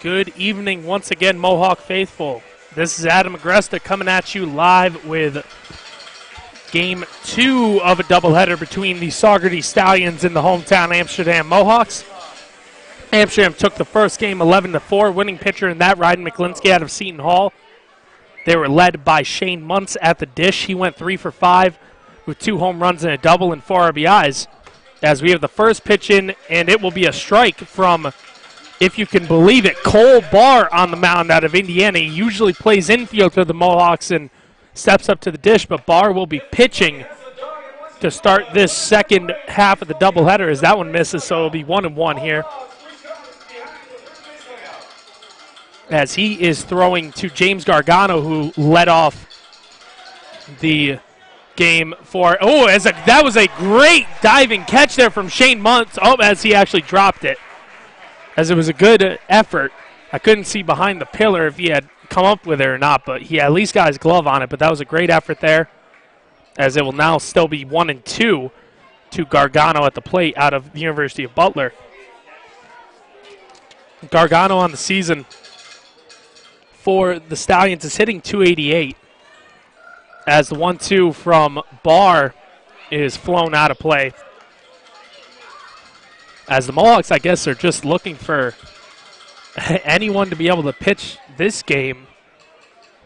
Good evening once again, Mohawk faithful. This is Adam Agresta coming at you live with Game 2 of a doubleheader between the Saugerties Stallions and the hometown Amsterdam Mohawks. Amsterdam took the first game 11-4, winning pitcher in that, Ryan McClinsky out of Seton Hall. They were led by Shane Muntz at the dish. He went 3 for 5 with 2 home runs and a double and 4 RBIs. As we have the first pitch in, and it will be a strike from, if you can believe it, Cole Barr on the mound out of Indiana. He usually plays infield for the Mohawks and steps up to the dish, but Barr will be pitching to start this second half of the doubleheader as that one misses, so it'll be 1-1 here. As he is throwing to James Gargano, who led off the game for, that was a great diving catch there from Shane Muntz. As he actually dropped it. As it was a good effort. I couldn't see behind the pillar if he had come up with it or not, but he at least got his glove on it. But that was a great effort there, as it will now still be 1-2 to Gargano at the plate out of the University of Butler. Gargano on the season for the Stallions is hitting .288, as the 1-2 from Barr is flown out of play. As the Mohawks, I guess, are just looking for anyone to be able to pitch this game,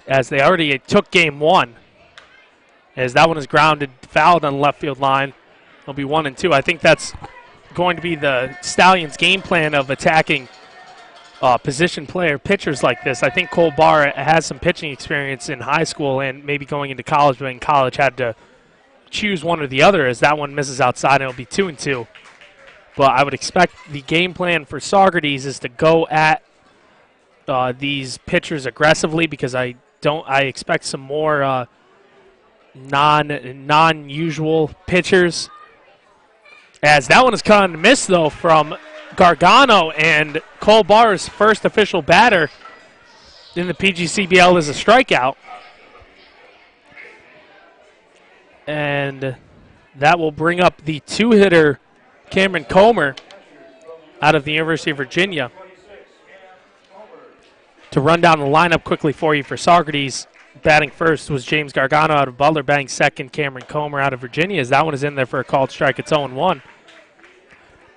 as they already took game 1. As that one is grounded, fouled on the left field line. It'll be 1-2. I think that's going to be the Stallions' game plan of attacking position player pitchers like this. I think Cole Barr has some pitching experience in high school and maybe going into college, but in college had to choose one or the other, as that one misses outside and it'll be 2-2. But I would expect the game plan for Saugerties is to go at these pitchers aggressively, because I expect some more non-usual pitchers. As that one is kind of missed though from Gargano, and Cole Barr's first official batter in the PGCBL is a strikeout. And that will bring up the 2-hitter Cameron Comer out of the University of Virginia. To run down the lineup quickly for you for Saugerties, batting first was James Gargano out of Butler, batting second Cameron Comer out of Virginia, as that one is in there for a called strike. It's 0-1.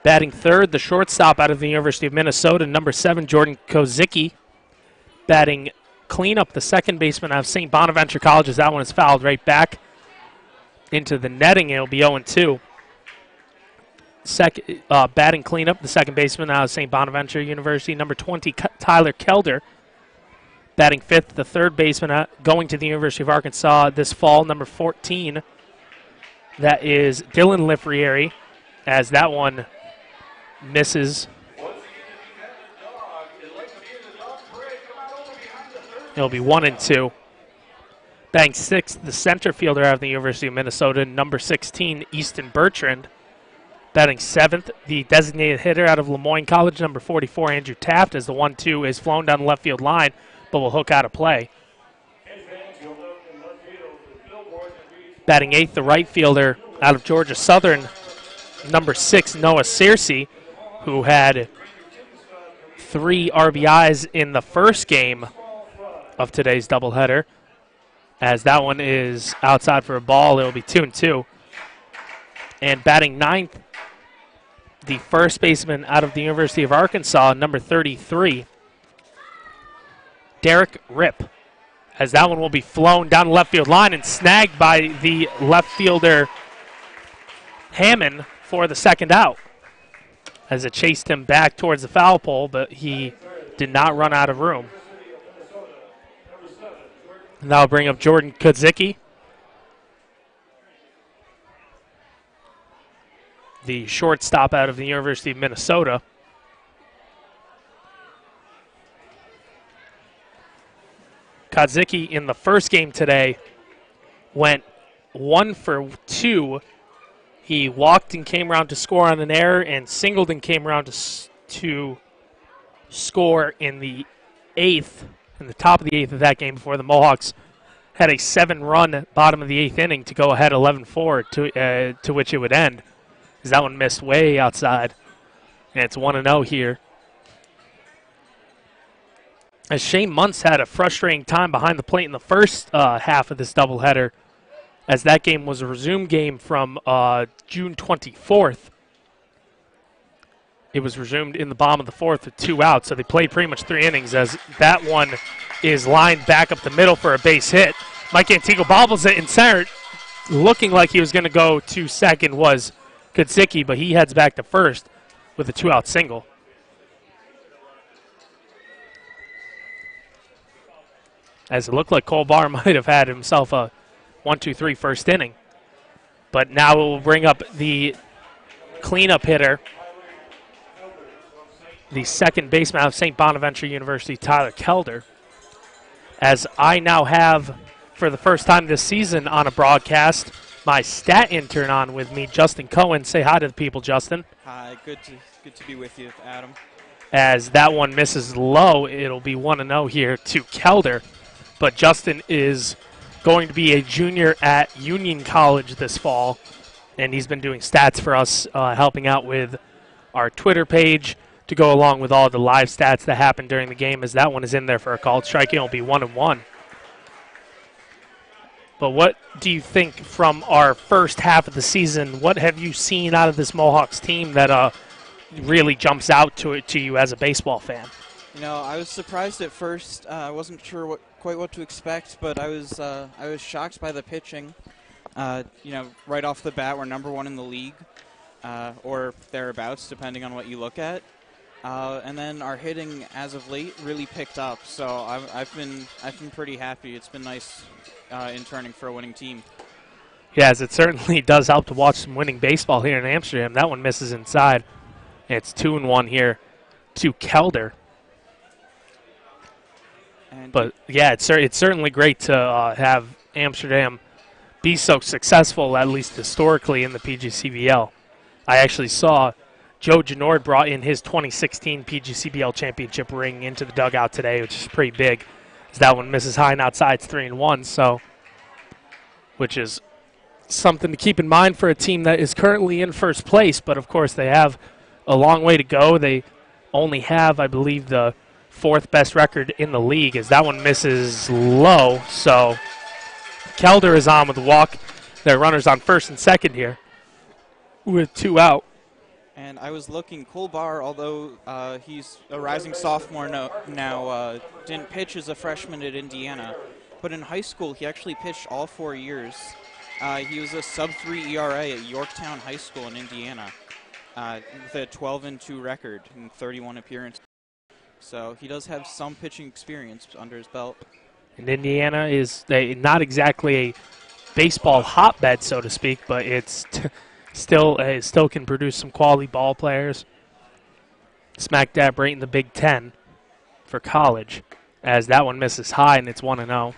Batting third, the shortstop out of the University of Minnesota, number 7, Jordan Kozicki. Batting cleanup, the second baseman out of St. Bonaventure College, as that one is fouled right back into the netting. It'll be 0-2. Batting cleanup, the second baseman out of St. Bonaventure University, number 20, Tyler Kelder. Batting fifth, the third baseman going to the University of Arkansas this fall, number 14. That is Dylan Lifrieri, as that one misses. It'll be 1-2. Batting sixth, the center fielder out of the University of Minnesota, number 16, Easton Bertrand. Batting seventh, the designated hitter out of Lemoyne College, number 44, Andrew Taft, as the 1-2 is flown down the left field line, but will hook out of play. Batting eighth, the right fielder out of Georgia Southern, number 6, Noah Searcy, who had 3 RBIs in the first game of today's doubleheader. As that one is outside for a ball, it will be 2-2. And batting ninth, the first baseman out of the University of Arkansas, number 33, Derek Ripp, as that one will be flown down the left field line and snagged by the left fielder Hammond for the second out, as it chased him back towards the foul pole, but he did not run out of room. And that'll bring up Jordan Kozicki, the shortstop out of the University of Minnesota. Kozicki in the first game today went 1 for 2. He walked and came around to score on an error, and singled and came around to score in the 8th, in the top of the 8th of that game, before the Mohawks had a 7-run bottom of the 8th inning to go ahead 11-4, to which it would end, as that one missed way outside. And it's 1-0 here as Shane Muntz had a frustrating time behind the plate in the first half of this doubleheader, as that game was a resumed game from June 24th. It was resumed in the bottom of the fourth with 2 outs, so they played pretty much 3 innings, as that one is lined back up the middle for a base hit. Mike Antigo bobbles it in center. Looking like he was going to go to second was Kudzicki, but he heads back to first with a 2-out single. As it looked like Cole Barr might have had himself a 1-2-3 first inning. But now it will bring up the cleanup hitter, the second baseman of St. Bonaventure University, Tyler Kelder. As I now have, for the first time this season on a broadcast, my stat intern on with me, Justin Cohen. Say hi to the people, Justin. Hi, good to be with you, Adam. As that one misses low, it'll be 1-0 here to Kelder. But Justin is going to be a junior at Union College this fall, and he's been doing stats for us, helping out with our Twitter page to go along with all the live stats that happened during the game, as that one is in there for a called strike. It'll be 1-1. But what do you think from our first half of the season? What have you seen out of this Mohawks team that really jumps out to you as a baseball fan? You know, I was surprised at first. I wasn't sure quite what to expect, but I was shocked by the pitching. You know, right off the bat, we're #1 in the league, or thereabouts, depending on what you look at. And then our hitting, as of late, really picked up. So I've been pretty happy. It's been nice interning for a winning team. Yes, it certainly does help to watch some winning baseball here in Amsterdam. That one misses inside. It's 2-1 here to Kelder. But yeah, it's certainly great to have Amsterdam be so successful, at least historically, in the PGCBL. I actually saw Joe Genord brought in his 2016 PGCBL championship ring into the dugout today, which is pretty big. As that one misses high and outside, it's 3-1, so which is something to keep in mind for a team that is currently in first place. But of course, they have a long way to go. They only have, I believe, the 4th best record in the league, as that one misses low. So Kelder is on with the walk. Their runners on first and second here with 2 out. And I was looking, Cole Barr, although he's a rising sophomore now, didn't pitch as a freshman at Indiana. But in high school, he actually pitched all 4 years. He was a sub-3 ERA at Yorktown High School in Indiana with a 12-2 record in 31 appearances. So he does have some pitching experience under his belt. And Indiana is not exactly a baseball hotbed, so to speak, but it's still can produce some quality ball players. Smack dab right in the Big Ten for college, as that one misses high and it's 1-0.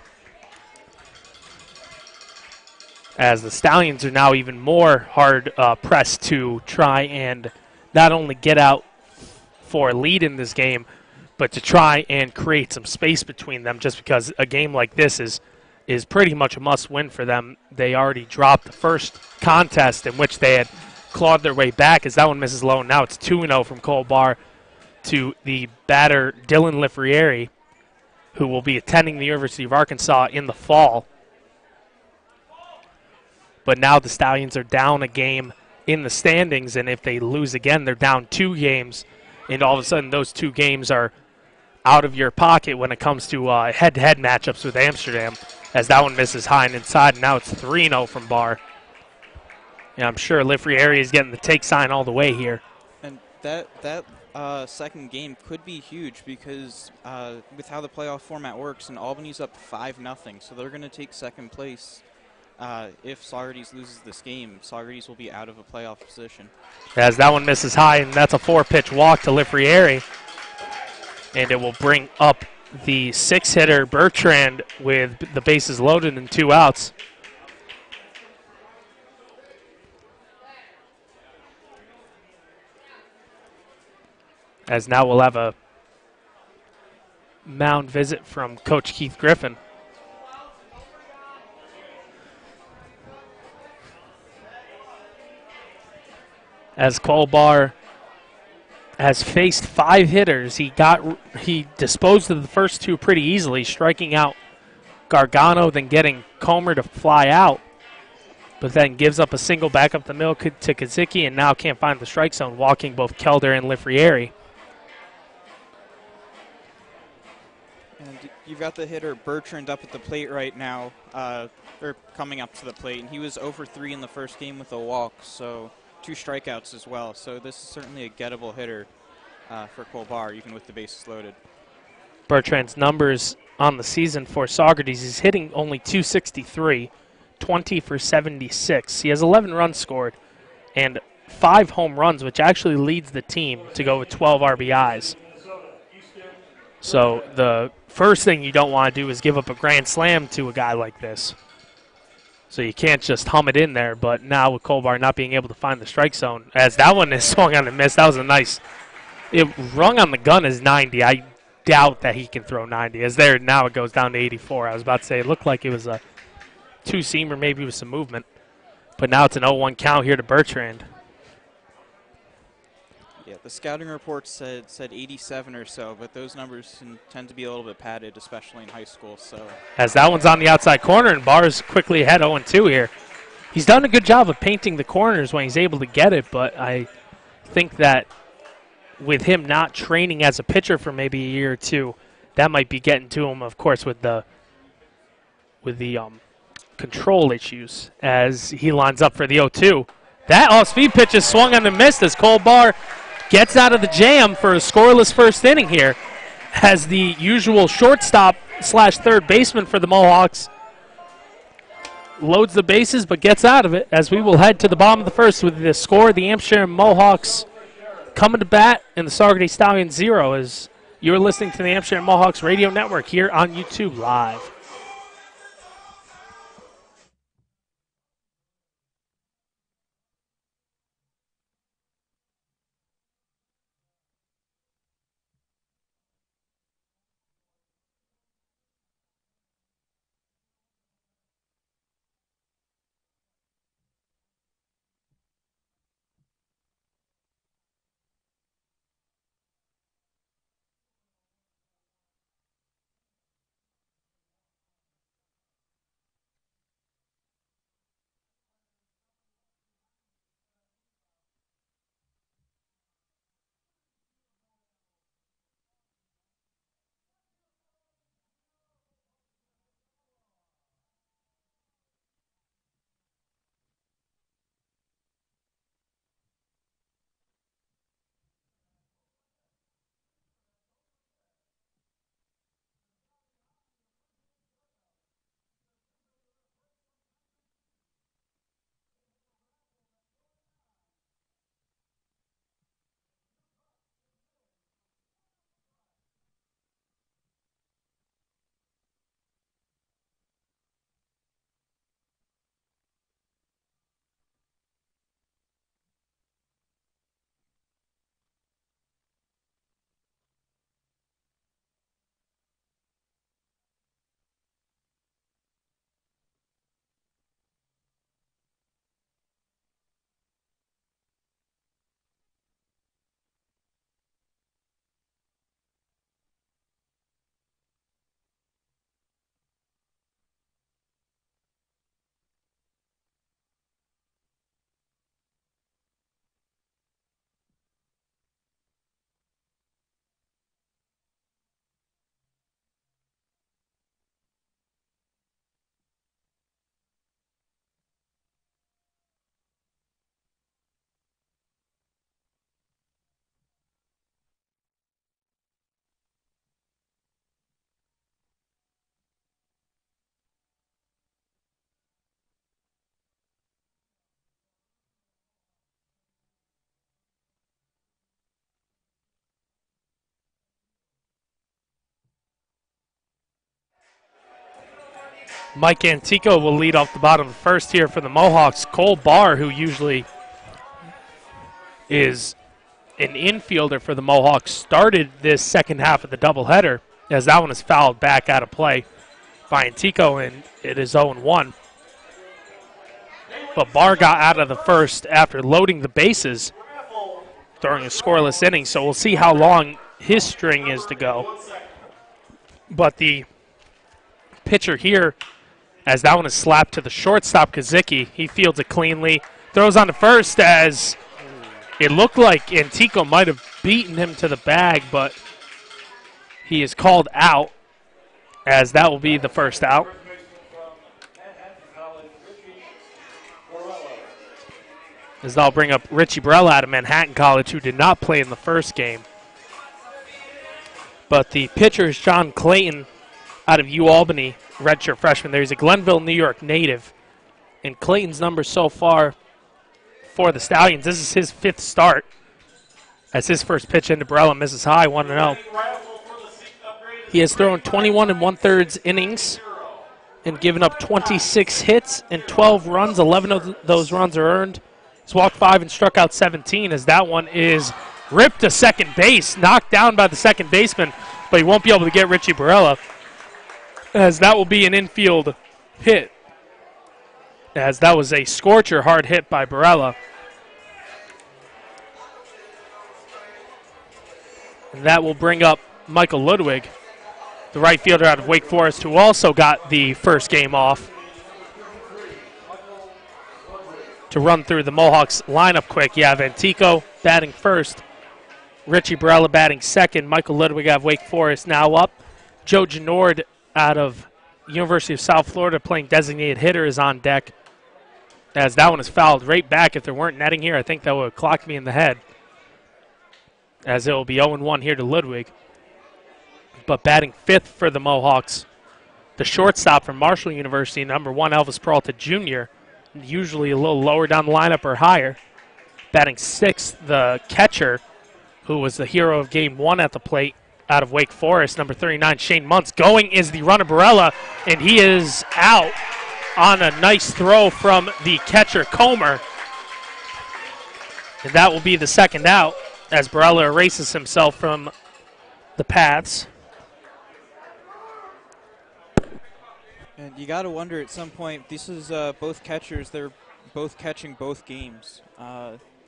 As the Stallions are now even more hard pressed to try and not only get out for a lead in this game, but to try and create some space between them, just because a game like this is pretty much a must-win for them. They already dropped the first contest in which they had clawed their way back, as that one misses low. Now it's 2-0 from Cole Barr to the batter Dylan Lifrieri, who will be attending the University of Arkansas in the fall. But now the Stallions are down a game in the standings, and if they lose again, they're down 2 games, and all of a sudden those 2 games are out of your pocket when it comes to head-to-head matchups with Amsterdam, as that one misses high and inside. And now it's 3-0 from Barr. Yeah, I'm sure Lifrieri is getting the take sign all the way here. And that second game could be huge, because with how the playoff format works, and Albany's up 5-0, so they're going to take second place. If Saugerties loses this game, Saugerties will be out of a playoff position. As that one misses high, and that's a 4-pitch walk to Lifrieri. And it will bring up the 6-hitter Bertrand with the bases loaded and 2 outs. As now we'll have a mound visit from Coach Keith Griffin. As Cole Barr has faced 5 hitters. He disposed of the first 2 pretty easily, striking out Gargano, then getting Comer to fly out, but then gives up a single back up the middle to Kazicki, and now can't find the strike zone, walking both Kelder and Lifrieri. And you've got the hitter Bertrand up at the plate right now, or coming up to the plate, and he was 0 for 3 in the first game with a walk, so 2 strikeouts as well. So this is certainly a gettable hitter for Colbar, even with the bases loaded. Bertrand's numbers on the season for Saugerties, he's hitting only .263, 20 for 76. He has 11 runs scored and 5 home runs, which actually leads the team to go with 12 RBIs. So the first thing you don't want to do is give up a grand slam to a guy like this. So you can't just hum it in there, but now with Colbar not being able to find the strike zone, as that one is swung on and missed, that was a nice, it rung on the gun as 90. I doubt that he can throw 90. As there now it goes down to 84. I was about to say it looked like it was a 2-seamer, maybe with some movement. But now it's an 0-1 count here to Bertrand. Yeah, the scouting report said 87 or so, but those numbers can tend to be a little bit padded, especially in high school. So as that one's on the outside corner, and Barr's quickly ahead 0-2 here. He's done a good job of painting the corners when he's able to get it, but I think that with him not training as a pitcher for maybe a year or two, that might be getting to him, of course, with the control issues as he lines up for the 0-2. That off-speed pitch is swung on and missed as Colbar gets out of the jam for a scoreless first inning here, as the usual shortstop / third baseman for the Mohawks loads the bases but gets out of it, as we will head to the bottom of the first with the score. The Amsterdam Mohawks coming to bat and the Saugerties Stallions 0, as you're listening to the Amsterdam Mohawks Radio Network here on YouTube Live. Mike Antico will lead off the bottom first here for the Mohawks. Cole Barr, who usually is an infielder for the Mohawks, started this second half of the doubleheader, as that one is fouled back out of play by Antico, and it is 0-1. But Barr got out of the first after loading the bases throwing a scoreless inning, so we'll see how long his string is to go. But the pitcher here, as that one is slapped to the shortstop, Kazicki, he fields it cleanly, throws on to first as it looked like Antico might have beaten him to the bag, but he is called out, as that will be the first out. As I'll bring up Richie Barella out of Manhattan College, who did not play in the first game. But the pitcher is John Clayton out of UAlbany, redshirt freshman there. He's a Glenville, New York native. And Clayton's number so far for the Stallions, this is his 5th start. As his first pitch into Barella misses high, 1-0. He has thrown 21 1/3 innings and given up 26 hits and 12 runs. 11 of those runs are earned. He's walked 5 and struck out 17, as that one is ripped to second base, knocked down by the second baseman, but he won't be able to get Richie Barella, as that will be an infield hit, as that was a scorcher hard hit by Barella. And that will bring up Michael Ludwig, the right fielder out of Wake Forest, who also got the first game off, to run through the Mohawks lineup quick. You have Antico batting first, Richie Barella batting second, Michael Ludwig out of Wake Forest now up. Joe Genord out of University of South Florida playing designated hitter is on deck, as that one is fouled right back. If there weren't netting here, I think that would have clocked me in the head, as it will be 0-1 here to Ludwig. But batting 5th for the Mohawks, the shortstop from Marshall University, number 1, Elvis Peralta Jr., usually a little lower down the lineup or higher. Batting 6th, the catcher, who was the hero of Game 1 at the plate, out of Wake Forest, number 39, Shane Muntz. Going is the runner, Barella, and he is out on a nice throw from the catcher, Comer. And that will be the second out, as Barella erases himself from the paths. And you got to wonder at some point, this is both catchers, they're both catching both games.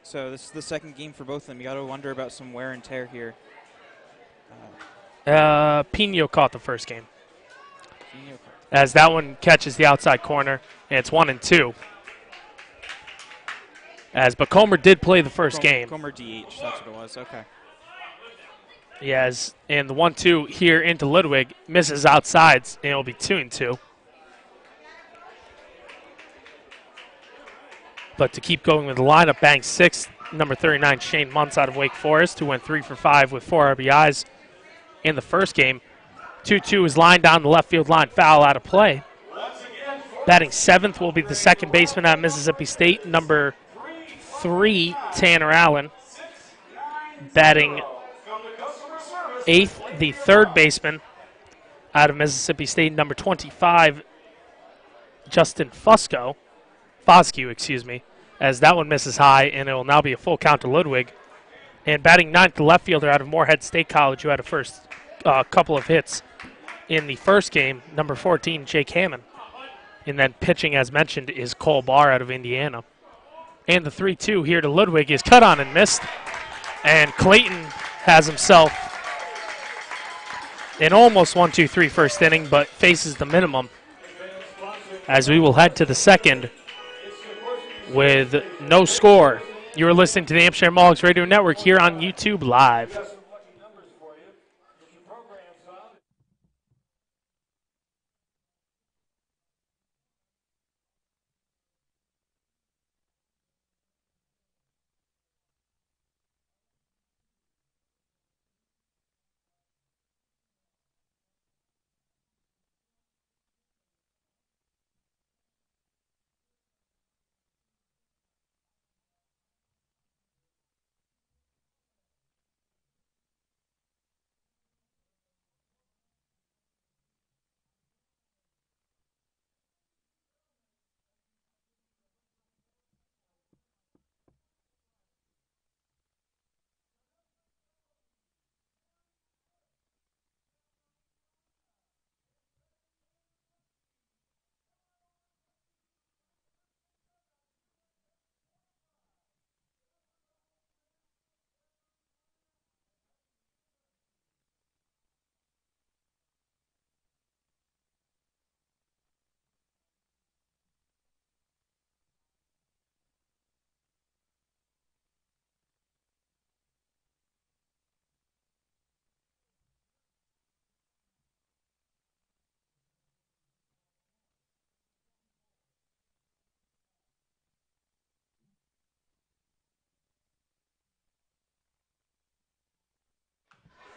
So this is the second game for both of them. You got to wonder about some wear and tear here. Pino caught the first game, as that one catches the outside corner, and it's 1-2. But Comer did play the first game. Comer DH, that's what it was, okay. Yes, and the 1-2 here into Ludwig misses outsides, and it'll be 2-2. But to keep going with the lineup, bang 6th, number 39, Shane Muntz out of Wake Forest, who went 3 for 5 with 4 RBIs in the first game. 2-2 is lined down the left field line, foul out of play. Batting 7th will be the second baseman out of Mississippi State, number 3, Tanner Allen. Batting 8th, the third baseman out of Mississippi State, number 25, Justin Foscue, as that one misses high, and it will now be a full count to Ludwig. And batting 9th, the left fielder out of Morehead State College, who had a first couple of hits in the first game, number 14, Jake Hammond. And then pitching, as mentioned, is Cole Barr out of Indiana. And the 3-2 here to Ludwig is cut on and missed. And Clayton has himself an almost 1-2-3 first inning, but faces the minimum, as we will head to the second with no score. You are listening to the Amsterdam Mohawks Radio Network here on YouTube Live.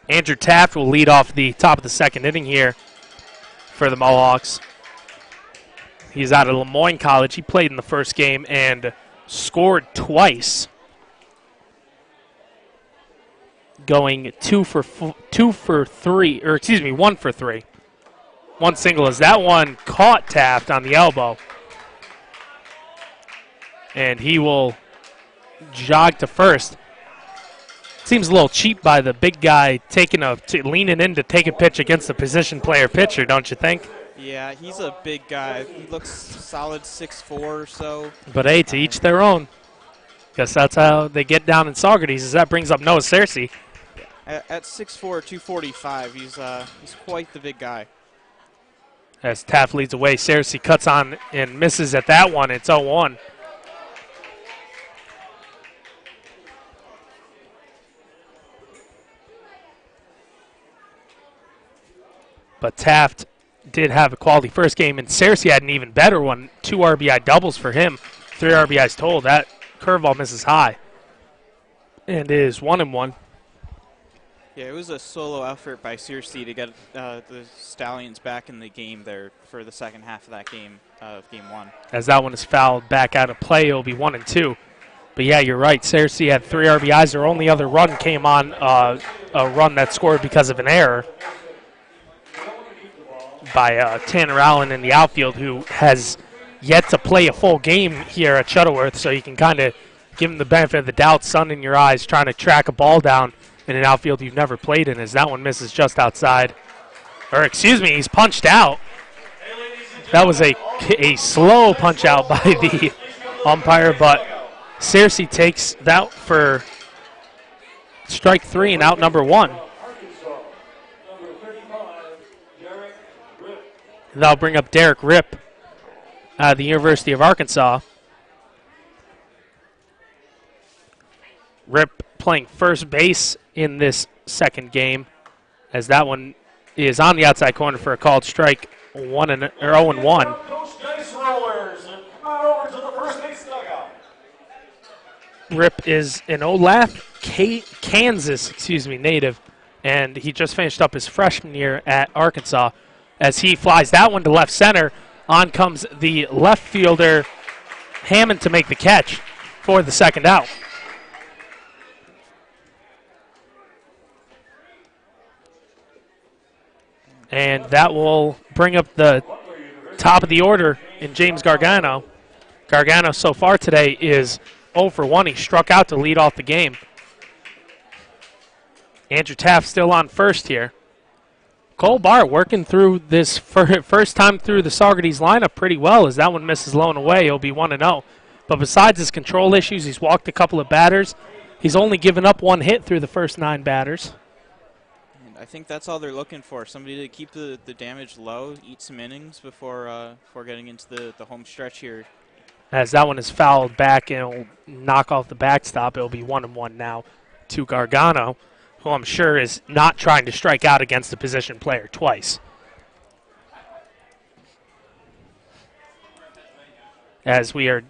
Andrew Taft will lead off the top of the second inning here for the Mohawks. He's out of Lemoyne College. He played in the first game and scored twice, going 1 for 3. One single as that one caught Taft on the elbow. And he will jog to first. Seems a little cheap by the big guy leaning in to take a pitch against the position player pitcher, don't you think? Yeah, he's a big guy. He looks solid 6'4" or so. But hey, to each their own. Guess that's how they get down in Saugerties, as that brings up Noah Searcy. At 6'4", 245, he's quite the big guy. As Taft leads away, Searcy cuts on and misses at that one. It's 0-1. But Taft did have a quality first game, and Searcy had an even better one. 2 RBI doubles for him, 3 RBIs total. That curveball misses high and is 1-1. Yeah, it was a solo effort by Searcy to get the Stallions back in the game there for the second half of that game, game 1. As that one is fouled back out of play, it'll be 1-2. But yeah, you're right. Searcy had 3 RBIs. Their only other run came on a run that scored because of an error by Tanner Allen in the outfield, who has yet to play a full game here at Shuttleworth, so you can kind of give him the benefit of the doubt, sun in your eyes, trying to track a ball down in an outfield you've never played in, as that one misses just outside. Or excuse me, he's punched out. That was a slow punch out by the umpire, but Searcy takes that for strike 3 and out number 1. That'll bring up Derek Ripp out of the University of Arkansas. Ripp playing first base in this second game, as that one is on the outside corner for a called strike, 0-1. Ripp is an Olathe, Kansas, native, and he just finished up his freshman year at Arkansas. As he flies that one to left center, on comes the left fielder Hammond to make the catch for the second out. And that will bring up the top of the order in James Gargano. Gargano so far today is 0 for 1. He struck out to lead off the game. Andrew Taft still on first here. Cole Barr working through this first time through the Saugerties lineup pretty well, as that one misses low and away. He'll be 1-0. But besides his control issues, he's walked a couple of batters. He's only given up 1 hit through the first 9 batters. And I think that's all they're looking for, somebody to keep the damage low, eat some innings before getting into the home stretch here. As that one is fouled back and it'll knock off the backstop, it'll be 1-1 now to Gargano, who I'm sure is not trying to strike out against the position player twice. As we are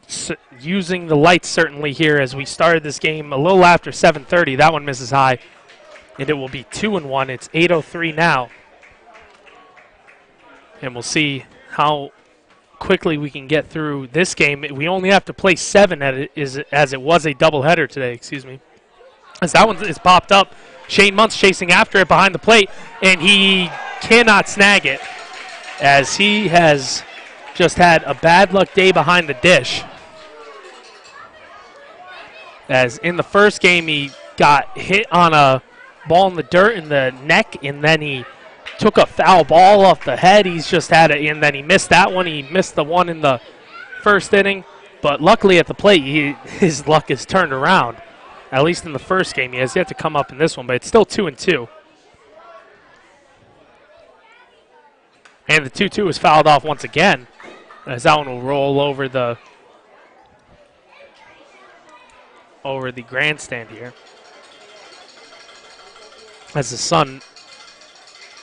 using the lights certainly here as we started this game a little after 7:30. That one misses high, and it will be 2-1. It's 8:03 now. And we'll see how quickly we can get through this game. We only have to play 7 as it was a doubleheader today, excuse me. As that one is popped up, Shane Muntz chasing after it behind the plate, and he cannot snag it, as he has just had a bad luck day behind the dish. As in the first game, he got hit on a ball in the dirt in the neck, and then he took a foul ball off the head. He's just had it, and then he missed that one. He missed the one in the first inning, but luckily at the plate, his luck is turned around. At least in the first game, he has yet to come up in this one, but it's still 2-2. And the 2-2 is fouled off once again, as that one will roll over the grandstand here. As the sun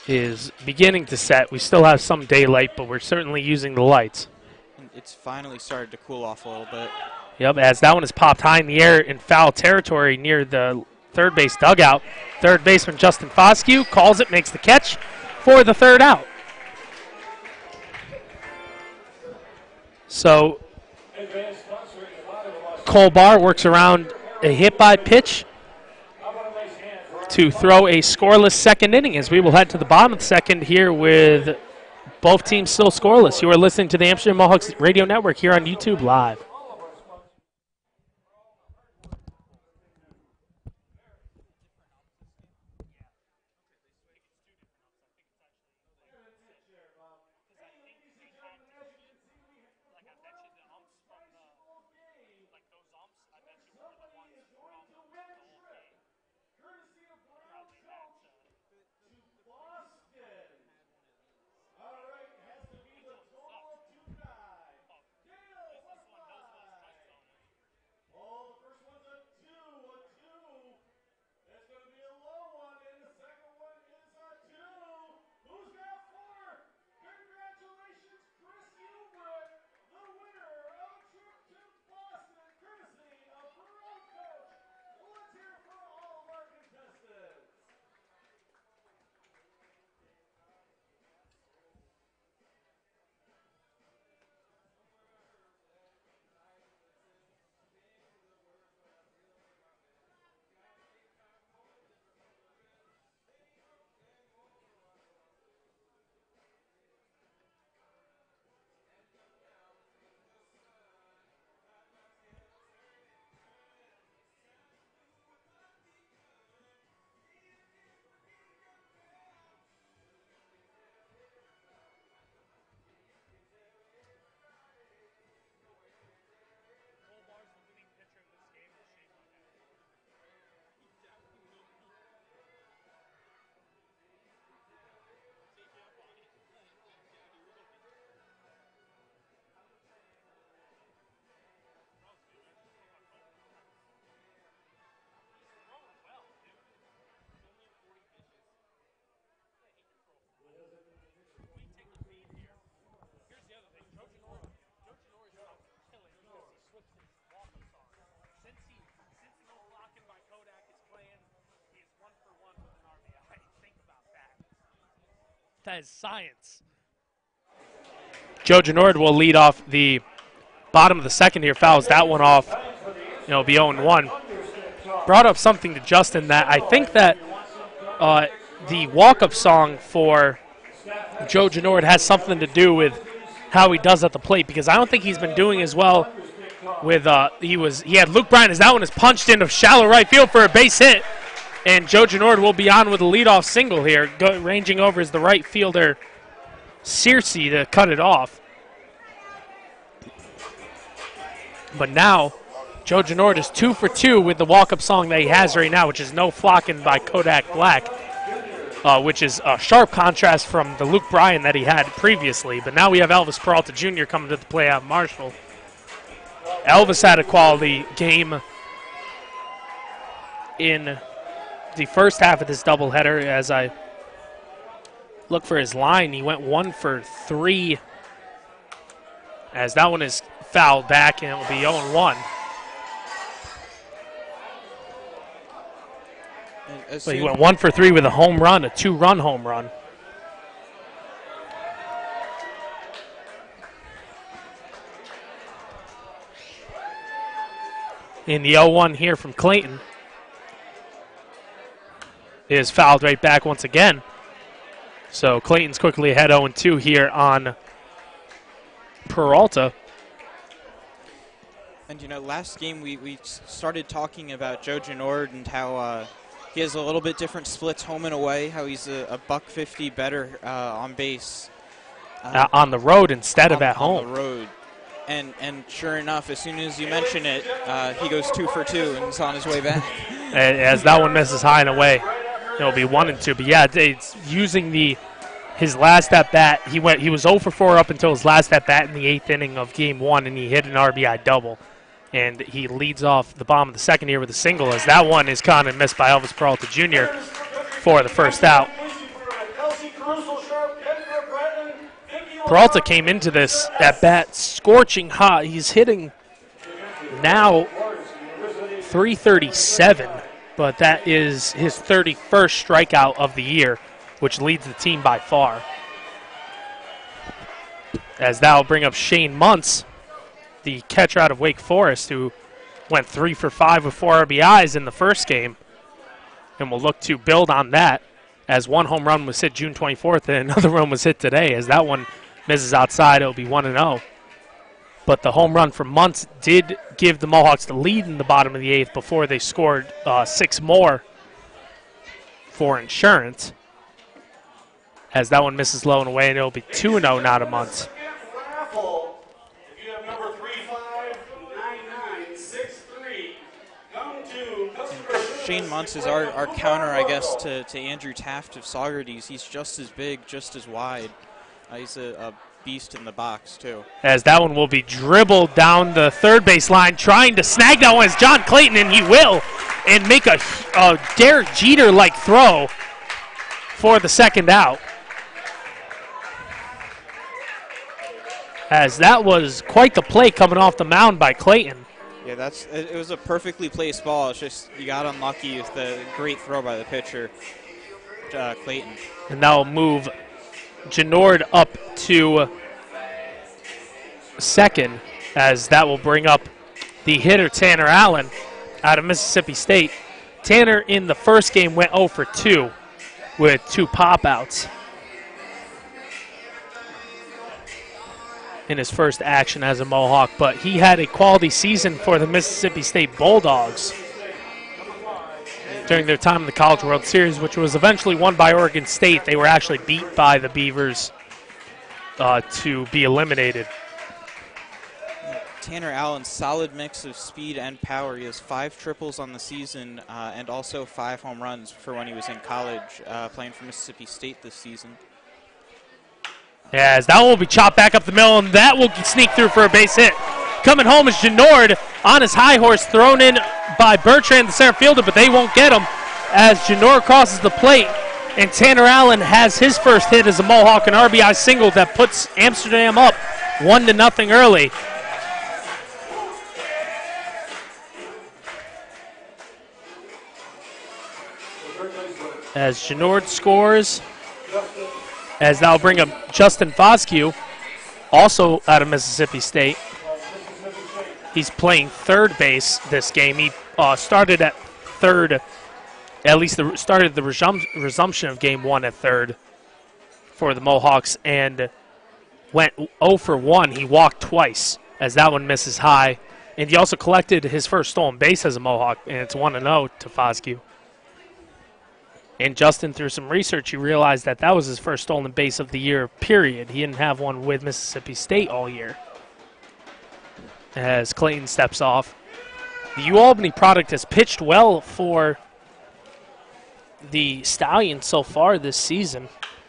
is beginning to set, we still have some daylight, but we're certainly using the lights. It's finally started to cool off a little bit. Yep, as that one is popped high in the air in foul territory near the third base dugout. Third baseman Justin Foscue calls it, makes the catch for the third out. So Cole Barr works around a hit by pitch to throw a scoreless second inning as we will head to the bottom of the second here with both teams still scoreless. You are listening to the Amsterdam Mohawks Radio Network here on YouTube Live. That is science. Joe Genord will lead off the bottom of the second here, fouls that one off. It'll be 0-1. Brought up something to Justin that I think that the walk-up song for Joe Genord has something to do with how he does at the plate, because I don't think he's been doing as well with he had Luke Bryan as that one is punched into shallow right field for a base hit. And Joe Genord will be on with a leadoff single here. Ranging over is the right fielder, Searcy, to cut it off. But now, Joe Genord is 2 for 2 with the walk-up song that he has right now, which is No Flockin' by Kodak Black, which is a sharp contrast from the Luke Bryan that he had previously. But now we have Elvis Peralta Jr. coming to the play out of Marshall. Elvis had a quality game in the first half of this doubleheader. As I look for his line, he went 1 for 3 as that one is fouled back, and it will be 0-1. But he went 1 for 3 with a home run, a 2-run home run. In the 0-1 here from Clayton is fouled right back once again. So Clayton's quickly ahead 0-2 here on Peralta. And, you know, last game we started talking about Joe Genord and how he has a little bit different splits home and away, how he's a $150 better on base. On the road instead of at home. On the road. And sure enough, as soon as you mention it, he goes 2 for 2 and is on his way back. As that one misses high and away, it'll be 1-2. But yeah, it's using his last at bat. He was 0 for 4 up until his last at bat in the 8th inning of Game 1, and he hit an RBI double. And he leads off the bottom of the second here with a single, as that one is caught and missed by Elvis Peralta Jr. for the first out. Peralta came into this at bat scorching hot. He's hitting now .337 but that is his 31st strikeout of the year, which leads the team by far. As that will bring up Shane Muntz, the catcher out of Wake Forest, who went 3 for 5 with 4 RBIs in the first game, and will look to build on that, as one home run was hit June 24th and another one was hit today. As that one misses outside, it'll be 1-0. But the home run from Muntz did give the Mohawks the lead in the bottom of the 8th before they scored 6 more for insurance. As that one misses low and away, and it'll be 2-0 now to Muntz. Shane Muntz is our counter, I guess, to Andrew Taft of Saugerties. He's just as big, just as wide. He's a beast in the box, too. As that one will be dribbled down the third base line, trying to snag that one is John Clayton, and he will, and make a Derek Jeter-like throw for the second out. As that was quite the play coming off the mound by Clayton. Yeah, it was a perfectly placed ball. It's just you got unlucky with the great throw by the pitcher, Clayton. And that will move Genord up to second, as that will bring up the hitter Tanner Allen out of Mississippi State. Tanner in the first game went 0 for 2 with 2 pop-outs in his first action as a Mohawk, but he had a quality season for the Mississippi State Bulldogs during their time in the College World Series, which was eventually won by Oregon State. They were actually beat by the Beavers to be eliminated. Tanner Allen, solid mix of speed and power. He has 5 triples on the season and also 5 home runs for when he was in college, playing for Mississippi State this season. As that will be chopped back up the middle, and that will sneak through for a base hit. Coming home is Genord on his high horse, thrown in by Bertrand, the center fielder, but they won't get him as Genord crosses the plate, and Tanner Allen has his first hit as a Mohawk, an RBI single that puts Amsterdam up 1-0 early. As Genord scores, as that'll bring up Justin Foscue, also out of Mississippi State. He's playing third base this game. He started at third, at least started the resumption of game 1 at third for the Mohawks, and went 0 for 1. He walked twice, as that one misses high. And he also collected his first stolen base as a Mohawk, and it's 1-0 to Foscue. And Justin, through some research, he realized that that was his first stolen base of the year, period. He didn't have one with Mississippi State all year. As Clayton steps off. The UAlbany product has pitched well for the Stallions so far this season.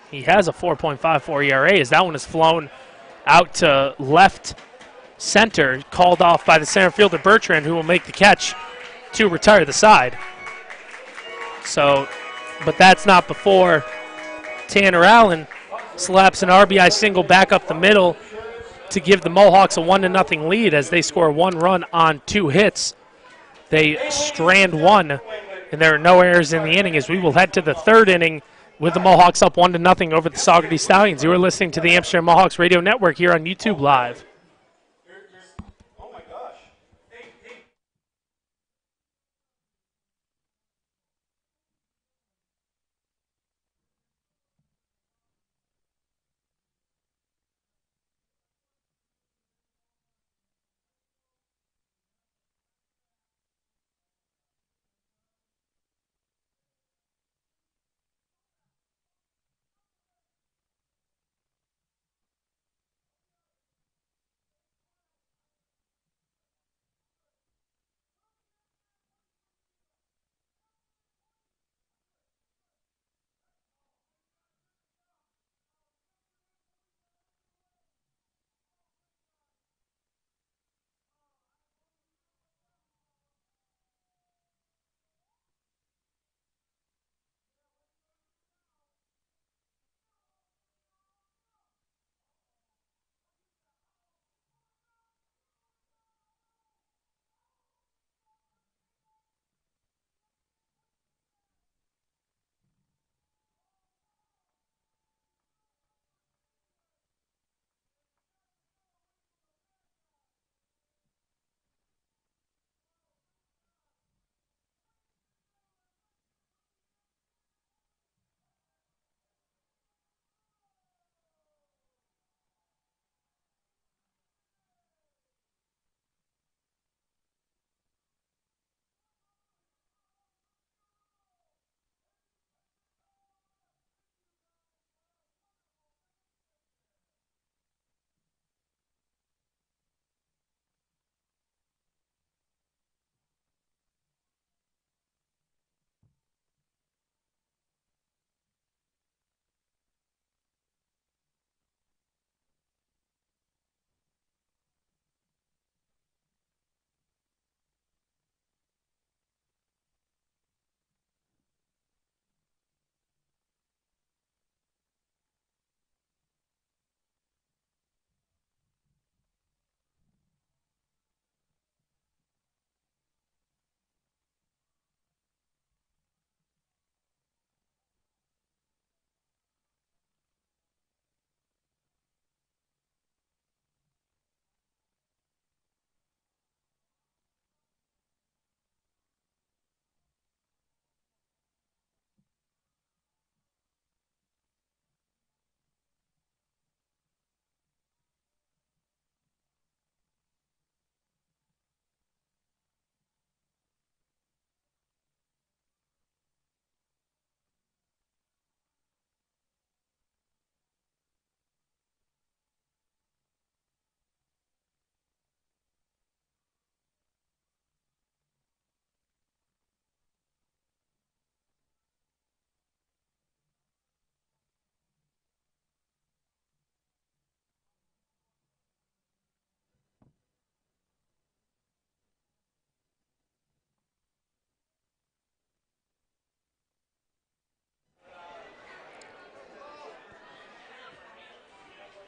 He has a 4.54 ERA, as that one is flown out to left center, called off by the center fielder Bertrand, who will make the catch to retire the side. So, but that's not before Tanner Allen slaps an RBI single back up the middle to give the Mohawks a 1-0 lead as they score 1 run on 2 hits. They strand 1, and there are no errors in the inning as we will head to the 3rd inning with the Mohawks up 1-0 over the Saugerties Stallions. You are listening to the Amsterdam Mohawks Radio Network here on YouTube Live.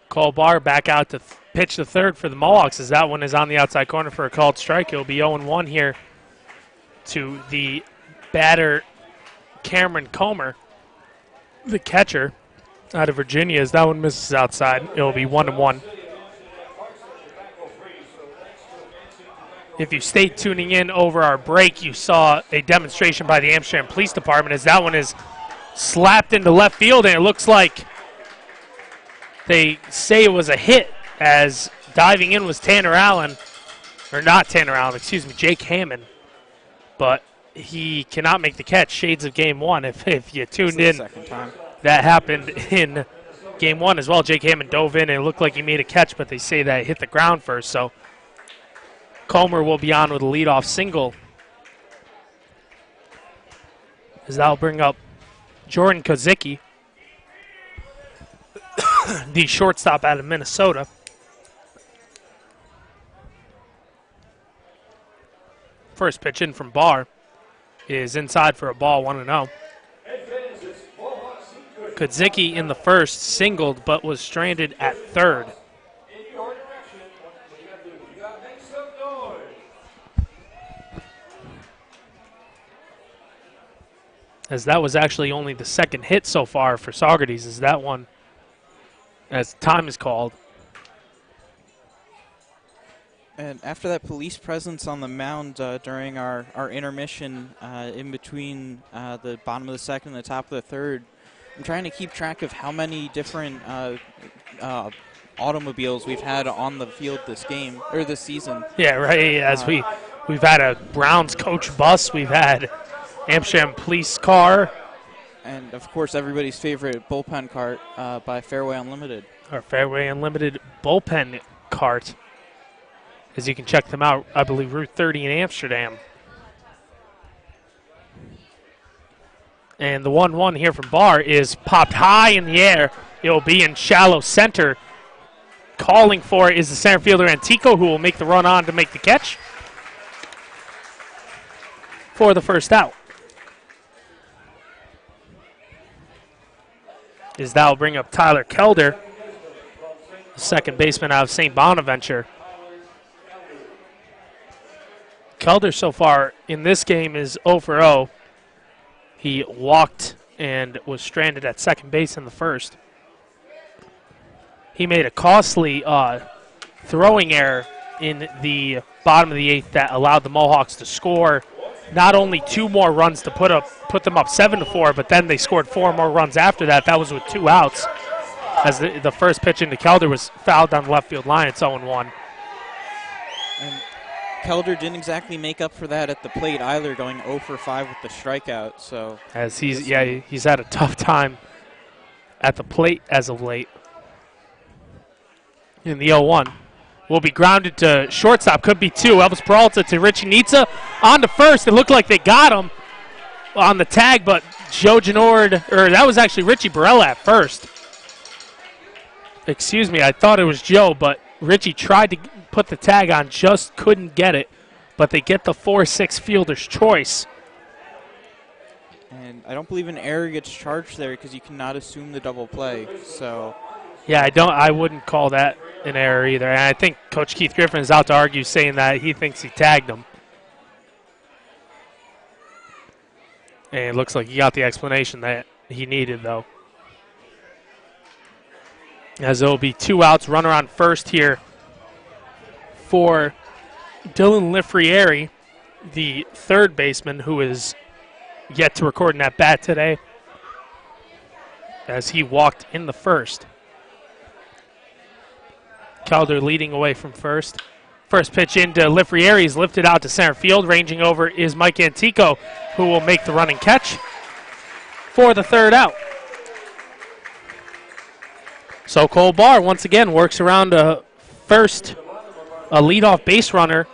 Cole Barr back out to pitch the third for the Mohawks as that one is on the outside corner for a called strike. It'll be 0-1 here to the batter Cameron Comer, the catcher out of Virginia, as that one misses outside. It'll be 1-1. If you stayed tuning in over our break, you saw a demonstration by the Amsterdam Police Department as that one is slapped into left field, and it looks like they say it was a hit, as diving in was Tanner Allen, or not Tanner Allen, excuse me, Jake Hammond. But he cannot make the catch. Shades of game one. If you tuned in, that happened in game one as well. Jake Hammond dove in, and it looked like he made a catch, but they say that it hit the ground first. So Comer will be on with a leadoff single, as that'll bring up Jordan Kozicki, the shortstop out of Minnesota. First pitch in from Barr is inside for a ball, 1-0. Kozicki in the first singled but was stranded at third. As that was actually only the second hit so far for Saugerties, as that one, as time is called. And after that police presence on the mound during our intermission in between the bottom of the second and the top of the third, I'm trying to keep track of how many different automobiles we've had on the field this game, or this season. Yeah, right, as we've had a Browns coach bus, we've had Amsterdam police car. And, of course, everybody's favorite bullpen cart by Fairway Unlimited. Our Fairway Unlimited bullpen cart. As you can check them out, I believe, Route 30 in Amsterdam. And the 1-1 here from Barr is popped high in the air. It will be in shallow center. Calling for it is the center fielder Antico, who will make the run on to make the catch for the first out. As that will bring up Tyler Kelder, the second baseman out of St. Bonaventure. Kelder so far in this game is 0 for 0. He walked and was stranded at second base in the first. He made a costly throwing error in the bottom of the eighth that allowed the Mohawks to score not only 2 more runs to put them up 7-4, but then they scored 4 more runs after that. That was with 2 outs, as the first pitch into Kelder was fouled down the left field line. It's 0-1. And Kelder didn't exactly make up for that at the plate either, going 0 for 5 with the strikeout. So as he's had a tough time at the plate as of late. In the 0-1. Will be grounded to shortstop. Could be 2. Elvis Peralta to Richie Nitza. On to first. It looked like they got him on the tag, but Joe Genord, or that was actually Richie Barella at first. Excuse me, I thought it was Joe, but Richie tried to put the tag on, just couldn't get it. But they get the 4-6 fielder's choice. And I don't believe an error gets charged there because you cannot assume the double play. So yeah, I wouldn't call that an error either. And I think Coach Keith Griffin is out to argue, saying that he thinks he tagged him. And it looks like he got the explanation that he needed, though. As there will be 2 outs, runner on first here for Dylan Lifrieri, the third baseman, who is yet to record an at-bat today, as he walked in the first. Kelder leading away from first. First pitch into Lifrieri is lifted out to center field. Ranging over is Mike Antico, who will make the running catch for the third out. So Cole Barr once again works around a leadoff base runner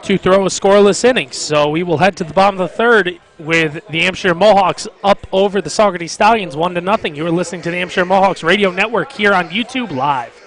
to throw a scoreless inning. So we will head to the bottom of the third with the Amsterdam Mohawks up over the Saugerties Stallions 1-0. You are listening to the Amsterdam Mohawks Radio Network here on YouTube Live.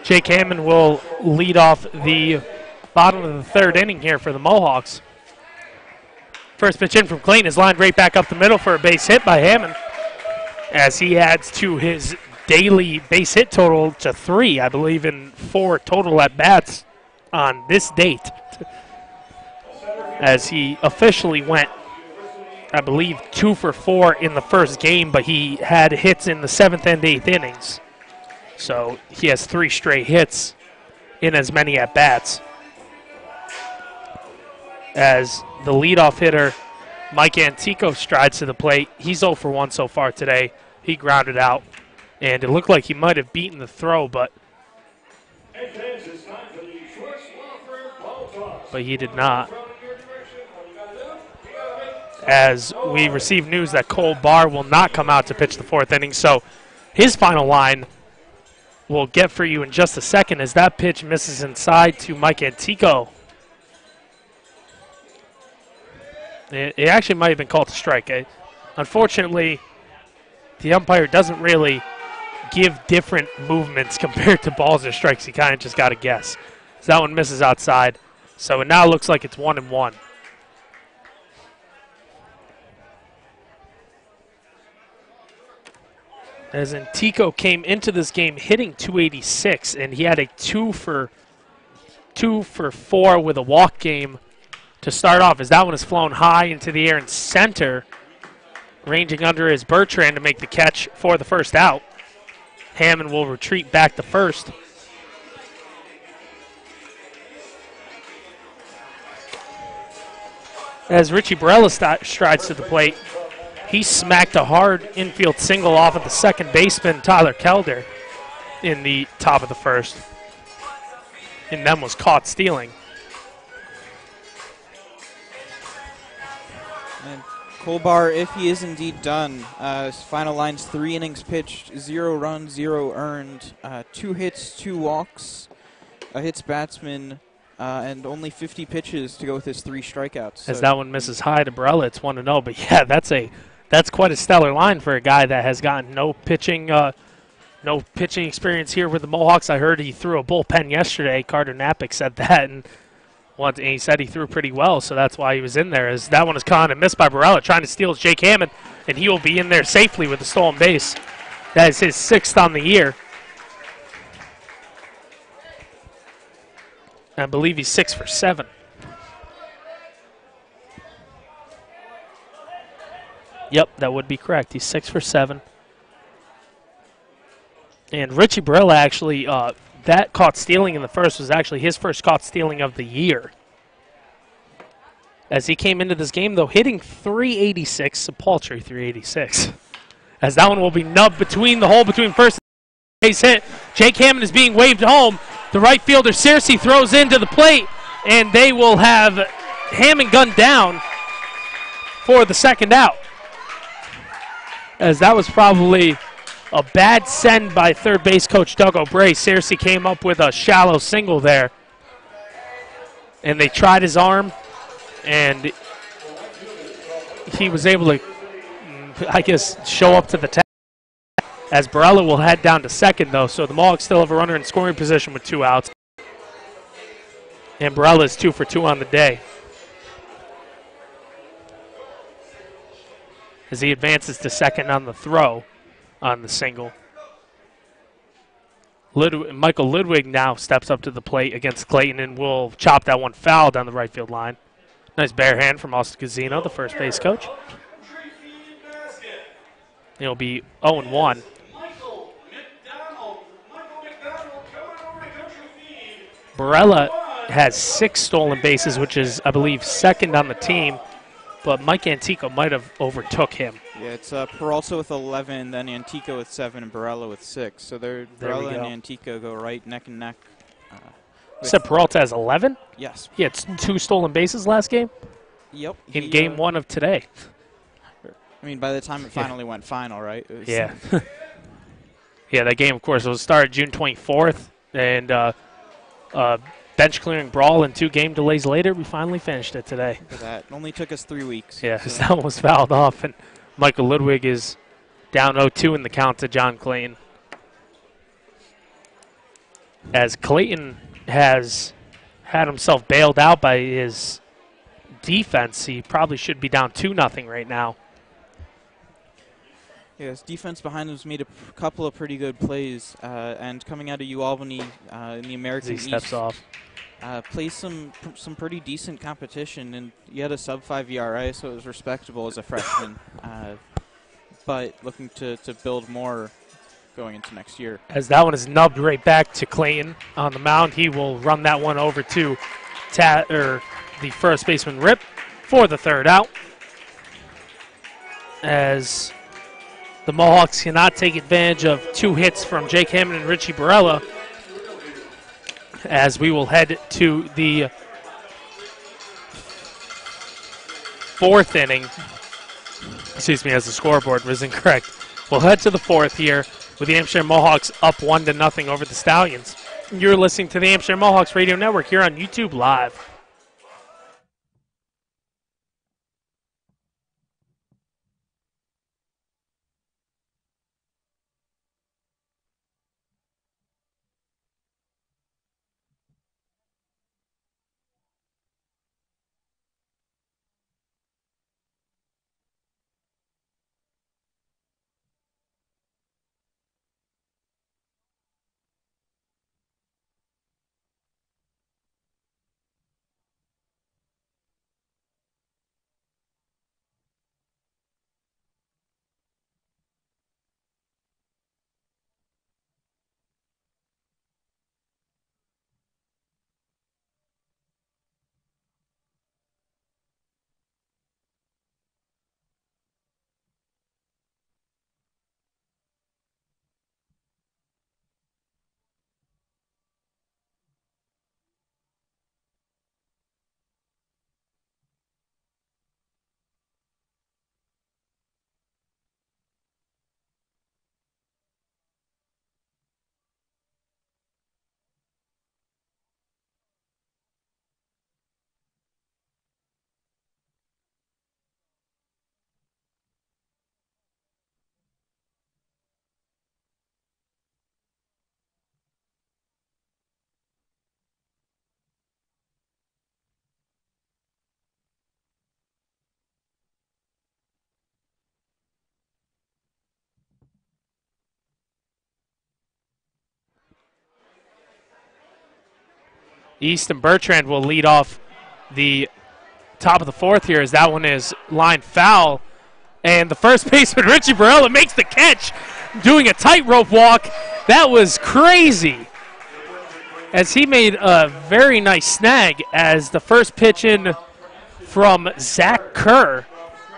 Jake Hammond will lead off the bottom of the third inning here for the Mohawks. First pitch in from Clayton is lined right back up the middle for a base hit by Hammond, as he adds to his daily base hit total to 3, I believe, in 4 total at-bats on this date, as he officially went, I believe, 2 for 4 in the first game, but he had hits in the 7th and 8th innings. So he has 3 straight hits in as many at-bats. As the leadoff hitter, Mike Antico, strides to the plate. He's 0 for 1 so far today. He grounded out, and it looked like he might have beaten the throw, but he did not. As we receive news that Cole Barr will not come out to pitch the 4th inning, so his final line we'll get for you in just a second, as that pitch misses inside to Mike Antico. It actually might have been called a strike. Unfortunately, the umpire doesn't really give different movements compared to balls or strikes. He kind of just got to guess. So that one misses outside. So it now looks like it's 1-1. As Antico came into this game hitting .286, and he had a 2 for 4 with a walk game to start off, as that one is flown high into the air in center, ranging under is Bertrand to make the catch for the first out. Hammond will retreat back to first. As Richie Barella strides to the plate, he smacked a hard infield single off of the second baseman, Tyler Kelder, in the top of the first, and then was caught stealing. And Colbar, if he is indeed done, his final line's 3 innings pitched, 0 runs, 0 earned, 2 hits, 2 walks, a hits batsman, and only 50 pitches to go with his 3 strikeouts. So as that one misses high to Barella, it's 1-0. But yeah, that's quite a stellar line for a guy that has gotten no pitching experience here with the Mohawks. I heard he threw a bullpen yesterday. Carter Napick said that, and he said he threw pretty well, so that's why he was in there. As that one is caught and missed by Barella, trying to steal Jake Hammond, and he will be in there safely with a stolen base. That is his 6th on the year. I believe he's 6 for 7. Yep, that would be correct. He's 6 for 7. And Richie Barella actually, that caught stealing in the first was actually his first caught stealing of the year. As he came into this game, though, hitting .386, a paltry .386. As that one will be nubbed between the hole between first and base hit. Jake Hammond is being waved home. The right fielder, Searcy, throws into the plate, and they will have Hammond gunned down for the second out. As that was probably a bad send by third base coach Doug O'Bray. Searcy came up with a shallow single there, and they tried his arm, and he was able to, I guess, show up to the task. As Barella will head down to second, though, so the Mohawks still have a runner in scoring position with 2 outs. And Barella is 2 for 2 on the day, as he advances to second on the throw on the single. Michael Ludwig now steps up to the plate against Clayton and will chop that one foul down the right field line. Nice bare hand from Austin Casino, the first base coach. It'll be 0-1. Barella has 6 stolen bases, which is, I believe, second on the team, but Mike Antico might have overtook him. Yeah, it's Peralta with 11, then Antico with 7, and Barella with 6. So Barella and Antico go right neck and neck. You said Peralta has 11? Yes. He had 2 stolen bases last game? Yep. In game 1 of today. I mean, by the time it finally went final, right? Yeah. Yeah, that game, of course, was started June 24th, and bench clearing brawl and 2 game delays later, we finally finished it today. Look at that. It only took us 3 weeks. Yeah, so that one was fouled off, and Michael Ludwig is down 0-2 in the count to John Clayton. as Clayton has had himself bailed out by his defense. He probably should be down 2-0 right now. Yes, defense behind him's made a couple of pretty good plays, and coming out of UAlbany in the American As he steps East, off. plays some pretty decent competition, and he had a sub-5 ERA, so it was respectable as a freshman, but looking to build more going into next year. As that one is nubbed right back to Clayton on the mound, he will run that one over to the first baseman Rip for the third out. As the Mohawks cannot take advantage of 2 hits from Jake Hammond and Richie Barella, as we will head to the 4th inning. Excuse me, as the scoreboard was incorrect. We'll head to the 4th here with the Amsterdam Mohawks up 1-0 over the Stallions. You're listening to the Amsterdam Mohawks Radio Network here on YouTube Live. Easton Bertrand will lead off the top of the 4th here, as that one is line foul. And the first baseman, Richie Barella, makes the catch, doing a tightrope walk. That was crazy, as he made a very nice snag, as the first pitch in from Zach Kerr,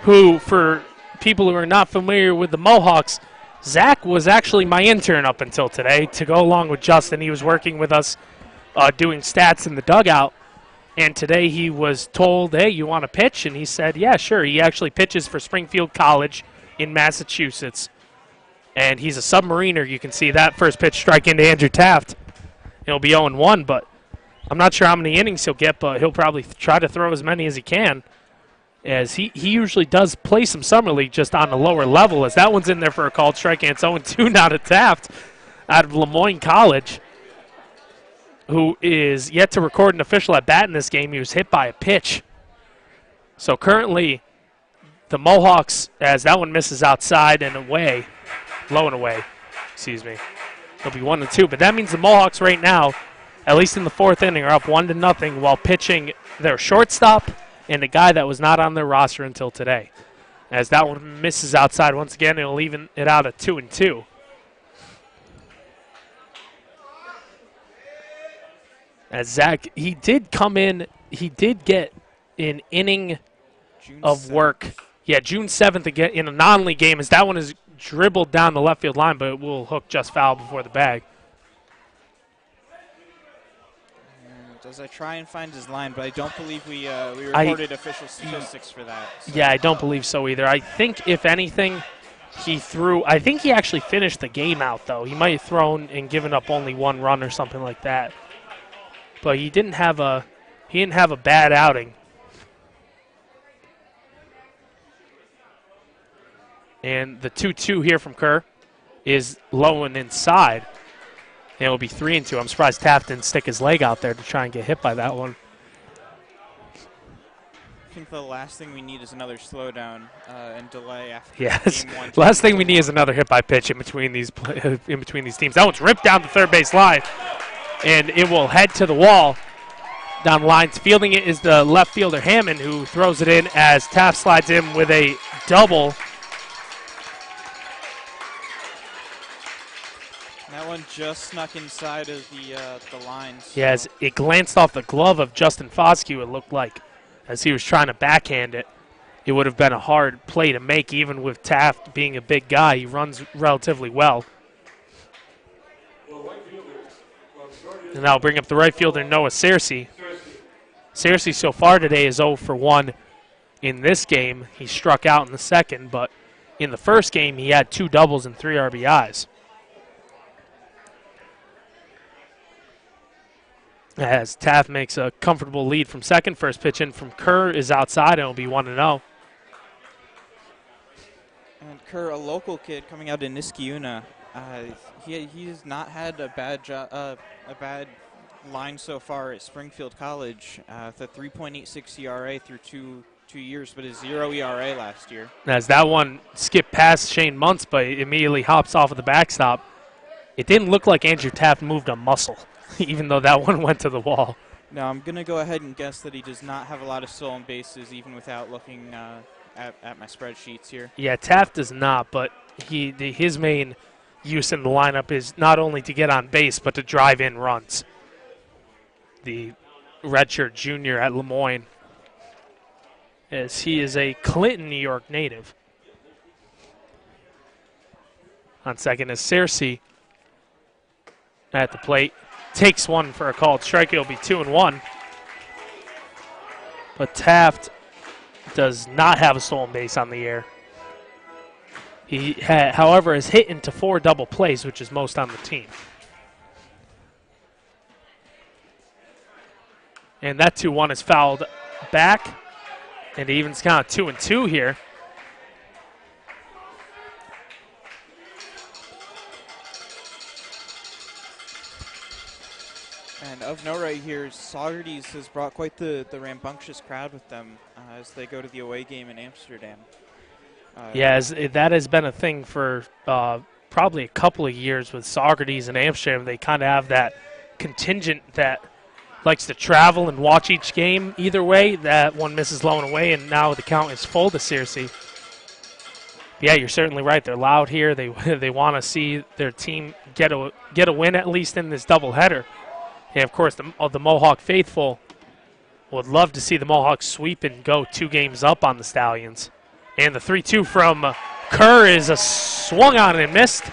who, for people who are not familiar with the Mohawks, Zach was actually my intern up until today to go along with Justin. He was working with us doing stats in the dugout, and today he was told, hey, you want to pitch? And he said, yeah, sure. He actually pitches for Springfield College in Massachusetts, and he's a submariner. You can see that first pitch strike into Andrew Taft. He'll be 0-1, but I'm not sure how many innings he'll get, but he'll probably try to throw as many as he can, as he usually does play some summer league just on the lower level, as that one's in there for a called strike, and it's 0-2 now to Taft out of Lemoyne College, who is yet to record an official at bat in this game. He was hit by a pitch. So currently, the Mohawks, as that one misses outside and away, low and away, excuse me. It'll be 1-2, but that means the Mohawks right now, at least in the 4th inning, are up 1-0 while pitching their shortstop and a guy that was not on their roster until today. As that one misses outside once again, it'll even it out at 2-2. As Zach, he did come in, he did get an inning of work. Yeah, June 7th again in a non-league game, as that one is dribbled down the left field line, but it will hook just foul before the bag. As I try and find his line, but I don't believe we recorded official statistics for that. So. Yeah, I don't believe so either. I think, if anything, I think he actually finished the game out, though. He might have thrown and given up only 1 run or something like that. But he didn't have a bad outing. And the 2-2 here from Kerr is low and inside. And it will be 3-2. I'm surprised Taft didn't stick his leg out there to try and get hit by that one. I think the last thing we need is another slowdown and delay after Yes. game one. Last thing we need is another hit by pitch in between these teams. That one's ripped down the third base line, and it will head to the wall. Down the lines, fielding it is the left fielder Hammond, who throws it in as Taft slides in with a double. That one just snuck inside of the lines. Yeah, as it glanced off the glove of Justin Foscue, it looked like, as he was trying to backhand it. It would have been a hard play to make, even with Taft being a big guy. He runs relatively well. And that'll bring up the right fielder, Noah Searcy. Searcy so far today is 0 for 1 in this game. He struck out in the second, but in the first game he had 2 doubles and 3 RBIs. As Taft makes a comfortable lead from second. First pitch in from Kerr is outside, and it'll be 1-0. And Kerr, a local kid coming out of Niskayuna, he has not had a bad line so far at Springfield College. With a 3.86 ERA through two years, but a 0 ERA last year. As that one skipped past Shane Muntz, but immediately hops off of the backstop. It didn't look like Andrew Taft moved a muscle, even though that one went to the wall. No, I'm going to go ahead and guess that he does not have a lot of stolen bases, even without looking at my spreadsheets here. Yeah, Taft does not, but his main use in the lineup is not only to get on base, but to drive in runs. The redshirt junior at Lemoyne, as he is a Clinton, New York native. On second is Searcy at the plate. Takes one for a called strike. It'll be 2-1. But Taft does not have a stolen base on the year. He, however, has hit into 4 double plays, which is most on the team. And that 2-1 is fouled back. And it evens count 2-2 here. And of note right here, Saugerties has brought quite the rambunctious crowd with them as they go to the away game in Amsterdam. That has been a thing for probably a couple of years with Saugerties and Amsterdam. They kind of have that contingent that likes to travel and watch each game either way. That one misses low and away, and now the count is full to Searcy. Yeah, you're certainly right. They're loud here. They want to see their team get a win at least in this doubleheader. And, of course, the Mohawk faithful would love to see the Mohawks sweep and go 2 games up on the Stallions. And the 3-2 from Kerr is a swung on and missed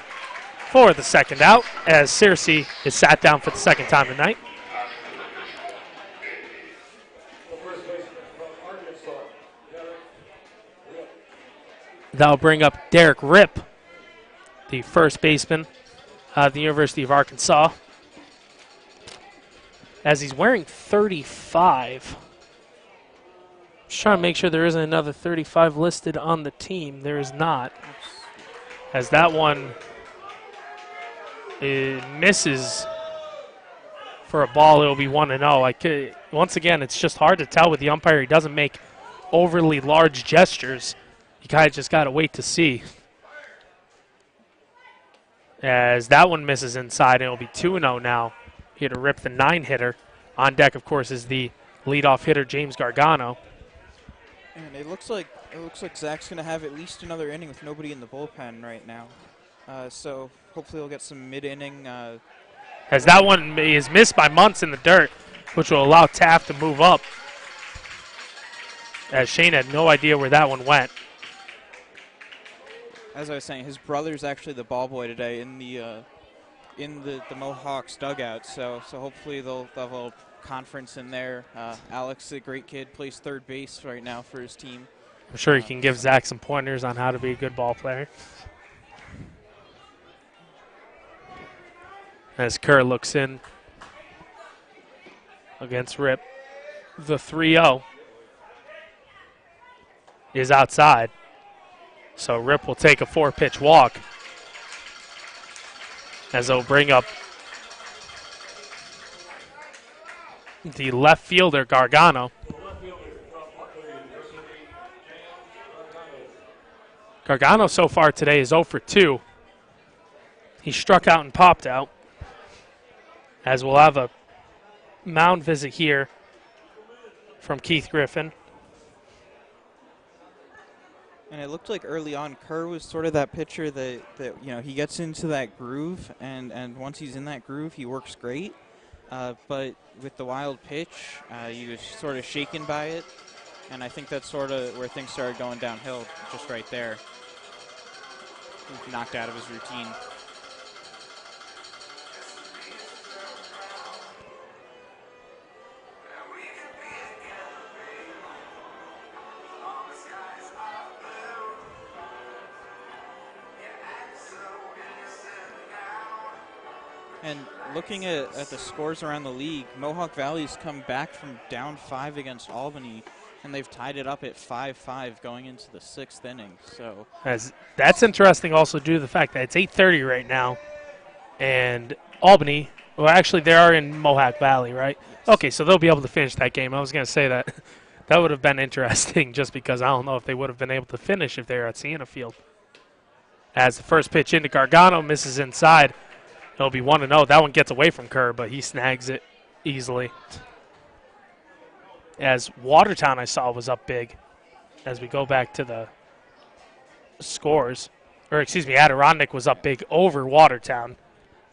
for the second out as Searcy is sat down for the second time tonight. That'll bring up Derek Ripp, the first baseman at the University of Arkansas, as he's wearing 35. Just trying to make sure there isn't another 35 listed on the team. There is not. As that one misses for a ball, it'll be 1-0. Once again, it's just hard to tell with the umpire. He doesn't make overly large gestures. You kind of just got to wait to see. As that one misses inside, it'll be 2-0 now. Here to Rip, the 9-hitter. On deck, of course, is the leadoff hitter, James Gargano. And it looks like Zach's going to have at least another inning with nobody in the bullpen right now. So hopefully he'll get some mid-inning. As that one is missed by Muntz in the dirt, which will allow Taft to move up. As Shane had no idea where that one went. As I was saying, his brother's actually the ball boy today in the Mohawks dugout. So hopefully they'll have a little conference in there. Alex, a great kid, plays third base right now for his team. I'm sure he can give Zach some pointers on how to be a good ball player. As Kerr looks in against Rip, the 3-0 is outside. So Rip will take a 4-pitch walk as they'll bring up the left fielder, Gargano. Gargano so far today is 0 for 2. He struck out and popped out. As we'll have a mound visit here from Keith Griffin. And it looked like early on, Kerr was sort of that pitcher that he gets into that groove, and once he's in that groove, he works great. But with the wild pitch, he was sort of shaken by it, and I think that's sort of where things started going downhill, just right there. He was knocked out of his routine. And looking at the scores around the league, Mohawk Valley's come back from down 5 against Albany, and they've tied it up at 5-5 going into the 6th inning. So that's interesting also due to the fact that it's 8:30 right now, and Albany, well, actually they are in Mohawk Valley, right? Yes. Okay, so they'll be able to finish that game. I was going to say that that would have been interesting just because I don't know if they would have been able to finish if they were at Siena Field. As the first pitch into Gargano misses inside. It'll be 1-0. That one gets away from Kerr, but he snags it easily. As Watertown, I saw, was up big. As we go back to the scores. Or, excuse me, Adirondack was up big over Watertown.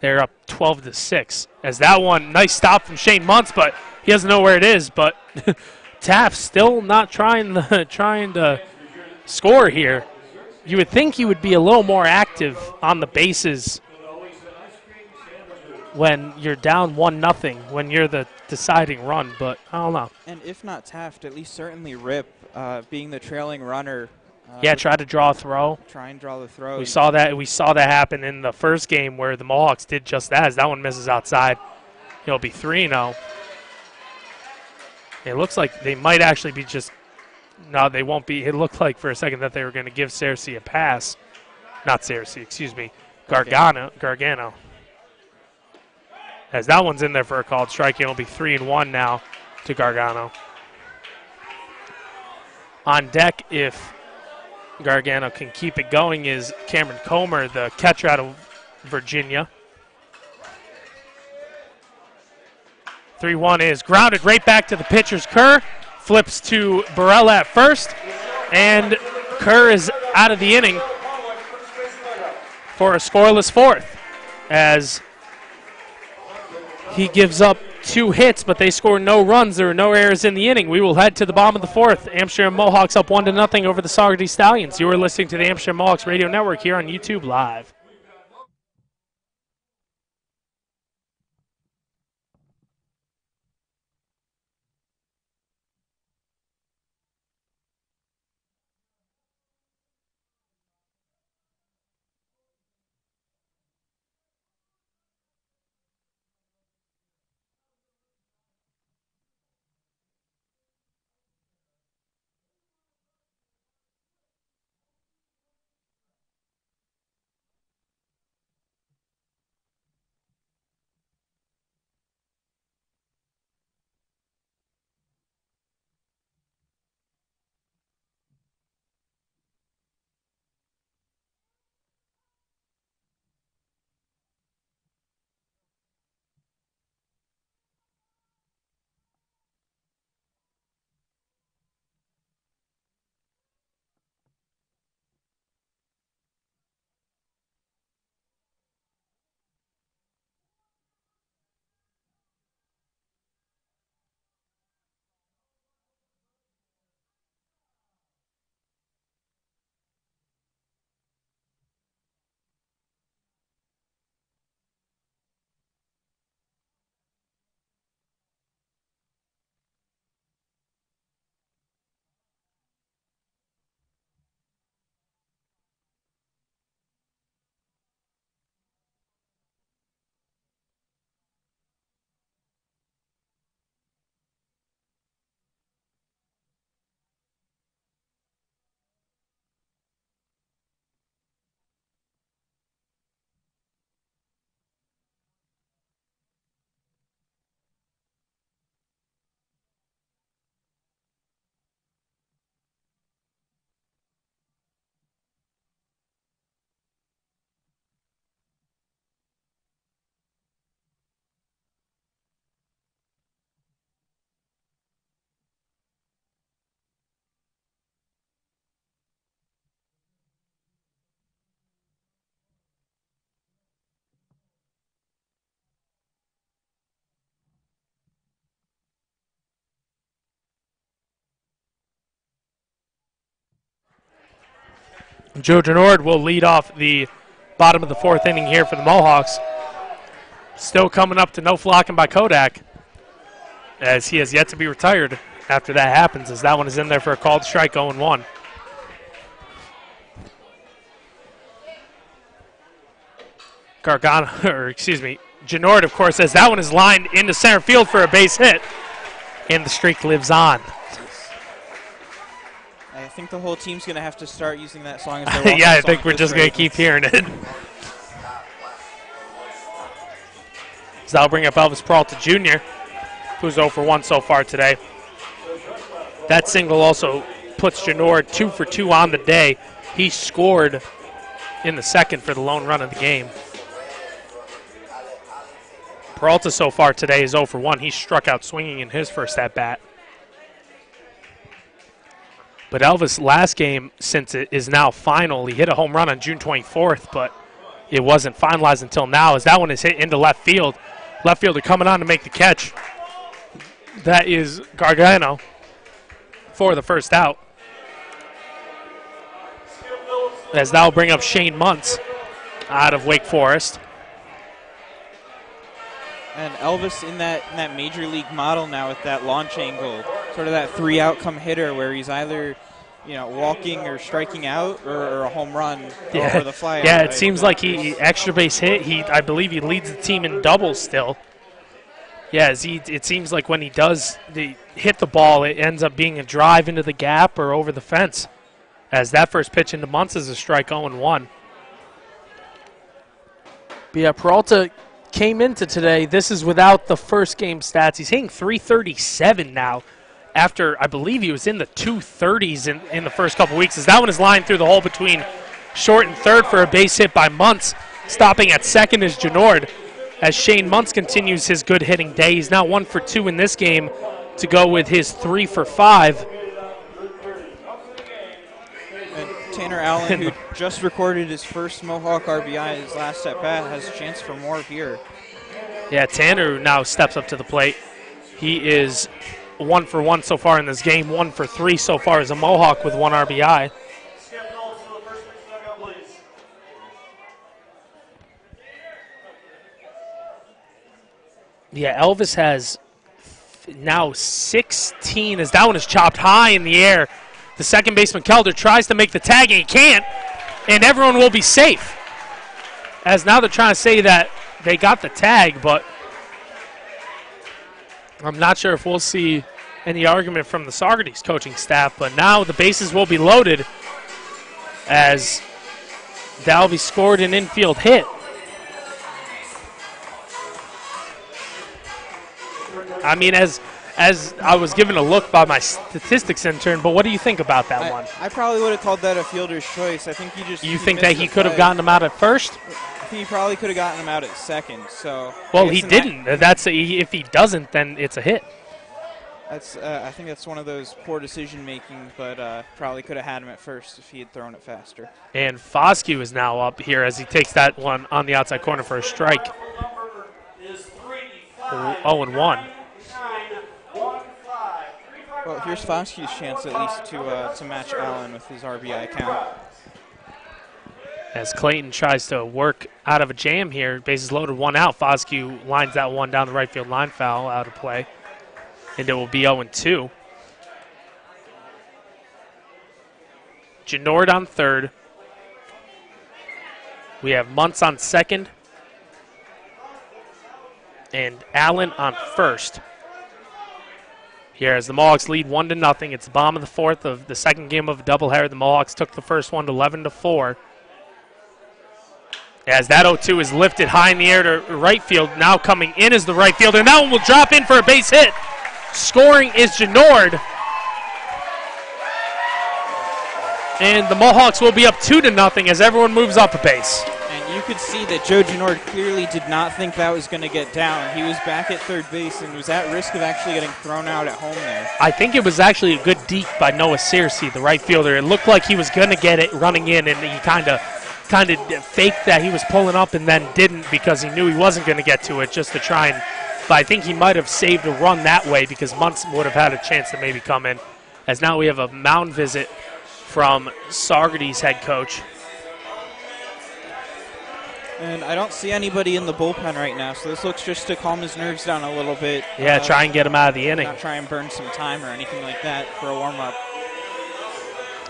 They're up 12-6. As that one, nice stop from Shane Muntz, but he doesn't know where it is. But Taft still not trying to score here. You would think he would be a little more active on the bases when you're down 1-0, when you're the deciding run, but I don't know. And if not Taft, at least certainly Rip, being the trailing runner. Yeah, try to draw a throw. Try and draw the throw. We saw that happen in the first game where the Mohawks did just that. As that one misses outside, it'll be 3-0. It looks like they might actually be just. No, they won't be. It looked like for a second that they were going to give Cersei a pass. Not Cersei, excuse me. Gargano. As that one's in there for a called strike, it'll be 3-1 now to Gargano. On deck, if Gargano can keep it going, is Cameron Comer, the catcher out of Virginia. 3-1 is grounded right back to the pitcher's Kerr. Flips to Burrell at first, and Kerr is out of the inning for a scoreless fourth. As he gives up 2 hits, but they score no runs. There are no errors in the inning. We will head to the bottom of the 4th. Amsterdam Mohawks up 1-0 over the Saugerties Stallions. You are listening to the Amsterdam Mohawks Radio Network here on YouTube Live. Joe Genord will lead off the bottom of the fourth inning here for the Mohawks. Still coming up to no flocking by Kodak, as he has yet to be retired after that happens, as that one is in there for a called strike, 0-1. Genord, of course, as that one is lined into center field for a base hit, and the streak lives on. I think the whole team's going to have to start using that song as their yeah, I think we're just going to keep hearing it. So that'll bring up Elvis Peralta Jr., who's 0 for 1 so far today. That single also puts Genord 2 for 2 on the day. He scored in the second for the lone run of the game. Peralta so far today is 0 for 1. He struck out swinging in his first at-bat. But Elvis, last game, since it is now final, he hit a home run on June 24th, but it wasn't finalized until now, as that one is hit into left field. Left fielder coming on to make the catch. That is Gargano for the first out. As that will bring up Shane Muntz out of Wake Forest. And Elvis in that major league model now with that launch angle, sort of that 3-outcome hitter where he's either, walking or striking out or a home run over the fly. Yeah, it seems like he extra base hit. I believe he leads the team in doubles still. Yeah, it seems like when he does hit the ball, it ends up being a drive into the gap or over the fence. As that first pitch into Muntz is a strike, 0-1. But yeah, Peralta came into today. This is without the first game stats. He's hitting .337 now after, I believe he was in the 230s in the first couple weeks. As that one is lined through the hole between short and third for a base hit by Muntz. Stopping at second is Genord. As Shane Muntz continues his good hitting day. He's now 1 for 2 in this game to go with his 3 for 5. And Tanner Allen, who just recorded his first Mohawk RBI his last at-bat, has a chance for more here. Yeah, Tanner now steps up to the plate. He is 1 for 1 so far in this game, 1 for 3 so far as a Mohawk with 1 RBI. Yeah, Elvis has now 16 as that one is chopped high in the air. The second baseman, Kelder, tries to make the tag, and he can't, and everyone will be safe. As now they're trying to say that they got the tag, but I'm not sure if we'll see any argument from the Saugerties coaching staff, but now the bases will be loaded as Dalby scored an infield hit. I mean, as I was given a look by my statistics intern, but what do you think about that one? I probably would have called that a fielder's choice. I think he just. You think that he could have gotten him out at first? I think he probably could have gotten him out at second. So. Well, he didn't. If he doesn't, then it's a hit. I think that's one of those poor decision making, but probably could have had him at first if he had thrown it faster. And Foscue is now up here as he takes that one on the outside corner for a strike. 0-1. Well, here's Foscue's chance at least to match Allen with his RBI count. As Clayton tries to work out of a jam here, bases loaded, 1 out. Foscue lines that one down the right field line, foul, out of play. And it will be 0-2. Genord on third. We have Muntz on second. And Allen on first. Here as the Mohawks lead 1-0. It's the bottom of the fourth of the second game of a doubleheader. The Mohawks took the first one to 11-4. As that 0-2 is lifted high in the air to right field. Now coming in is the right fielder. And that one will drop in for a base hit. Scoring is Genord. And the Mohawks will be up 2-0 as everyone moves up a base. And you could see that Joe Genord clearly did not think that was going to get down. He was back at third base and was at risk of actually getting thrown out at home there. I think it was actually a good deke by Noah Searcy, the right fielder. It looked like he was going to get it running in, and he kind of faked that he was pulling up and then didn't because he knew he wasn't going to get to it just to try and. But I think he might have saved a run that way because Muntz would have had a chance to maybe come in. As now we have a mound visit from Saugerties head coach And I don't see anybody in the bullpen right now, so this looks just to calm his nerves down a little bit. Yeah, try and get him out of the inning. Not try and burn some time or anything like that for a warm-up.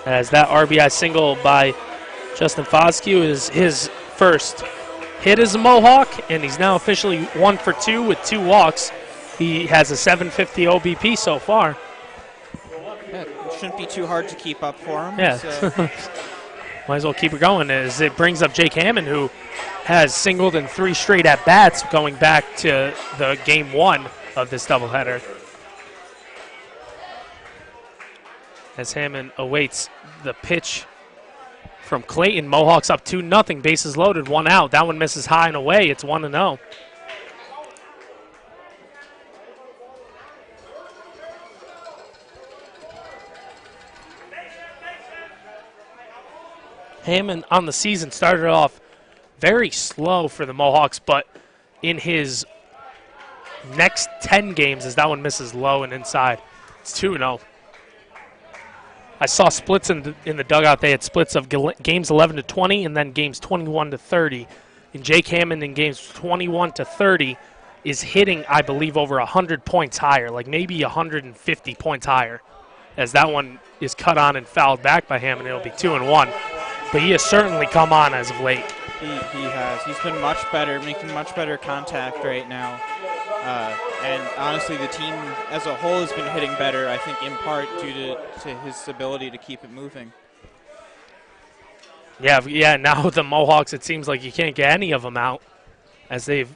As that RBI single by Justin Foscue is his first hit as a Mohawk, and he's now officially 1 for 2 with 2 walks. He has a 750 OBP so far. Yeah, it shouldn't be too hard to keep up for him. Yeah. So. Might as well keep it going as it brings up Jake Hammond, who has singled in 3 straight at-bats going back to the game 1 of this doubleheader. As Hammond awaits the pitch from Clayton. Mohawks up 2-0, bases loaded, 1 out. That one misses high and away. It's 1-0. Hammond on the season started off very slow for the Mohawks, but in his next 10 games, as that one misses low and inside, it's 2-0. I saw splits in the dugout. They had splits of games 11 to 20 and then games 21 to 30. And Jake Hammond in games 21 to 30 is hitting, I believe, over 100 points higher, like maybe 150 points higher. As that one is cut on and fouled back by Hammond, it'll be 2-1. But he has certainly come on as of late. He has. He's been much better, making much better contact right now. And honestly, the team as a whole has been hitting better, I think in part due to his ability to keep it moving. Yeah, now the Mohawks, it seems like you can't get any of them out, as they've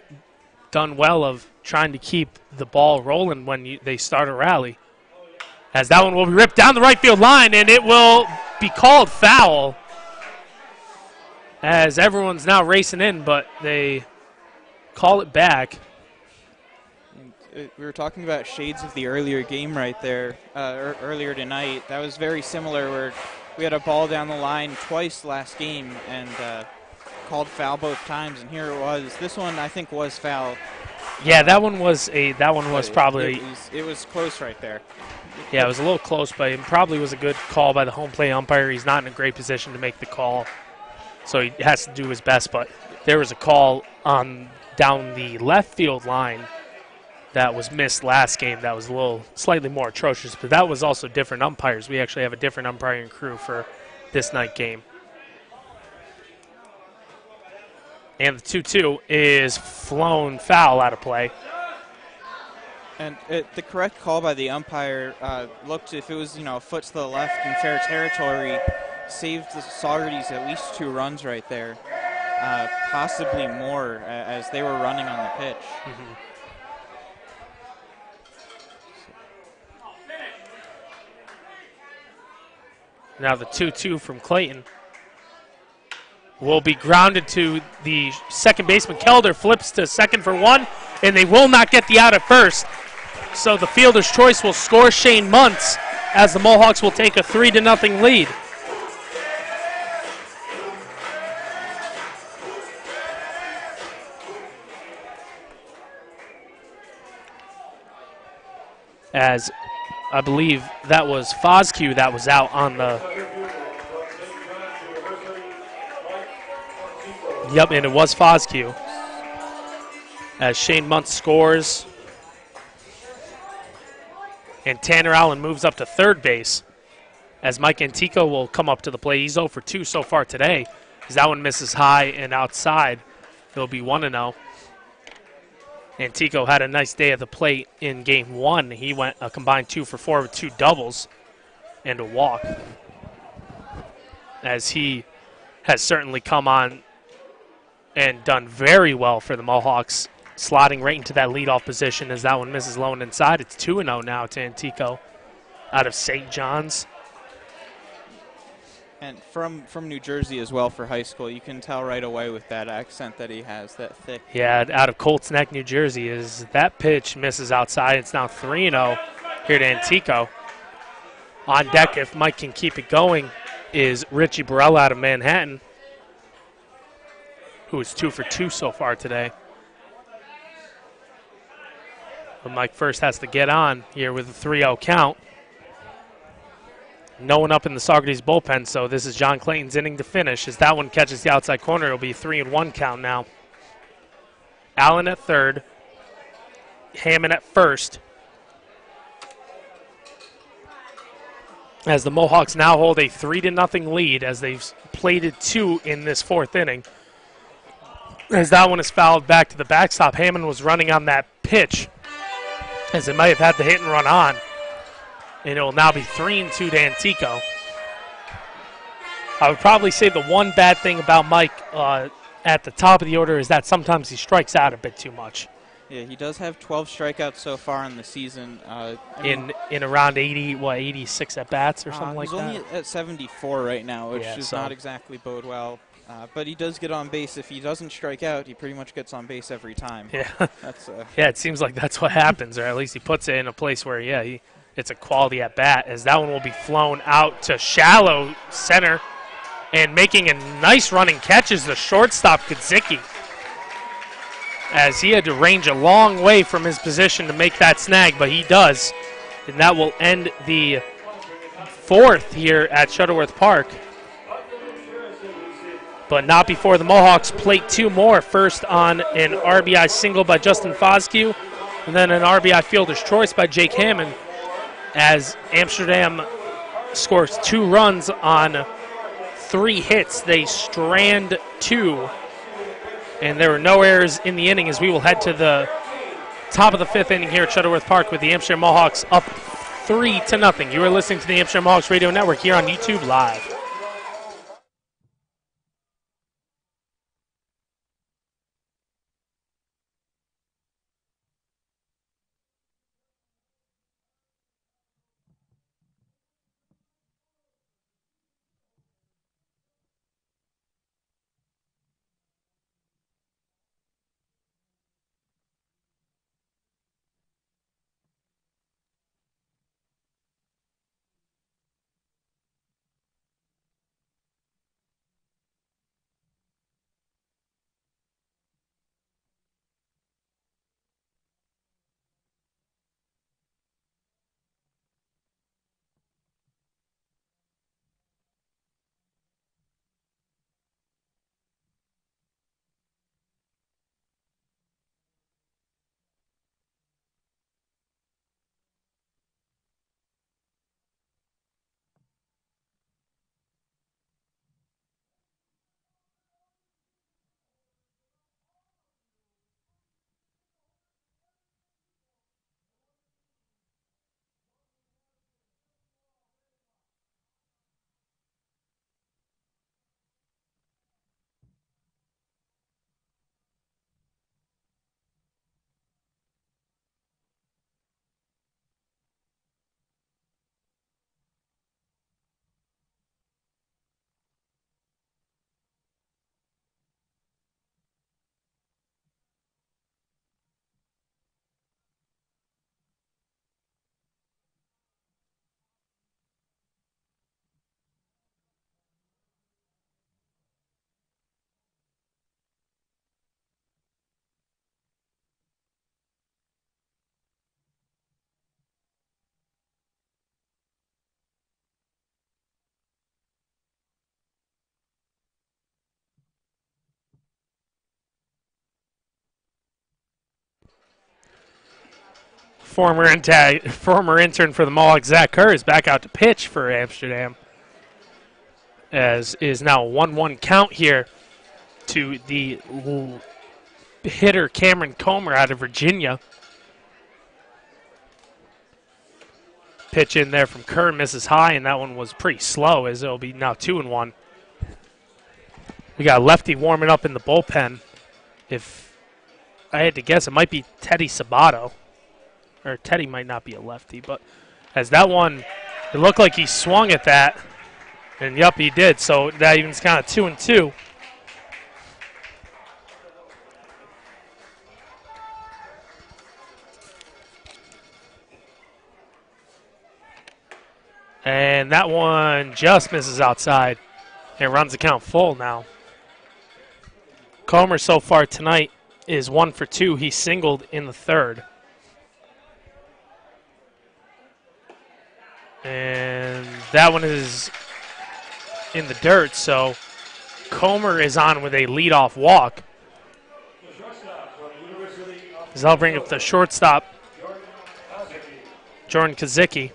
done well of trying to keep the ball rolling when they start a rally. As that one will be ripped down the right field line, and it will be called foul. As everyone's now racing in, but they call it back. We were talking about shades of the earlier game right there, earlier tonight. That was very similar, where we had a ball down the line twice last game and called foul both times, and here it was. This one I think was foul. Yeah, that one was probably. It was close right there. Yeah, it was a little close, but it probably was a good call by the home plate umpire. He's not in a great position to make the call, so he has to do his best. But there was a call on down the left field line that was missed last game that was a little slightly more atrocious, but that was also different umpires. We actually have a different umpiring crew for this night game. And the 2-2 is flown foul out of play. And the correct call by the umpire looked, if it was a foot to the left in fair territory, saved the Saugerties at least 2 runs right there, possibly more as they were running on the pitch. Mm-hmm. Now the 2-2 from Clayton will be grounded to the second baseman. Kelder flips to second for 1, and they will not get the out at first. So the fielder's choice will score Shane Muntz as the Mohawks will take a 3-0 lead. As I believe that was Foscue that was out on the. Yep, and it was Foscue. As Shane Muntz scores. And Tanner Allen moves up to third base. As Mike Antico will come up to the plate. He's 0 for 2 so far today. As that one misses high and outside. It'll be 1-0. Antico had a nice day at the plate in game 1. He went a combined 2 for 4 with 2 doubles and a walk. As he has certainly come on and done very well for the Mohawks, slotting right into that leadoff position as that one misses low and inside. It's 2-0 now to Antico out of St. John's. And from New Jersey as well for high school. You can tell right away with that accent that he has, that thick. Yeah, out of Colts Neck, New Jersey. Is that pitch misses outside. It's now 3-0 here to Antico. On deck, if Mike can keep it going, is Richie Burrell out of Manhattan, who is 2 for 2 so far today. But Mike first has to get on here with a 3-0 count. No one up in the Saugerties bullpen, so this is John Clayton's inning to finish. As that one catches the outside corner, it'll be 3-1 count now. Allen at third, Hammond at first. As the Mohawks now hold a 3-0 lead as they've plated 2 in this fourth inning. As that one is fouled back to the backstop, Hammond was running on that pitch as they might have had the hit and run on. And it will now be 3-2 to Antico. I would probably say the one bad thing about Mike at the top of the order is that sometimes he strikes out a bit too much. Yeah, he does have 12 strikeouts so far in the season. In around 86 at bats or something like that. He's only at 74 right now, which does not exactly bode well. But he does get on base. If he doesn't strike out, he pretty much gets on base every time. Yeah, that's yeah. It seems like that's what happens, or at least he puts it in a place where it's a quality at bat. As that one will be flown out to shallow center, and making a nice running catch is the shortstop Kadzicki, as he had to range a long way from his position to make that snag, but he does. And that will end the fourth here at Shuttleworth Park. But not before the Mohawks plate 2 more. First on an RBI single by Justin Foscue, and then an RBI fielder's choice by Jake Hammond, as Amsterdam scores 2 runs on 3 hits. They strand 2. And there were no errors in the inning as we will head to the top of the 5th inning here at Shuttleworth Park with the Amsterdam Mohawks up 3-0. You are listening to the Amsterdam Mohawks Radio Network here on YouTube Live. Former intern for the Mohawks, Zach Kerr, is back out to pitch for Amsterdam, as is now a 1-1 count here to the hitter Cameron Comer out of Virginia. Pitch in there from Kerr, misses high, and that one was pretty slow, as it'll be now 2-1. We got a lefty warming up in the bullpen. If I had to guess, it might be Teddy Sabato. Or Teddy might not be a lefty, but as that one, it looked like he swung at that, and yep, he did. So that even's kind of 2-2. And that one just misses outside and runs the count full now. Comer so far tonight is 1 for 2. He singled in the third. And that one is in the dirt, so Comer is on with a leadoff walk. As I'll bring up the shortstop, Jordan Kazicki,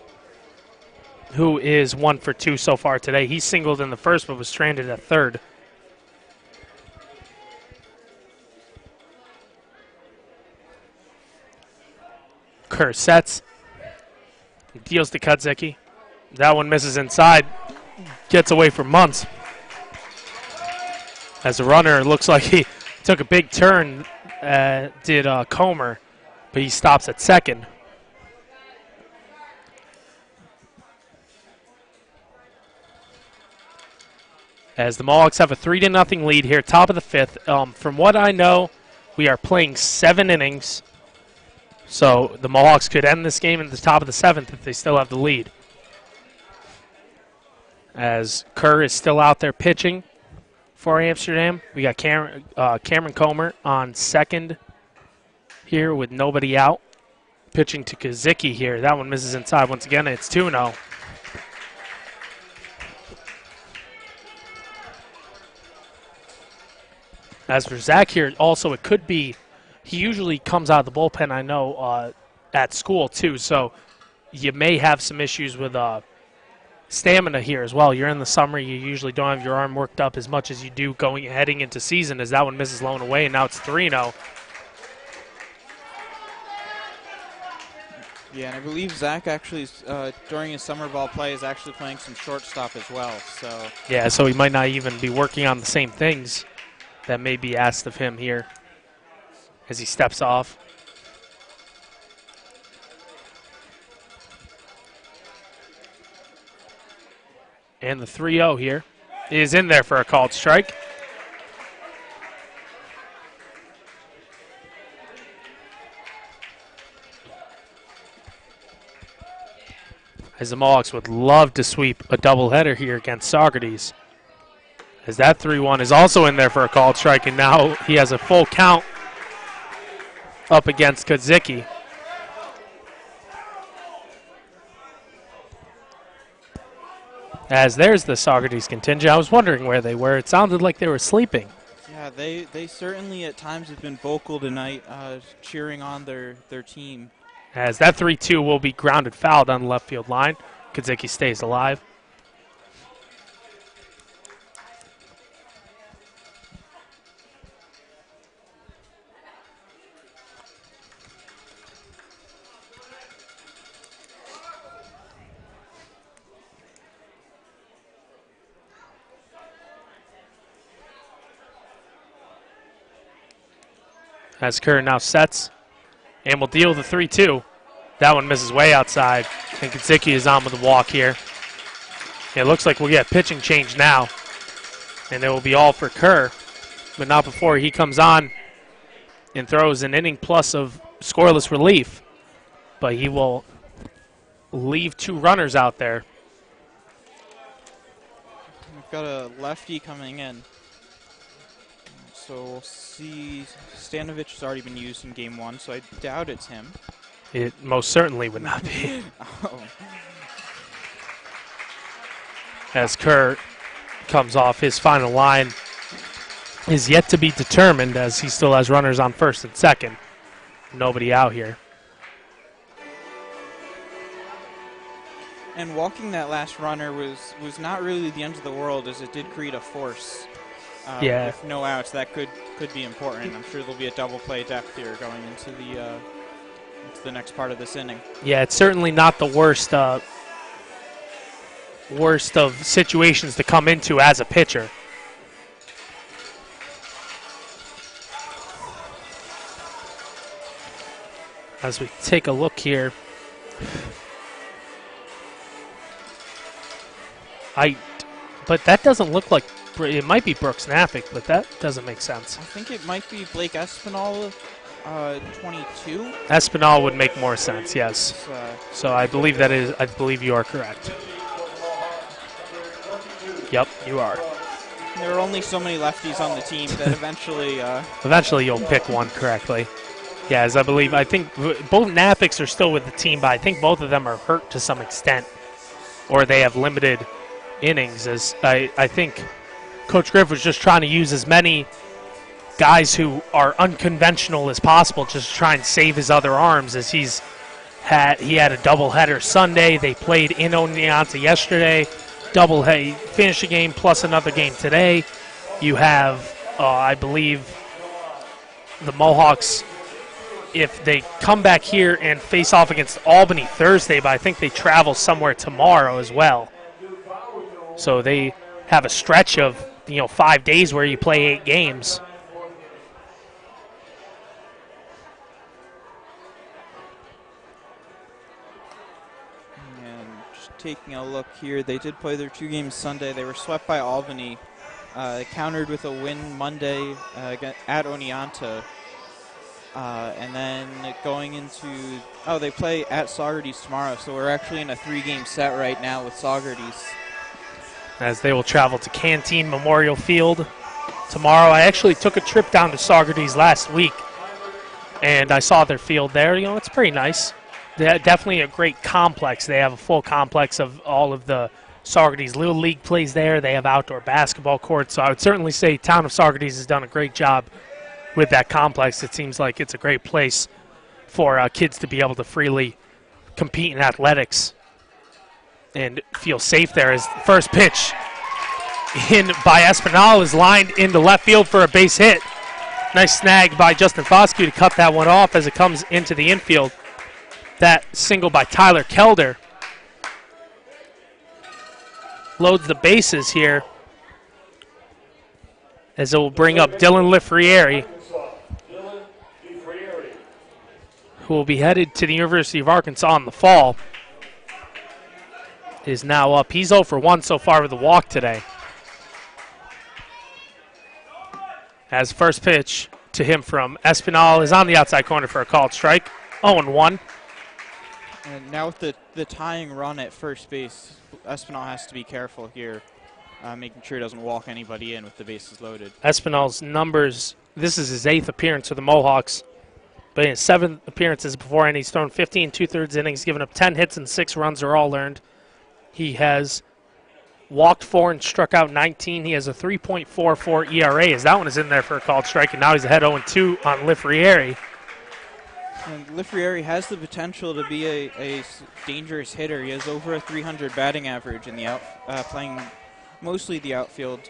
who is 1 for 2 so far today. He singled in the first but was stranded at third. Kerr sets, deals to Kazicki. That one misses inside, gets away for Muntz. As a runner, looks like he took a big turn, did Comer, but he stops at second. As the Mohawks have a 3-0 lead here, top of the fifth. From what I know, we are playing 7 innings, so the Mohawks could end this game in the top of the seventh if they still have the lead. As Kerr is still out there pitching for Amsterdam. We got Cameron Comer on second here with nobody out. Pitching to Kazicki here. That one misses inside once again. It's 2-0. As for Zach here, also it could be, he usually comes out of the bullpen, I know, at school too, so you may have some issues with stamina here as well. You're in the summer, you usually don't have your arm worked up as much as you do heading into season, as that one misses low and away, and now it's 3-0. Yeah, and I believe Zach actually, during his summer ball play, is actually playing some shortstop as well. So yeah, so he might not even be working on the same things that may be asked of him here as he steps off. And the 3-0 here is in there for a called strike. As the Mohawks would love to sweep a doubleheader here against Saugerties. As that 3-1 is also in there for a called strike, and now he has a full count up against Kazicki. As there's the Saugerties contingent. I was wondering where they were. It sounded like they were sleeping. yeah, they certainly at times have been vocal tonight, cheering on their team. As that 3-2 will be grounded fouled on the left field line. Kazicki stays alive. As Kerr now sets and will deal the 3-2. That one misses way outside, and Kazicki is on with the walk here. It looks like we'll get a pitching change now, and it will be all for Kerr, but not before he comes on and throws an inning plus of scoreless relief, but he will leave 2 runners out there. We've got a lefty coming in. So we'll see. Stanovich has already been used in game 1, so I doubt it's him. It most certainly would not be. Oh. As Kerr comes off, his final line is yet to be determined, as he still has runners on first and second. Nobody out here. And walking that last runner was not really the end of the world, as it did create a force. Yeah. With no outs, that could be important. I'm sure there'll be a double play depth here going into the next part of this inning. Yeah, it's certainly not the worst of situations to come into as a pitcher. As we take a look here, but that doesn't look like, it might be Brooks Naffick, but that doesn't make sense. I think it might be Blake Espinal, 22. Espinal would make more sense, yes. So I believe I believe you are correct. Yep, you are. There are only so many lefties on the team that eventually... Eventually you'll pick one correctly. Yeah, I think both Nafficks are still with the team, but I think both of them are hurt to some extent. or they have limited innings. As I think Coach Griff was just trying to use as many guys who are unconventional as possible, just to try and save his other arms, as he had a doubleheader Sunday. They played in Oneonta yesterday. Finished the game plus another game today. You have, I believe, the Mohawks, if they come back here and face off against Albany Thursday, but I think they travel somewhere tomorrow as well. So they have a stretch of 5 days where you play 8 games. And just taking a look here, they did play their 2 games Sunday. They were swept by Albany. They countered with a win Monday at Oneonta. And then going into, they play at Saugerties tomorrow, so we're actually in a 3-game set right now with Saugerties. As they will travel to Canteen Memorial Field tomorrow. I actually took a trip down to Saugerties last week, and I saw their field there. It's pretty nice. They're definitely a great complex. They have a full complex of all of the Saugerties Little League plays there. They have outdoor basketball courts, so I would certainly say town of Saugerties has done a great job with that complex. It seems like it's a great place for kids to be able to freely compete in athletics and feel safe there. As first pitch in by Espinal is lined into left field for a base hit. Nice snag by Justin Foscue to cut that one off as it comes into the infield. That single by Tyler Kelder loads the bases here, as it will bring up Dylan Lifrieri, who will be headed to the University of Arkansas in the fall. Is now up. He's 0 for 1 so far with a walk today. As first pitch to him from Espinal is on the outside corner for a called strike. 0-1. And now with the tying run at first base, Espinal has to be careful here, making sure he doesn't walk anybody in with the bases loaded. Espinal's numbers, this is his 8th appearance for the Mohawks, but in his 7 appearances beforehand, he's thrown 15 2/3 innings, given up 10 hits and 6 runs are all earned. He has walked 4 and struck out 19. He has a 3.44 ERA, as that one is in there for a called strike, and now he's ahead 0-2 on Lifrieri. And Lifrieri has the potential to be a dangerous hitter. He has over a 300 batting average in the playing mostly the outfield.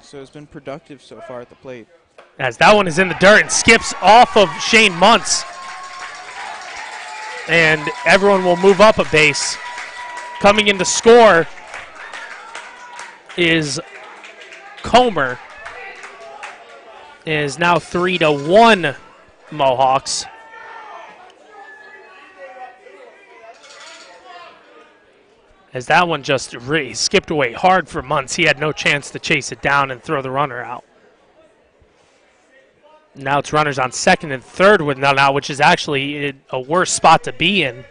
So it's been productive so far at the plate. As that one is in the dirt and skips off of Shane Muntz. And everyone will move up a base. Coming in to score is Comer. It is now 3-1 Mohawks. As that one just skipped away hard for Muntz. He had no chance to chase it down and throw the runner out. Now it's runners on second and third with none out, which is actually a worse spot to be in.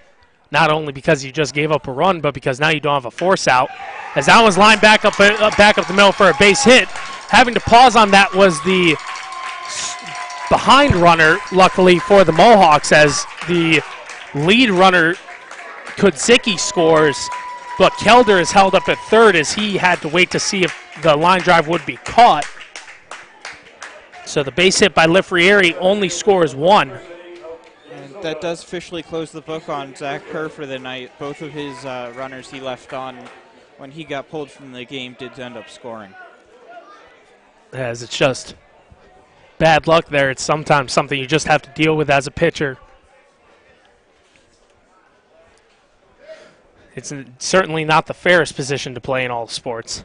Not only because you just gave up a run, but because now you don't have a force out. As that one's lined back up the middle for a base hit. Having to pause on that was the behind runner, luckily for the Mohawks, as the lead runner, Kudzicki, scores, but Kelder is held up at third as he had to wait to see if the line drive would be caught. So the base hit by Lifrieri only scores 1. And that does officially close the book on Zach Kerr for the night. Both of his runners he left on when he got pulled from the game did end up scoring. As it's just bad luck there. It's sometimes something you just have to deal with as a pitcher. It's certainly not the fairest position to play in all sports.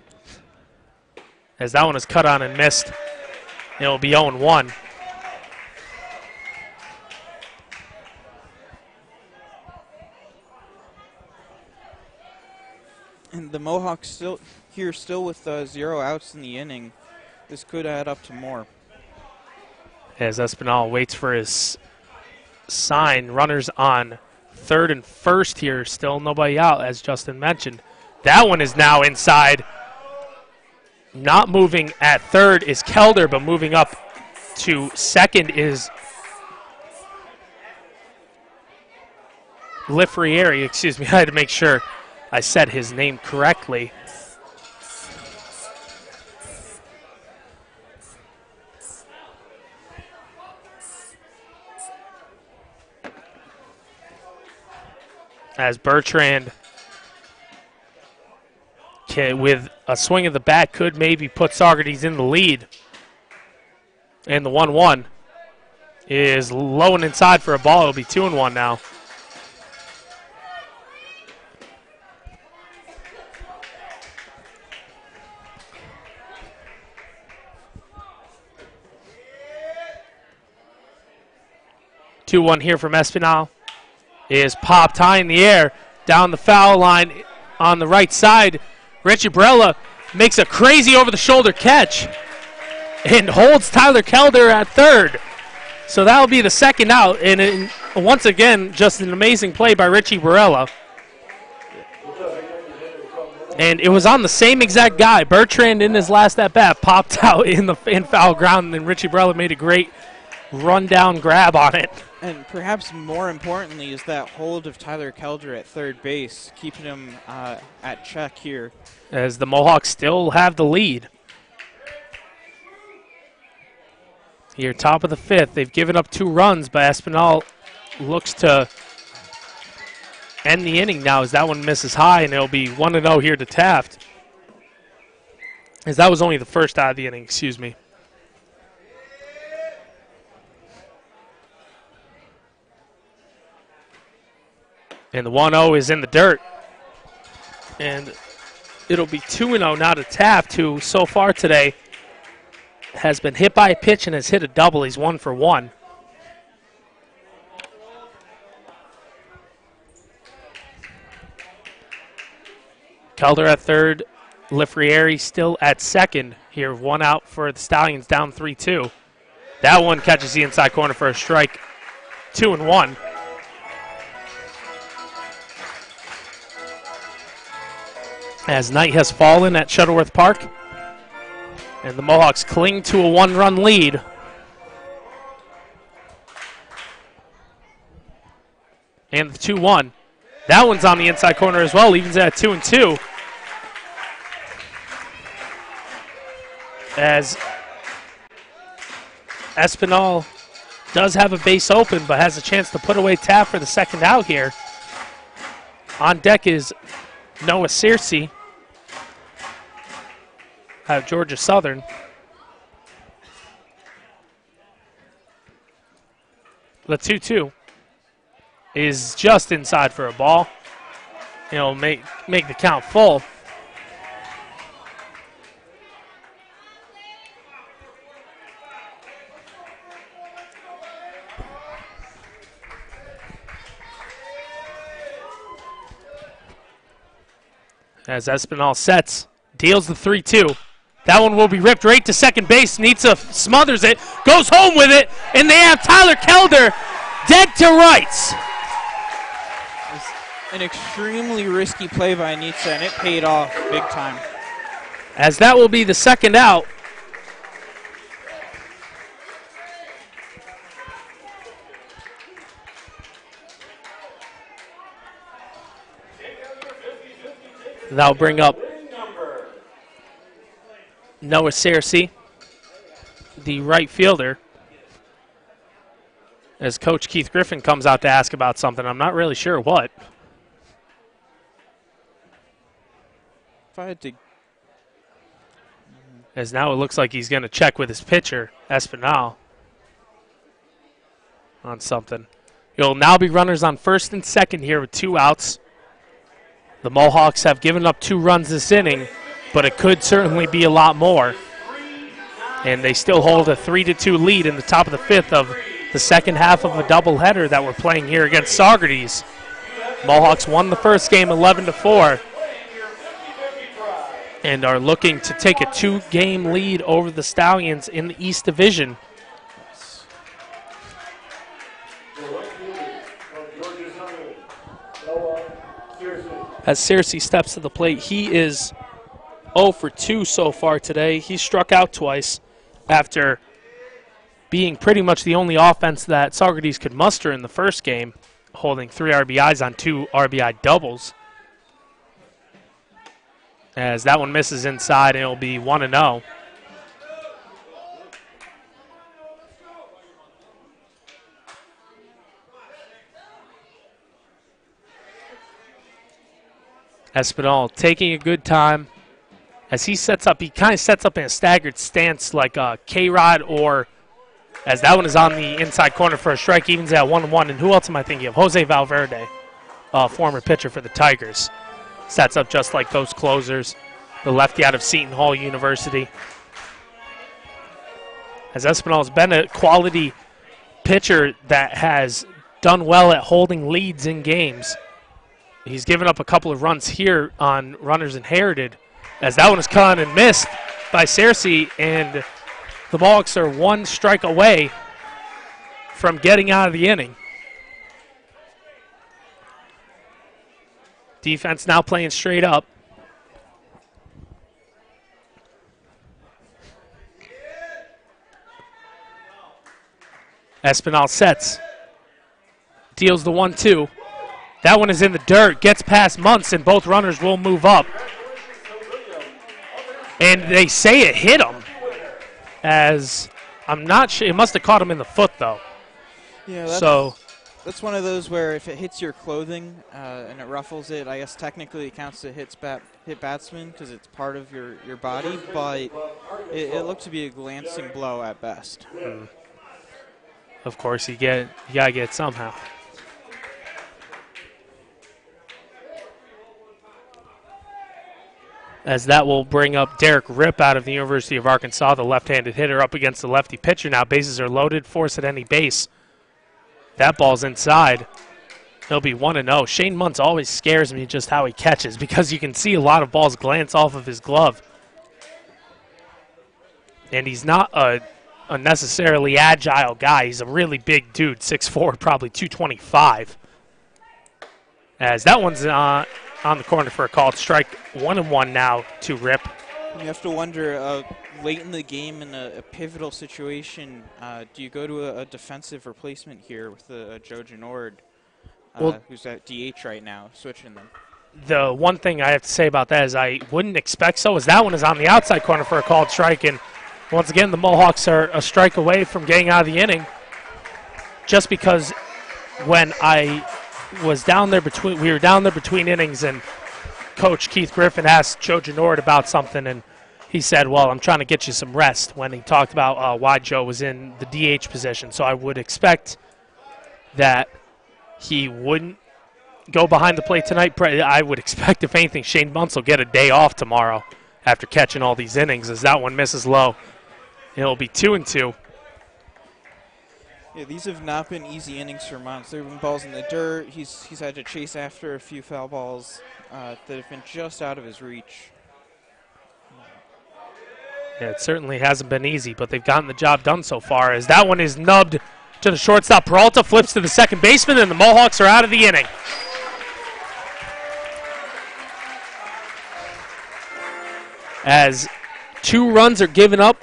As that one is cut on and missed, it'll be 0-1. And the Mohawks still with 0 outs in the inning. This could add up to more. As Espinal waits for his sign, runners on third and first here, still nobody out, as Justin mentioned. That one is now inside. Not moving at third is Kelder, but moving up to second is Lifrieri. Excuse me, I had to make sure. I said his name correctly. As Bertrand, with a swing of the bat, could maybe put Saugerties in the lead. And the 1-1 is low and inside for a ball. It'll be 2-1 now. Two-1 here from Espinal. Is popped high in the air down the foul line on the right side. Richie Barella makes a crazy over-the-shoulder catch and holds Tyler Kelder at third. So that'll be the second out. And once again, just an amazing play by Richie Barella. And it was on the same exact guy. Bertrand in his last at-bat popped out in foul ground, and then Richie Barella made a great run-down grab on it. And perhaps more importantly is that hold of Tyler Kelder at third base, keeping him at check here. As the Mohawks still have the lead. Here, top of the fifth. They've given up 2 runs, but Espinal looks to end the inning now as that one misses high, and it'll be 1-0 here to Taft. As that was only the first out of the inning, excuse me. And the 1-0 is in the dirt. And it'll be 2-0 now to Taft, who so far today has been hit by a pitch and has hit a double. He's 1 for 1. Kelder at third. Lifrieri still at second. Here, 1 out for the Stallions, down 3-2. That one catches the inside corner for a strike. 2-1. As night has fallen at Shuttleworth Park, and the Mohawks cling to a 1-run lead. And the 2-1. That one's on the inside corner as well, evens it at 2-2. As Espinal does have a base open, but has a chance to put away Taft for the second out here. On deck is Noah Searcy out of Georgia Southern. The 2-2 is just inside for a ball. It'll make the count full. As Espinal sets, deals the 3-2. That one will be ripped right to second base. Nitsa smothers it, goes home with it, and they have Tyler Kelder dead to rights. An extremely risky play by Nitsa, and it paid off big time. As that will be the second out. That'll bring up Noah Searcy, the right fielder, as Coach Keith Griffin comes out to ask about something. I'm not really sure what. If I had to, as now it looks like he's going to check with his pitcher, Espinal, on something. You'll now be runners on first and second here with 2 outs. The Mohawks have given up 2 runs this inning, but it could certainly be a lot more. And they still hold a 3-2 lead in the top of the fifth of the second half of a doubleheader that we're playing here against Saugerties. Mohawks won the first game 11-4 and are looking to take a 2-game lead over the Stallions in the East Division. As Searcy steps to the plate, he is 0 for 2 so far today. He struck out twice after being pretty much the only offense that Saugerties could muster in the first game, holding 3 RBIs on 2 RBI doubles. as that one misses inside, and it'll be 1-0. Espinal taking a good time as he sets up. He kind of sets up in a staggered stance like K-Rod, or as that one is on the inside corner for a strike, evens at 1-1. And who else am I thinking of? Jose Valverde, former pitcher for the Tigers. Sets up just like those closers. The lefty out of Seton Hall University. As Espinal has been a quality pitcher that has done well at holding leads in games. He's given up a couple of runs here on runners inherited, as that one is caught and missed by Cersei, and the Mohawks are one strike away from getting out of the inning. Defense now playing straight up. Espinal sets. Deals the 1-2. That one is in the dirt, gets past Muntz, and both runners will move up. And they say it hit him, as I'm not sure. It must have caught him in the foot, though. Yeah, that's one of those where if it hits your clothing and it ruffles it, I guess technically it counts to hit batsman because it's part of your body, but it looked to be a glancing blow at best. Of course, you got to get it somehow. As that will bring up Derek Ripp out of the University of Arkansas, the left-handed hitter up against the lefty pitcher. Now bases are loaded, force at any base. That ball's inside. He'll be 1-0. Shane Muntz always scares me just how he catches, because you can see a lot of balls glance off of his glove. And he's not a necessarily agile guy. He's a really big dude, 6'4", probably 225. As that one's on the corner for a called strike. 1-1 now to Rip. You have to wonder, late in the game in a pivotal situation, do you go to a defensive replacement here with Joe Genord, who's at DH right now, switching them? The one thing I have to say about that is I wouldn't expect so, as that one is on the outside corner for a called strike, and once again the Mohawks are a strike away from getting out of the inning, just because when I was down there we were down there between innings, and Coach Keith Griffin asked Joe Genord about something, and he said, well, I'm trying to get you some rest, when he talked about why Joe was in the DH position. So I would expect that he wouldn't go behind the plate tonight. I would expect, if anything, Shane Muntz will get a day off tomorrow after catching all these innings, as that one misses low. It'll be 2-2. Yeah, these have not been easy innings for Muntz. There have been balls in the dirt. He's had to chase after a few foul balls that have been just out of his reach. Yeah, it certainly hasn't been easy, but they've gotten the job done so far, as that one is nubbed to the shortstop. Peralta flips to the second baseman, and the Mohawks are out of the inning. As 2 runs are given up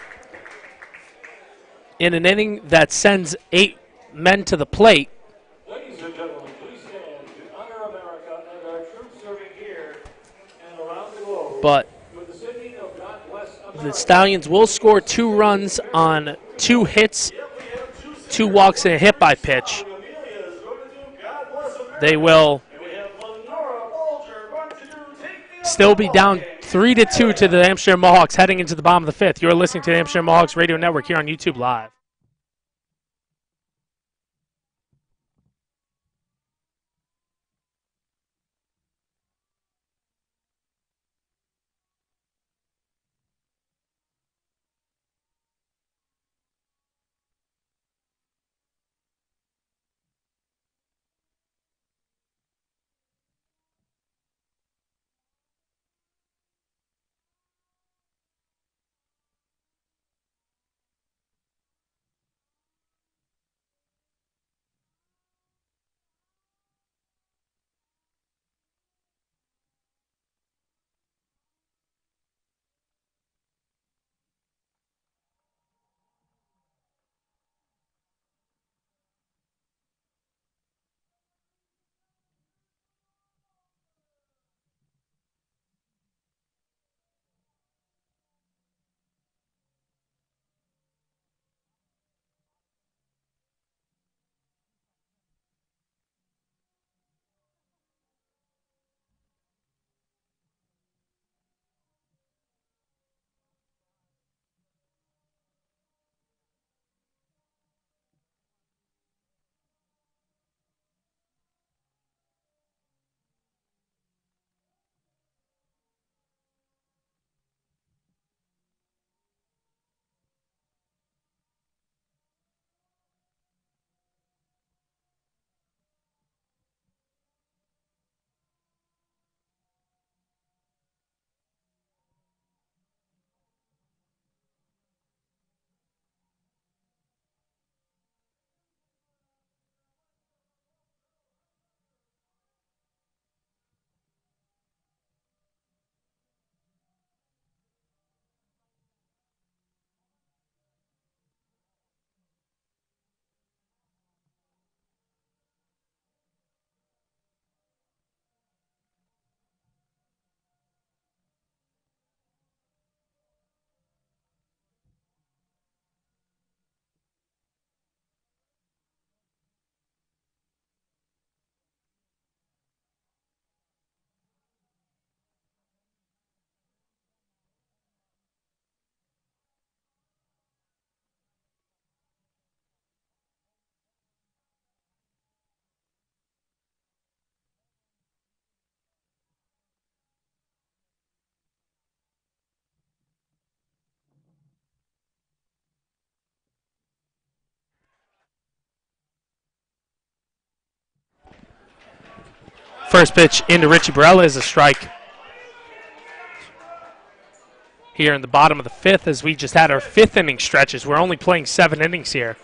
in an inning that sends 8 men to the plate. Ladies and gentlemen, please stand to honor America and our troops serving here and around the globe. But With the sending of God Bless America. the Stallions will score 2 runs on 2 hits, 2 walks, and a hit by pitch. They will still be down 3-2 to the Amsterdam Mohawks heading into the bottom of the 5th. You're listening to the Amsterdam Mohawks Radio Network here on YouTube Live. First pitch into Richie Barella is a strike. Here in the bottom of the fifth, as we just had our fifth inning stretches. We're only playing 7 innings here.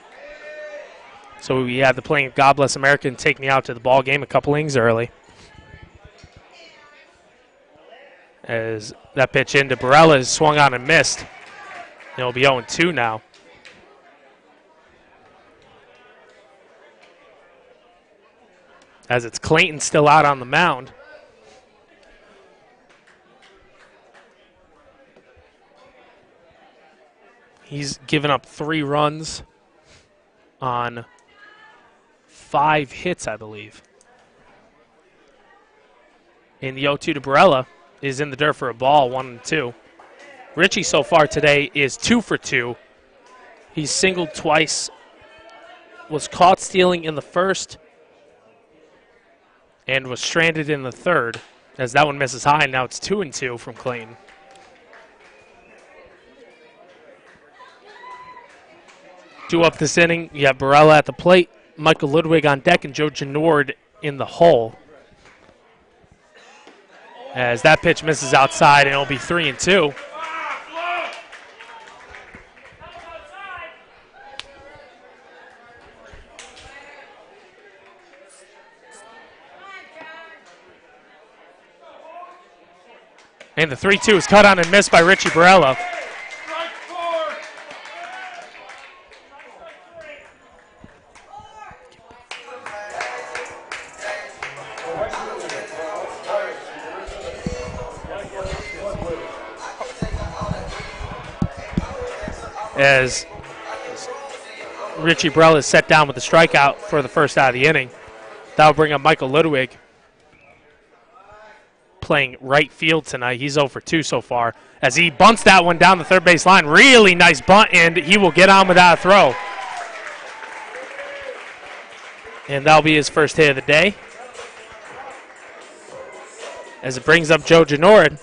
So we had the playing of God Bless America and Take Me Out to the ball game a couple innings early. As that pitch into Barella is swung on and missed. It'll be 0-2 now. As it's Clayton still out on the mound. He's given up 3 runs on 5 hits, I believe. And the 0-2 to Barella is in the dirt for a ball, 1-2. Richie so far today is 2 for 2. He's singled twice, was caught stealing in the first, and was stranded in the third. As that one misses high, now it's 2-2 from Clayton. Two up this inning, you have Barella at the plate, Michael Ludwig on deck, and Joe Genord in the hole. As that pitch misses outside, and it'll be 3-2. And the 3-2 is cut on and missed by Richie Barella. As Richie Barella is set down with a strikeout for the first out of the inning. That will bring up Michael Ludwig, playing right field tonight. He's 0 for 2 so far. As he bunts that one down the third base line. Really nice bunt, and he will get on without a throw. And that'll be his first hit of the day. As it brings up Joe Genord.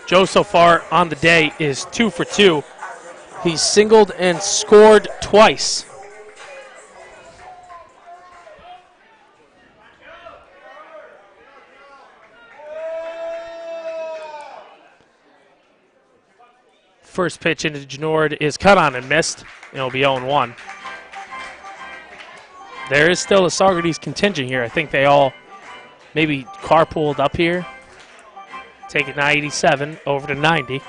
Joe so far on the day is 2 for 2. He's singled and scored twice. First pitch into Genord is cut on and missed. It'll be 0-1. There is still a Saugerties contingent here. I think they all maybe carpooled up here. Taking 87 over to 90.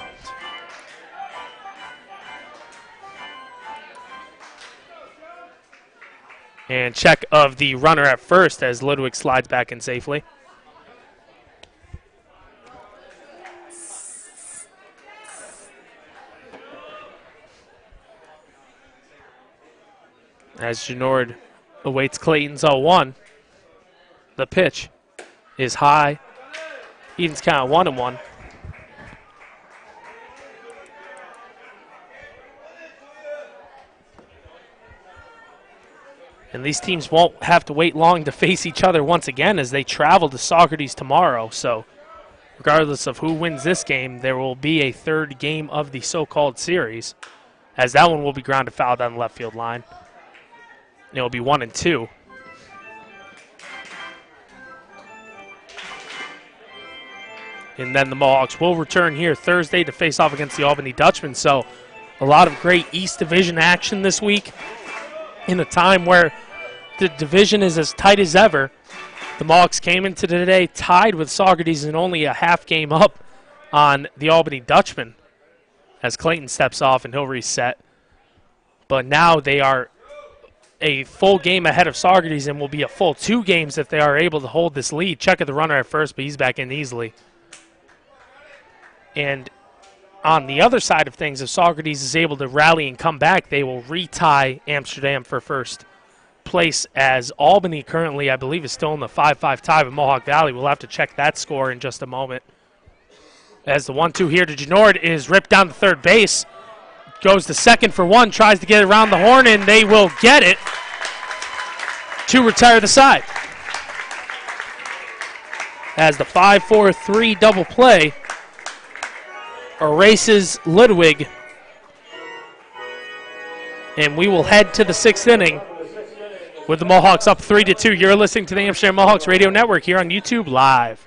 And check of the runner at first as Ludwig slides back in safely. As Genord awaits Clayton's 0-1. The pitch is high. Eden's count 1-1. And these teams won't have to wait long to face each other once again as they travel to Saugerties tomorrow. So regardless of who wins this game, there will be a third game of the so-called series, as that one will be grounded foul down the left field line. And it will be 1-2. And then the Mohawks will return here Thursday to face off against the Albany Dutchmen. So a lot of great East Division action this week in a time where the division is as tight as ever. The Mohawks came into today tied with Saugerties and only a half game up on the Albany Dutchmen as Clayton steps off and he'll reset. But now they are a full game ahead of Saugerties and will be a full 2 games if they are able to hold this lead. Check at the runner at first, but he's back in easily. And on the other side of things, if Saugerties is able to rally and come back, they will retie Amsterdam for first place, as Albany currently, I believe, is still in the 5-5 tie with Mohawk Valley. We'll have to check that score in just a moment. As the 1-2 here to Genord is ripped down to third base. Goes to second for 1, tries to get it around the horn, and they will get it to retire the side. As the 5-4-3 double play erases Ludwig. And we will head to the 6th inning with the Mohawks up 3-2. You're listening to the Amsterdam Mohawks Radio Network here on YouTube Live.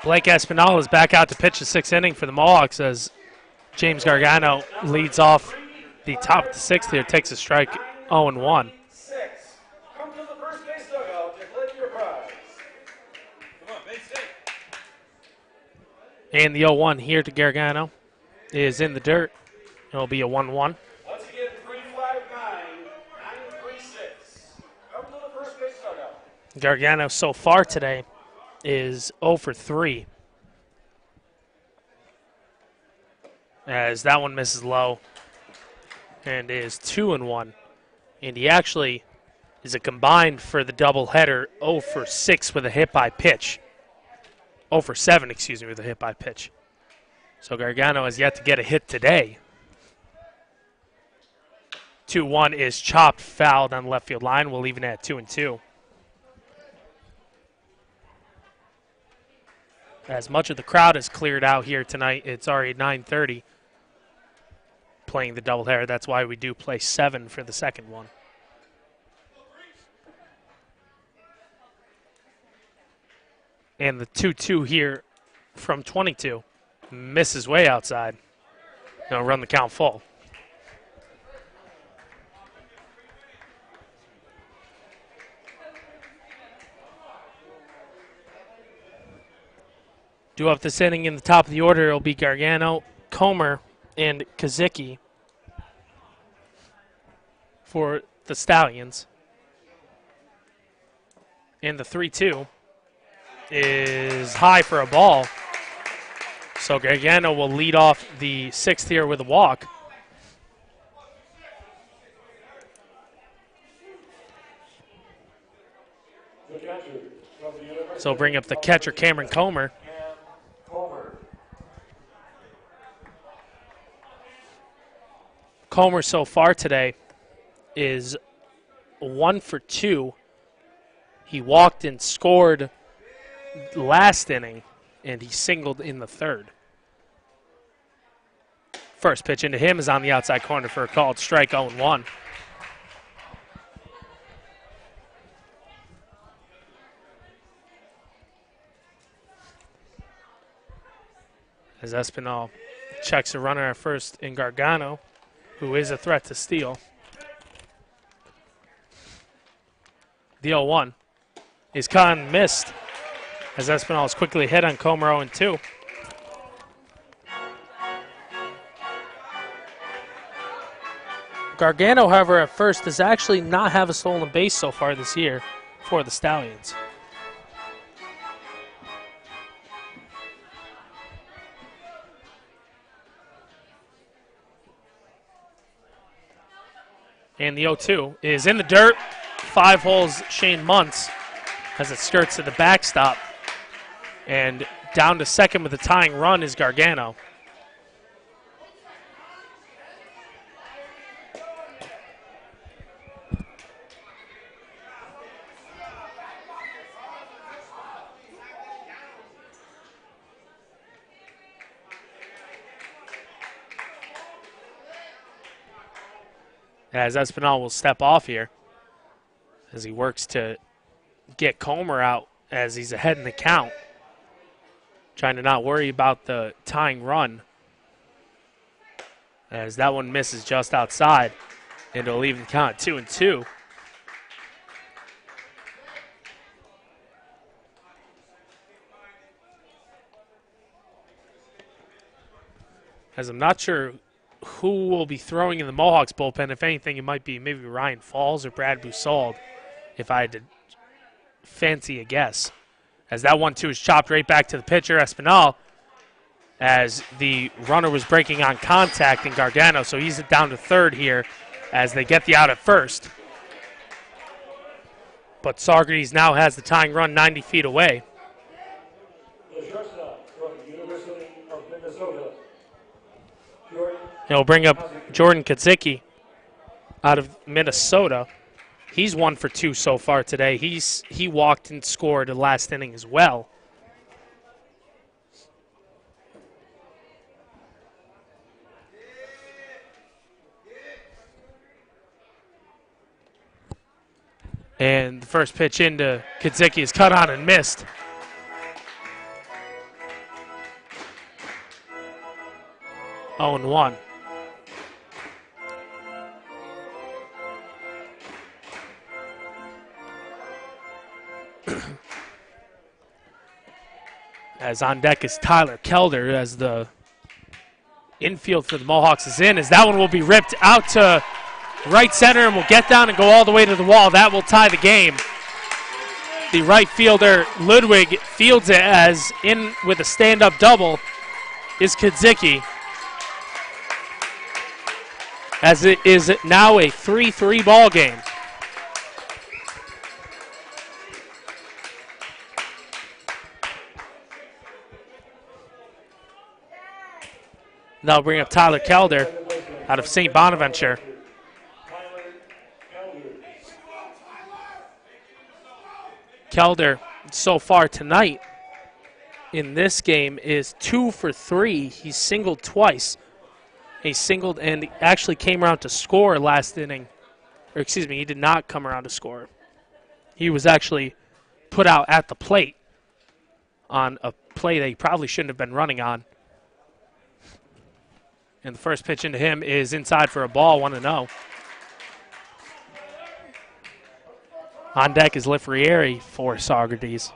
Blake Espinal is back out to pitch the 6th inning for the Mohawks as James Gargano leads off the top of the 6th here, takes a strike 0-1. Come to the first base dugout to collect your prize. Come on, base hit. And the 0-1 here to Gargano is in the dirt. It'll be a 1-1. Once again, 359-936. Come to the first base dugout. Gargano so far today is 0 for 3. As that one misses low and is 2-1. And he actually is a combined for the doubleheader 0 for 6 with a hit by pitch. 0 for 7, excuse me, with a hit by pitch. So Gargano has yet to get a hit today. 2-1 is chopped, fouled on the left field line. We'll leave it at 2-2. As much of the crowd is cleared out here tonight, it's already 9:30 playing the doubleheader. That's why we do play 7 for the second one. And the 2-2 here from 22 misses way outside. Gonna run the count full. Due up this inning in the top of the order, it'll be Gargano, Comer, and Kazicki for the Stallions. And the 3-2 is high for a ball. So Gargano will lead off the 6th here with a walk. So bring up the catcher, Cameron Comer. Comer so far today is 1 for 2. He walked and scored last inning, and he singled in the third. First pitch into him is on the outside corner for a called strike, 0-1. As Espinal checks a runner at first in Gargano, who is a threat to steal. The 0-1 is caught and missed as Espinal is quickly hit on Comer 0-2. Gargano, however, at first does actually not have a stolen base so far this year for the Stallions. And the 0-2 is in the dirt. 5 holes Shane Muntz as it skirts to the backstop. And down to second with a tying run is Gargano. As Espinal will step off here as he works to get Comer out as he's ahead in the count. Trying to not worry about the tying run as that one misses just outside, and it'll leave the count at 2-2. As I'm not sure who will be throwing in the Mohawks bullpen. If anything, it might be maybe Ryan Falls or Brad Boussault, if I had to fancy a guess. As that 1-2 is chopped right back to the pitcher, Espinal, as the runner was breaking on contact in Gargano, so he's down to third here as they get the out at first. But Saugerties now has the tying run 90 feet away. The shortstop from University of Minnesota, Jordan. He'll bring up Jordan Kaczicki out of Minnesota. He's 1 for 2 so far today. He walked and scored the last inning as well. And the first pitch into Kaczicki is cut on and missed. Oh, and 1. As on deck is Tyler Kelder as the infield for the Mohawks is in, as that one will be ripped out to right center and will get down and go all the way to the wall. That will tie the game. The right fielder, Ludwig, fields it as in with a stand-up double is Kaczicki. As it is now a 3-3 ball game. Now bring up Tyler Kelder out of St. Bonaventure. Kelder so far tonight in this game is 2 for 3. He's singled twice. He singled and actually came around to score last inning. Or excuse me, he did not come around to score. He was actually put out at the plate on a play that he probably shouldn't have been running on. And the first pitch into him is inside for a ball, 1-0. On deck is Lifrieri for Saugerties.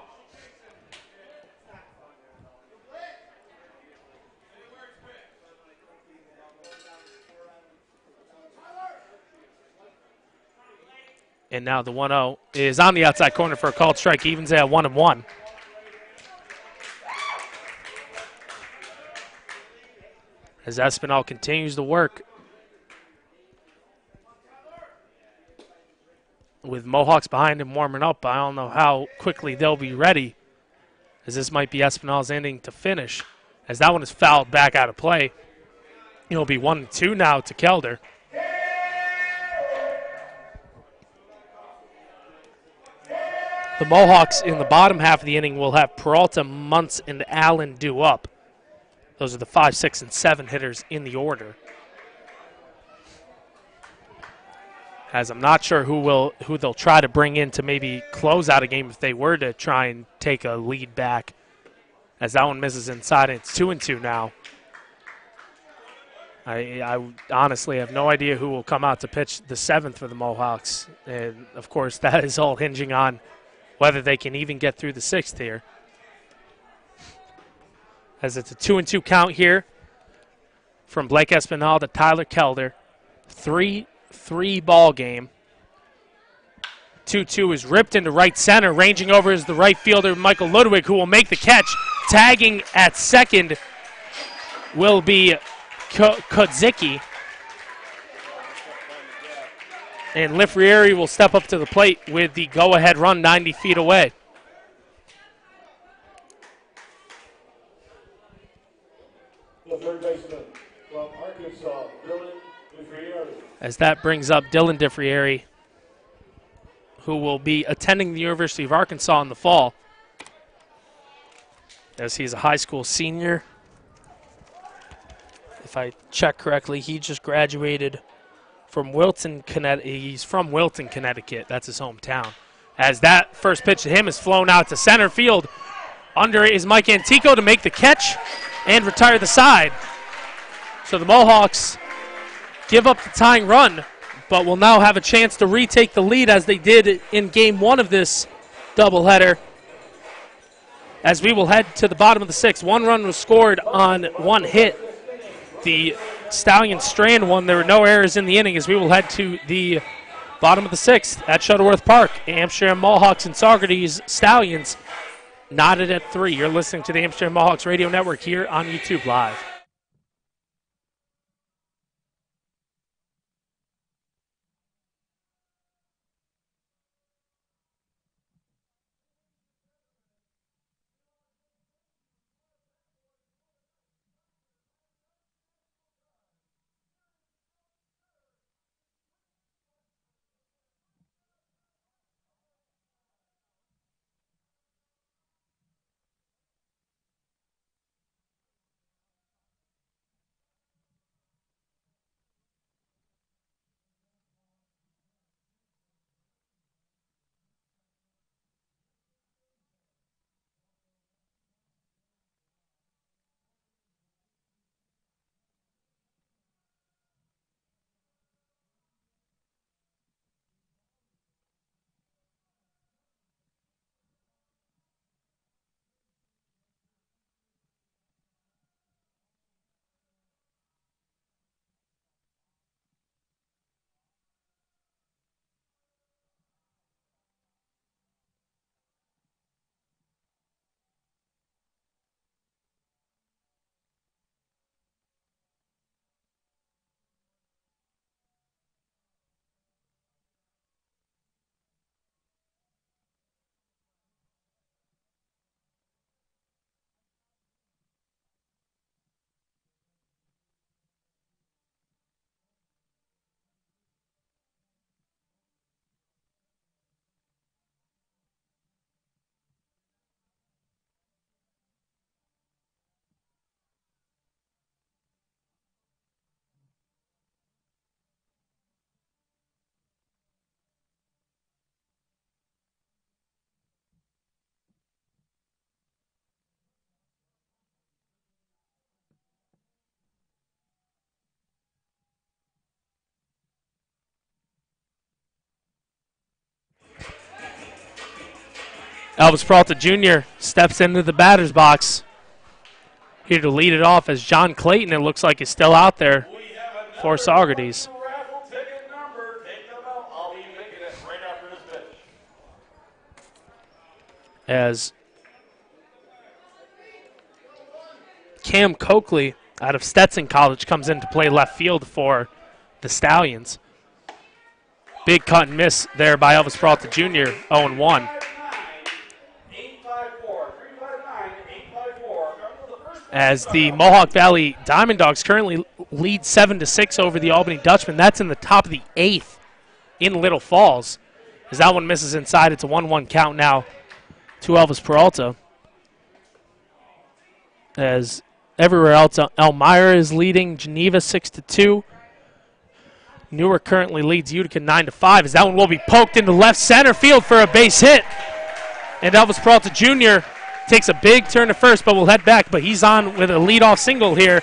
And now the 1-0 is on the outside corner for a called strike, evens it at 1-1. As Espinal continues to work with Mohawks behind him warming up. I don't know how quickly they'll be ready, as this might be Espinal's inning to finish, as that one is fouled back out of play. It'll be 1-2 now to Kelder. The Mohawks in the bottom half of the inning will have Peralta, Muntz, and Allen due up. Those are the 5, 6, and 7 hitters in the order. As I'm not sure who they'll try to bring in to maybe close out a game if they were to try and take a lead back. As that one misses inside, and it's 2-2 now. I honestly have no idea who will come out to pitch the 7th for the Mohawks. And, of course, that is all hinging on whether they can even get through the 6th here. As it's a 2-2 count here from Blake Espinal to Tyler Kelder. 3-3 ball game. 2-2 is ripped into right center. Ranging over is the right fielder, Michael Ludwig, who will make the catch. Tagging at second will be Kodzicki. And Lifrieri will step up to the plate with the go-ahead run 90 feet away. The third baseman from Arkansas, Dylan Lifrieri. As that brings up Dylan DeFrieri, who will be attending the University of Arkansas in the fall, as he's a high school senior. If I check correctly, he just graduated from Wilton, Connecticut. He's from Wilton, Connecticut. That's his hometown. As that first pitch to him is flown out to center field. Under it is Mike Antico to make the catch and retire the side. So the Mohawks give up the tying run, but will now have a chance to retake the lead as they did in game 1 of this doubleheader. As we will head to the bottom of the 6th. 1 run was scored on 1 hit. The Stallions strand one. There were no errors in the inning as we will head to the bottom of the 6th at Shuttleworth Park. Amsterdam Mohawks and Saugerties Stallions knotted at 3. You're listening to the Amsterdam Mohawks Radio Network here on YouTube Live. Elvis Peralta Jr. steps into the batter's box. Here to lead it off as John Clayton, it looks like, is still out there for Saugerties. As Cam Coakley out of Stetson College comes in to play left field for the Stallions. Big cut and miss there by Elvis Peralta Jr., 0-1. As the Mohawk Valley Diamond Dogs currently lead 7-6 over the Albany Dutchmen. That's in the top of the 8th in Little Falls. As that one misses inside, it's a 1-1 count now to Elvis Peralta. As everywhere else, Elmira is leading Geneva 6-2. Newark currently leads Utica 9-5. As that one will be poked into left center field for a base hit. And Elvis Peralta Jr. takes a big turn to first, but will head back. But he's on with a leadoff single here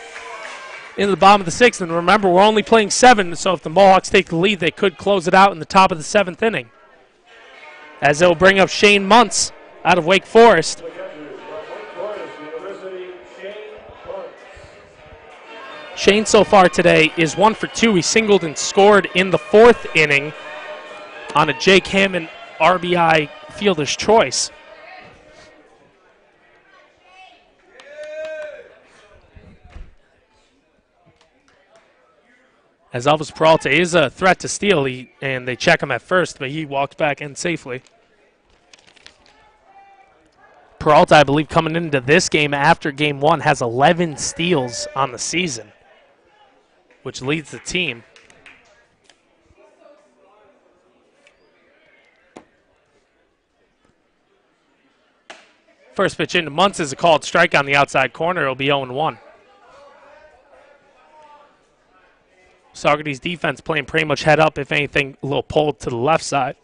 into the bottom of the sixth. And remember, we're only playing 7, so if the Mohawks take the lead, they could close it out in the top of the 7th inning. As they'll bring up Shane Muntz out of Wake Forest. Shane so far today is 1 for 2. He singled and scored in the 4th inning on a Jake Hammond RBI fielder's choice. As Elvis Peralta is a threat to steal, and they check him at first, but he walks back in safely. Peralta, I believe, coming into this game after Game 1, has 11 steals on the season, which leads the team. First pitch into Muntz is a called strike on the outside corner. It'll be 0-1. Saugerties defense playing pretty much head up, if anything, a little pulled to the left side.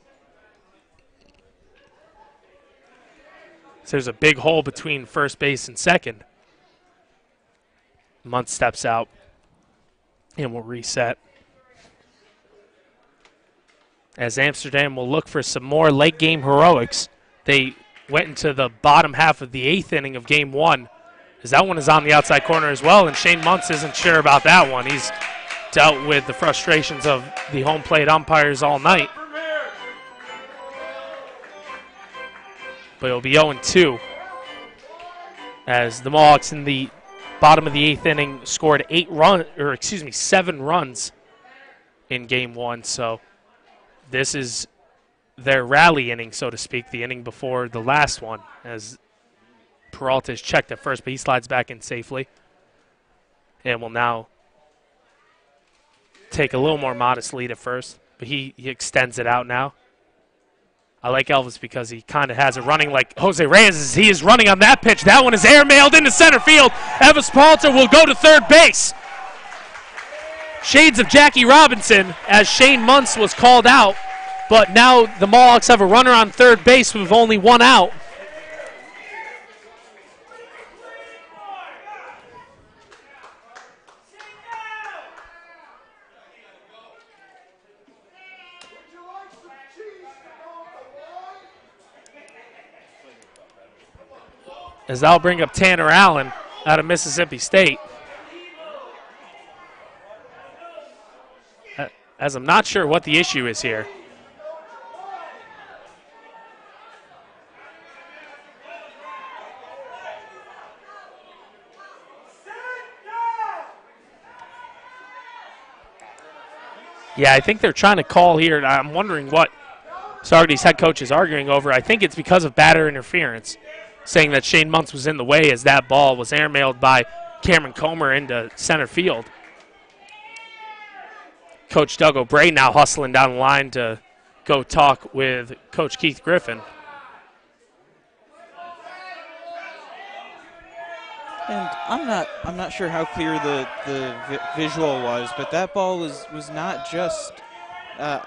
So there's a big hole between first base and second. Muntz steps out and will reset. As Amsterdam will look for some more late game heroics. They went into the bottom half of the 8th inning of Game 1. As that one is on the outside corner as well, and Shane Muntz isn't sure about that one. He's dealt with the frustrations of the home plate umpires all night. But it'll be 0-2 as the Mohawks in the bottom of the 8th inning scored 7 runs in Game 1. So this is their rally inning, so to speak, the inning before the last one, as Peralta is checked at first, but he slides back in safely and will now take a little more modest lead at first, but he extends it out now. I like Elvis because he kind of has it running like Jose Reyes is. He is running on that pitch. That one is air-mailed into center field. Elvis Peralta will go to third base. Shades of Jackie Robinson as Shane Muntz was called out, but now the Mohawks have a runner on third base with only 1 out. As I'll bring up Tanner Allen out of Mississippi State. As I'm not sure what the issue is here. Yeah, I think they're trying to call here. I'm wondering what Saugerties head coach is arguing over. I think it's because of batter interference, saying that Shane Muntz was in the way as that ball was airmailed by Cameron Comer into center field. Coach Doug O'Bray now hustling down the line to go talk with Coach Keith Griffin. And I'm not sure how clear the visual was, but that ball was not just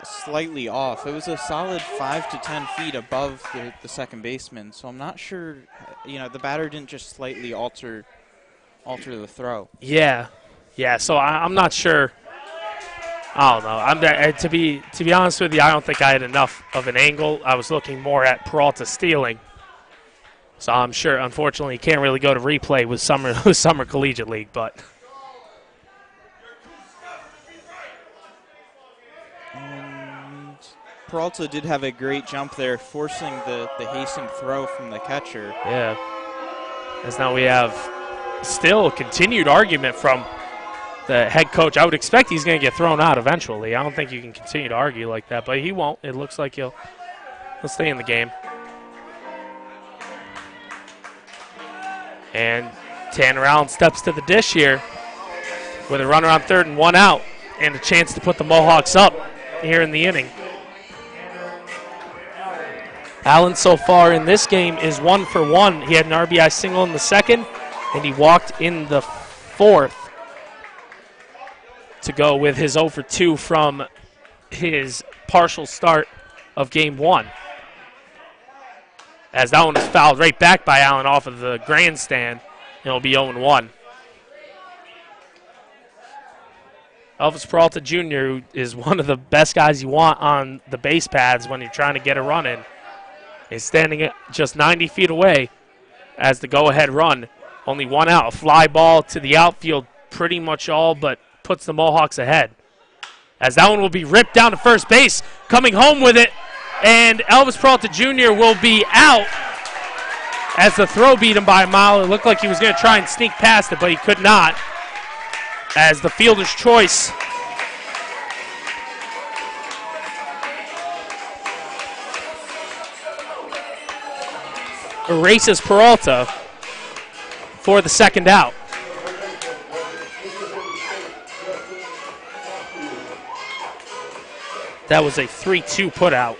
slightly off. It was a solid 5 to 10 feet above the second baseman. So I'm not sure, the batter didn't just slightly alter the throw. Yeah. So I'm not sure. I don't know. To be honest with you, I don't think I had enough of an angle. I was looking more at Peralta stealing. So I'm sure, unfortunately, you can't really go to replay with Summer Collegiate League, but. And Peralta did have a great jump there, forcing the hastened throw from the catcher. Yeah. As now we have still a continued argument from the head coach. I would expect he's going to get thrown out eventually. I don't think you can continue to argue like that, but he won't. It looks like he'll stay in the game. And Tanner Allen steps to the dish here with a runner on third and 1 out and a chance to put the Mohawks up here in the inning. Allen so far in this game is 1 for 1. He had an RBI single in the second, and he walked in the fourth to go with his 0 for 2 from his partial start of game 1. As that one was fouled right back by Allen off of the grandstand, and it'll be 0 1. Elvis Peralta Jr., who is one of the best guys you want on the base paths when you're trying to get a run in, is standing at just 90 feet away as the go-ahead run. Only one out, a fly ball to the outfield, pretty much all but puts the Mohawks ahead. As that one will be ripped down to first base, coming home with it, and Elvis Peralta Jr. will be out as the throw beat him by a mile. It looked like he was going to try and sneak past it, but he could not, as the fielder's choice erases Peralta for the second out. That was a 3-2 putout.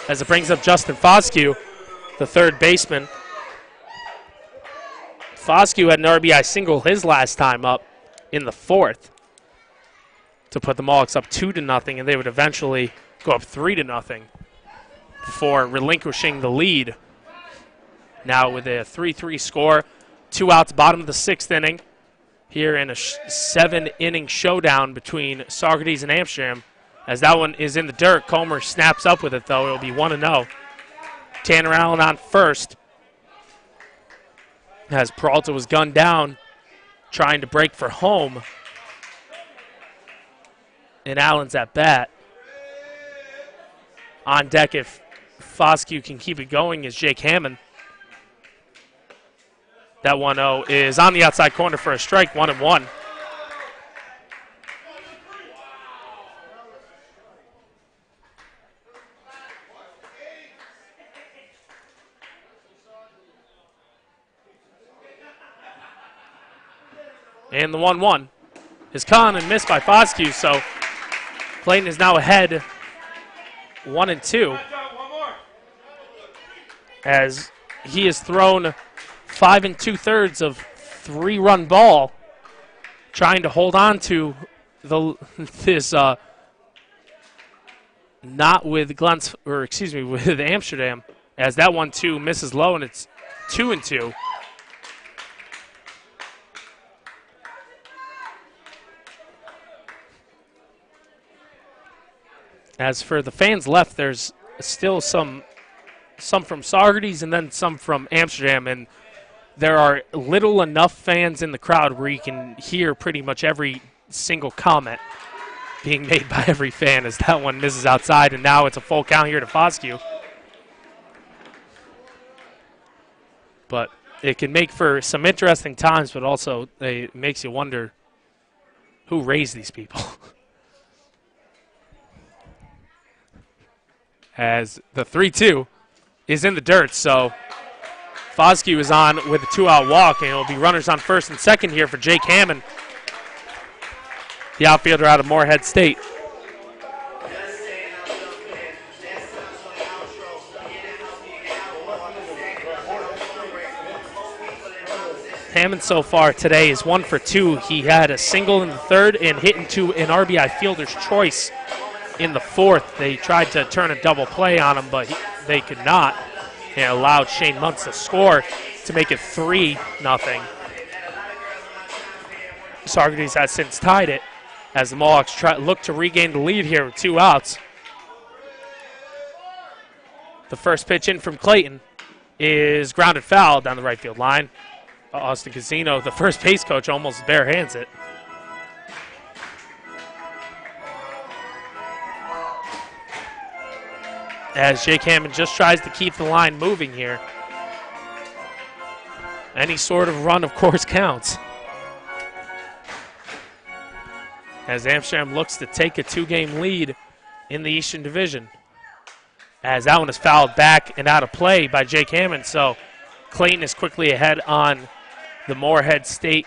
As it brings up Justin Foscue, the third baseman. Foscue had an RBI single his last time up in the fourth to put the Mohawks up 2-0, and they would eventually go up 3-0 before relinquishing the lead. Now with a 3-3 score, 2 outs, bottom of the sixth inning, here in a 7-inning showdown between Saugerties and Amsterdam. As that one is in the dirt, Comer snaps up with it, though. It'll be 1-0. Tanner Allen on first, as Peralta was gunned down, trying to break for home. And Allen's at bat. On deck, if Foscue can keep it going, is Jake Hammond. That 1-0 is on the outside corner for a strike, 1-1. And the 1-1 is caught and missed by Foscue, so Clayton is now ahead 1-2. As he has thrown 5 2/3 of 3-run ball, trying to hold on to this not with with Amsterdam, as that 1-2 misses low, and it's 2-2. As for the fans left, there's still some from Saugerties and then some from Amsterdam, and there are little enough fans in the crowd where you can hear pretty much every single comment being made by every fan, as that one misses outside, and now it's a full count here to Foscue. But it can make for some interesting times, but also it makes you wonder who raised these people. As the 3-2 is in the dirt, so Foscue is on with a 2-out walk, and it will be runners on first and second here for Jake Hammond, the outfielder out of Moorhead State. Hammond so far today is 1 for 2. He had a single in the third and hit into an RBI fielder's choice in the fourth. They tried to turn a double play on him, but they could not, and allowed Shane Muntz to score to make it 3-0. Saugerties has since tied it as the Mohawks look to regain the lead here with 2 outs. The first pitch in from Clayton is grounded foul down the right field line. Austin Casino, the first base coach, almost bare hands it. As Jake Hammond just tries to keep the line moving here. Any sort of run, of course, counts. As Amsterdam looks to take a 2-game lead in the Eastern Division. As that one is fouled back and out of play by Jake Hammond, so Clayton is quickly ahead on the Moorhead State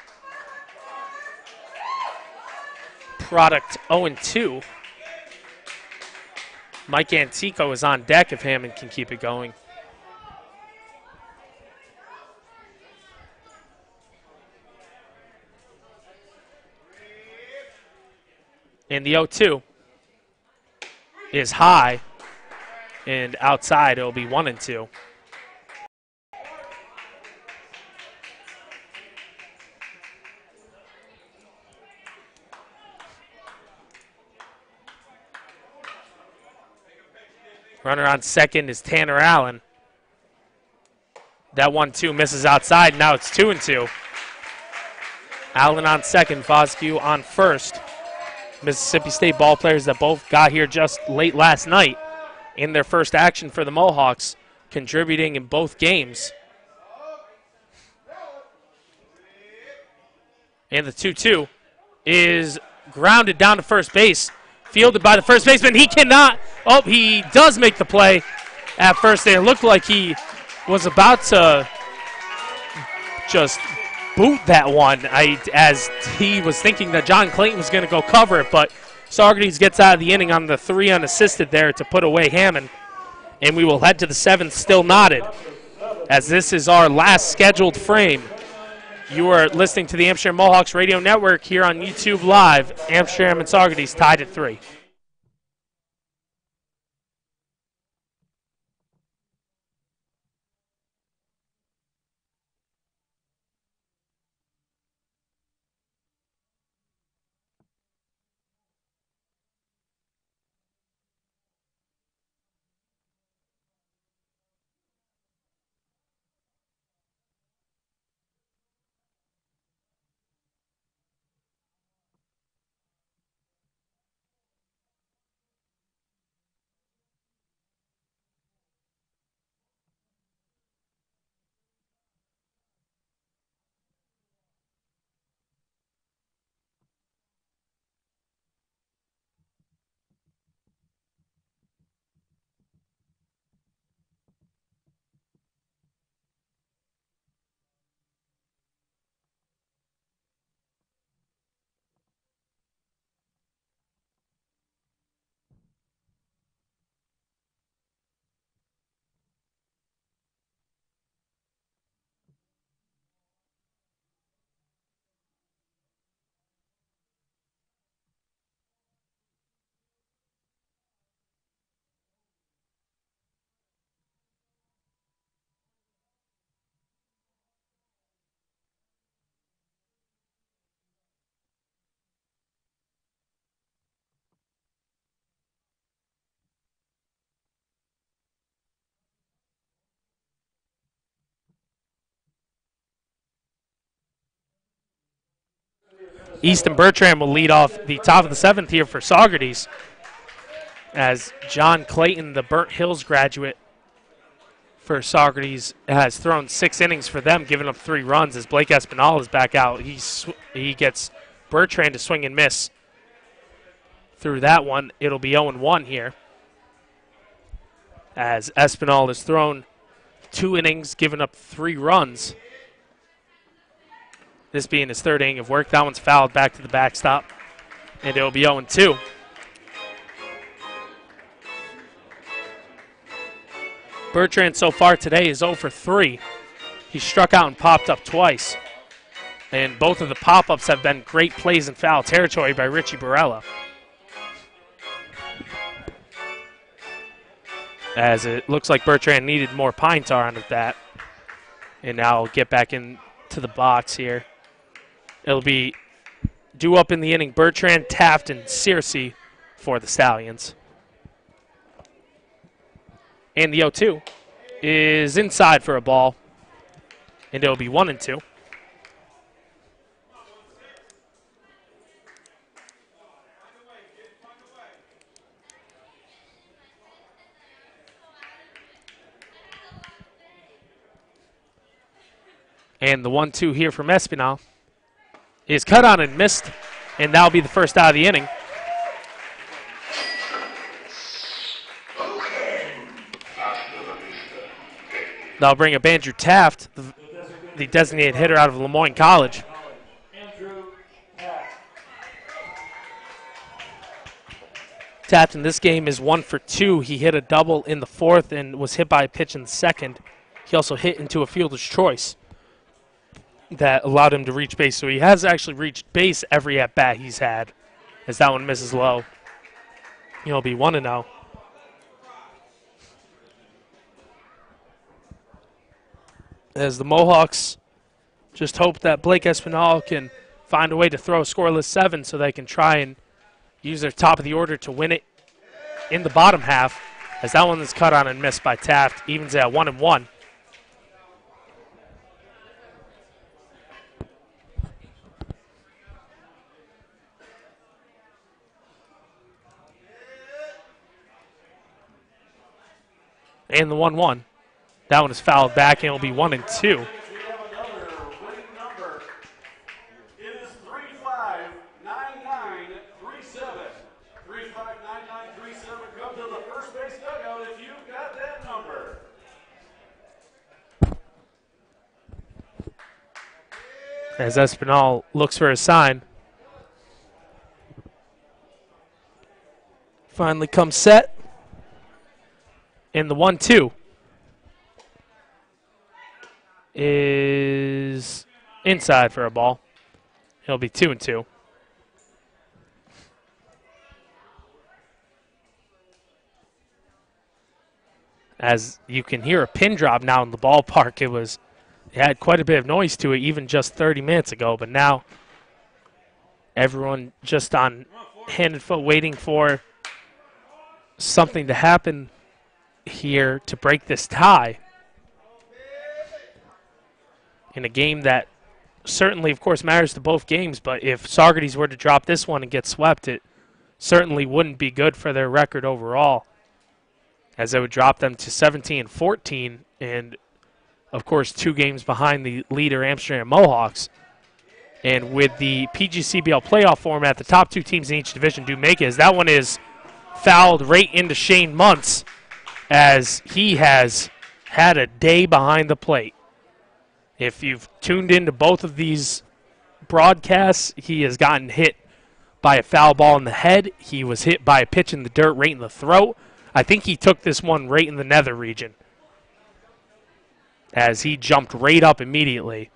product 0-2. Mike Antico is on deck if Hammond can keep it going. And the 0-2 is high, and outside it'll be 1-2. Runner on second is Tanner Allen. That 1-2 misses outside. Now it's 2-2. Allen on second, Foscue on first. Mississippi State ball players that both got here just late last night in their first action for the Mohawks, contributing in both games. And the 2-2 is grounded down to first base. Fielded by the first baseman. He cannot. Oh, he does make the play at first. It looked like he was about to just boot that one as he was thinking that John Clayton was going to go cover it, but Saugerties gets out of the inning on the 3 unassisted there to put away Hammond. And we will head to the 7th, still knotted, as this is our last scheduled frame. You are listening to the Amsterdam Mohawks Radio Network here on YouTube Live. Amsterdam and Saugerties tied at 3. Easton Bertrand will lead off the top of the 7th here for Saugerties, as John Clayton, the Burnt Hills graduate for Saugerties, has thrown 6 innings for them, giving up 3 runs as Blake Espinal is back out. He gets Bertrand to swing and miss through that one. It'll be 0-1 here, as Espinal has thrown 2 innings, given up 3 runs. This being his 3rd inning of work. That one's fouled back to the backstop, and it'll be 0-2. Bertrand so far today is 0 for 3. He struck out and popped up twice, and both of the pop-ups have been great plays in foul territory by Richie Barella. As it looks like Bertrand needed more pine tar on that, and now I'll get back into the box here. It'll be due up in the inning, Bertrand, Taft, and Searcy for the Stallions. And the 0-2 is inside for a ball, and it'll be 1-2. And the 1-2 here from Espinal is cut on and missed, and that'll be the first out of the inning. That'll bring up Andrew Taft, the designated hitter out of Lemoyne College. Taft in this game is 1 for 2. He hit a double in the fourth and was hit by a pitch in the second. He also hit into a fielder's choice that allowed him to reach base. So he has actually reached base every at-bat he's had, as that one misses low. He'll be 1-0. As the Mohawks just hope that Blake Espinal can find a way to throw a scoreless 7 so they can try and use their top of the order to win it in the bottom half, as that one is cut on and missed by Taft. Evens at 1-1. And the 1-1. That one is fouled back, and it'll be 1-2. As Espinal looks for a sign. Finally comes set. And the 1-2 is inside for a ball. It'll be 2-2. As you can hear a pin drop now in the ballpark, it had quite a bit of noise to it even just 30 minutes ago, but now everyone just on hand and foot waiting for something to happen here to break this tie in a game that certainly, of course, matters to both games, but if Saugerties were to drop this one and get swept, it certainly wouldn't be good for their record overall, as it would drop them to 17-14 and, of course, 2 games behind the leader Amsterdam Mohawks. And with the PGCBL playoff format, the top 2 teams in each division do make it, as that one is fouled right into Shane Muntz, as he has had a day behind the plate. If you've tuned into both of these broadcasts, he has gotten hit by a foul ball in the head. He was hit by a pitch in the dirt right in the throat. I think he took this one right in the nether region, as he jumped right up immediately.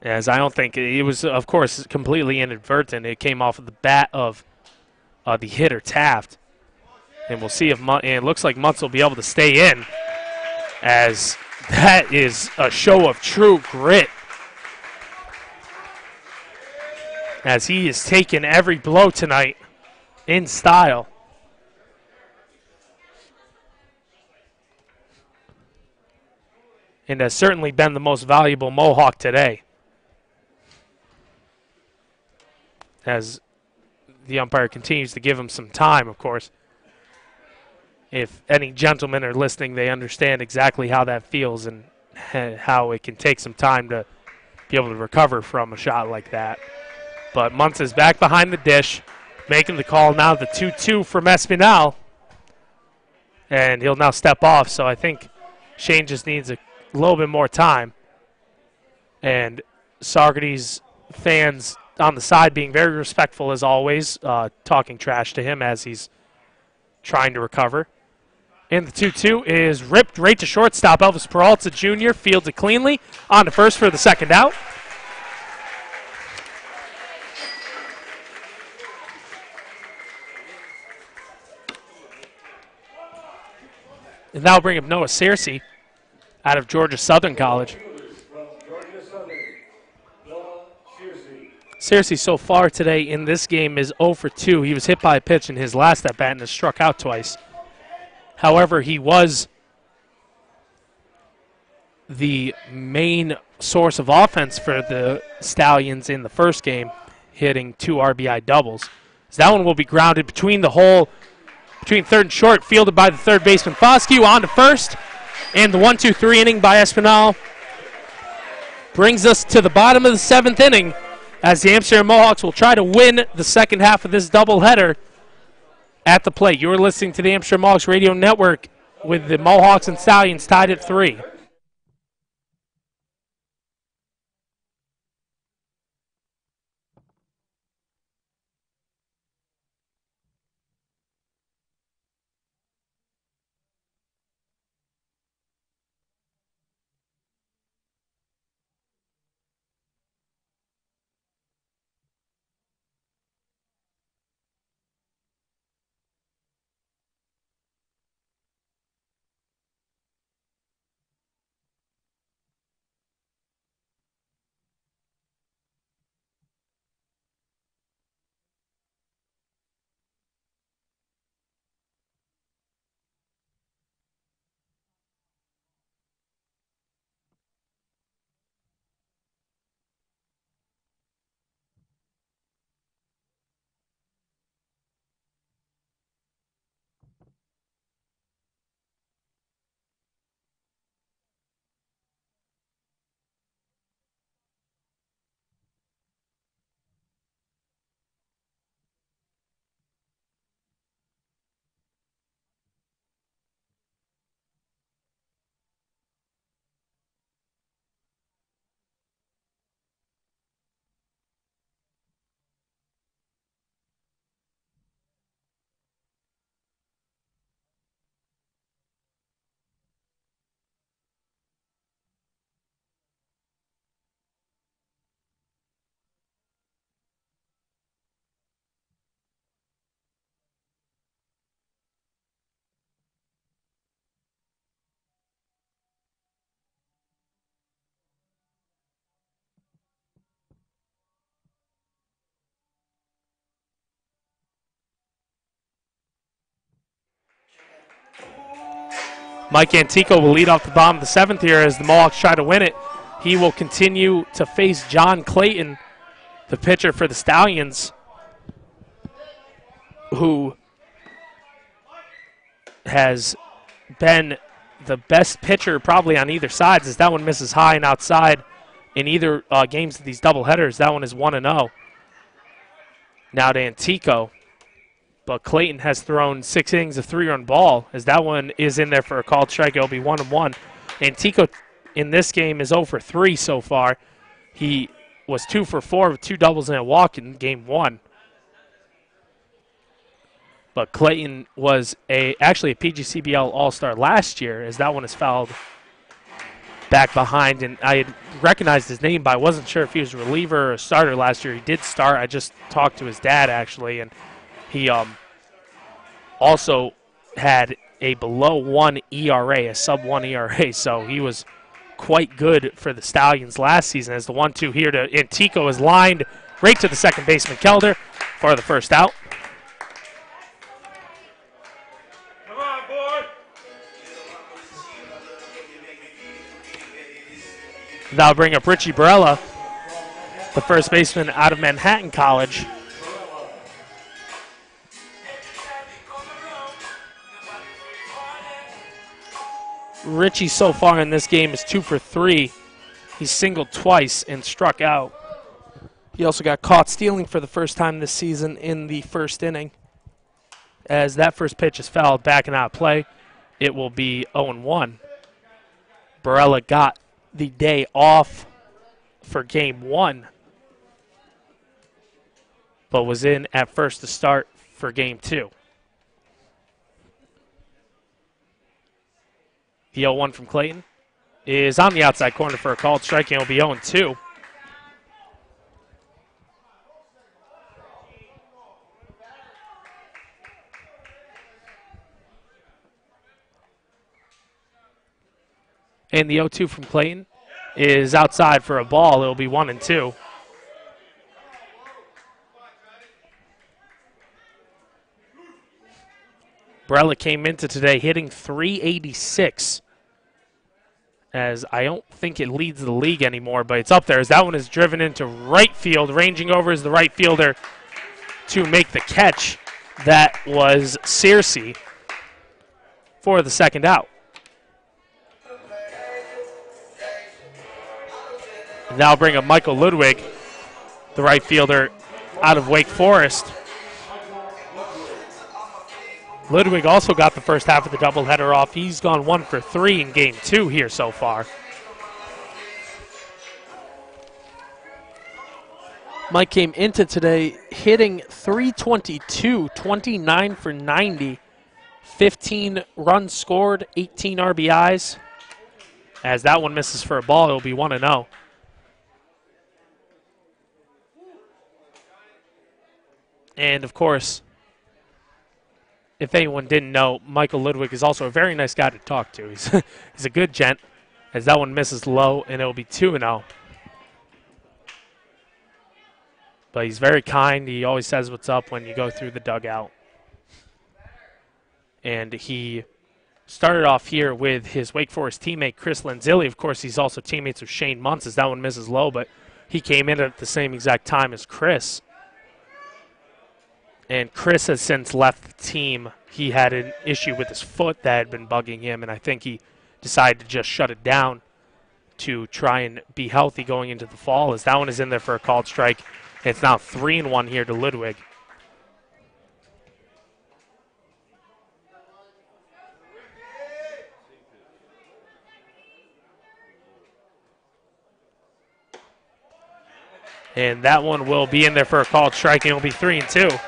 As I don't think it was, of course, completely inadvertent. It came off of the bat of the hitter, Taft. And we'll see if it looks like Muntz will be able to stay in, as that is a show of true grit, as he has taken every blow tonight in style. And has certainly been the most valuable Mohawk today, as the umpire continues to give him some time, of course. If any gentlemen are listening, they understand exactly how that feels and how it can take some time to be able to recover from a shot like that. But Muntz is back behind the dish, making the call now, the 2-2 from Espinal. And he'll now step off, so I think Shane just needs a little bit more time. And Saugerties fans on the side being very respectful as always, talking trash to him as he's trying to recover. And the 2-2 is ripped right to shortstop. Elvis Peralta Jr. fields it cleanly. On to first for the second out. And now bring up Noah Searcy out of Georgia Southern College. Searcy so far today in this game is 0 for 2. He was hit by a pitch in his last at-bat and has struck out twice. However, he was the main source of offense for the Stallions in the first game, hitting 2 RBI doubles. So that one will be grounded between the hole, between third and short, fielded by the third baseman Foscue. On to first, and the 1-2-3 inning by Espinal brings us to the bottom of the 7th inning, as the Amsterdam Mohawks will try to win the second half of this doubleheader at the plate. You're listening to the Amsterdam Mohawks Radio Network with the Mohawks and Stallions tied at 3. Mike Antico will lead off the bottom of the 7th here as the Mohawks try to win it. He will continue to face John Clayton, the pitcher for the Stallions, who has been the best pitcher probably on either side, as that one misses high and outside in either games of these doubleheaders. That one is 1-0. Now to Antico. But Clayton has thrown 6 innings of 3-run ball, as that one is in there for a called strike. It'll be 1-1. Antico in this game is 0 for 3 so far. He was 2 for 4 with 2 doubles and a walk in game 1. But Clayton was actually a PGCBL All-Star last year, as that one is fouled back behind. And I had recognized his name, but I wasn't sure if he was a reliever or a starter last year. He did start. I just talked to his dad, actually, and he also had a below 1 ERA, a sub-1 ERA, so he was quite good for the Stallions last season. As the 1-2 here to Antico is lined right to the second baseman, Kelder, for the first out. Come on, boy. That'll bring up Richie Barella, the first baseman out of Manhattan College. Richie so far in this game is 2 for 3. He's singled twice and struck out. He also got caught stealing for the first time this season in the first inning. As that first pitch is fouled back and out of play, it will be 0-1. Barella got the day off for game 1, but was in at first to start for game 2. The 0-1 from Clayton is on the outside corner for a called strike, and it'll be 0-2. And the 0-2 from Clayton is outside for a ball. It'll be 1-2. Barella came into today hitting .386, as I don't think it leads the league anymore, but it's up there as that one is driven into right field. Ranging over is the right fielder to make the catch. That was Searcy for the second out. And now bring up Michael Ludwig, the right fielder out of Wake Forest. Ludwig also got the first half of the doubleheader off. He's gone 1 for 3 in game 2 here so far. Mike came into today hitting .322, 29 for 90, 15 runs scored, 18 RBIs. As that one misses for a ball, it'll be 1-0. And of course, if anyone didn't know, Michael Ludwig is also a very nice guy to talk to. He's a good gent, as that one misses low, and it'll be 2-0. But he's very kind. He always says what's up when you go through the dugout. And he started off here with his Wake Forest teammate, Chris Lenzilli. Of course, he's also teammates with Shane Muntz, as that one misses low, but he came in at the same exact time as Chris. And Chris has since left the team. He had an issue with his foot that had been bugging him, and I think he decided to just shut it down to try and be healthy going into the fall, as that one is in there for a called strike. It's now 3-1 here to Ludwig. And that one will be in there for a called strike, and it'll be 3-2.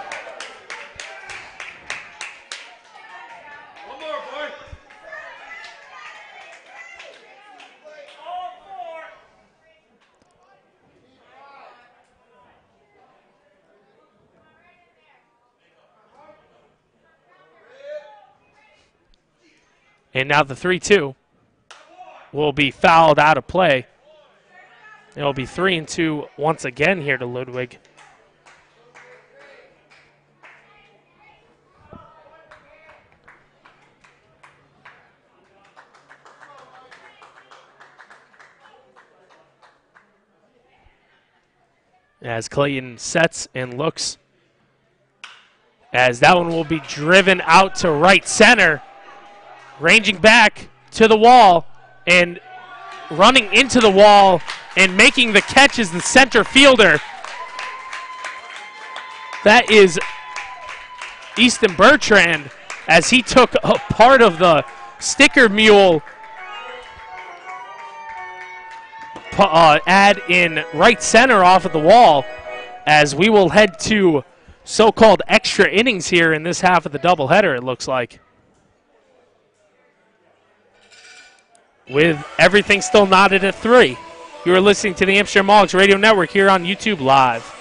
And now the 3-2 will be fouled out of play. It will be 3-2 once again here to Ludwig. as Clayton sets and looks, as that one will be driven out to right center, ranging back to the wall and running into the wall and making the catch is the center fielder. That is Easton Bertrand, as he took a part of the sticker mule ad in right center off of the wall, as we will head to so-called extra innings here in this half of the doubleheader, it looks like. With everything still knotted at 3. You are listening to the Amsterdam Mohawks Radio Network here on YouTube Live.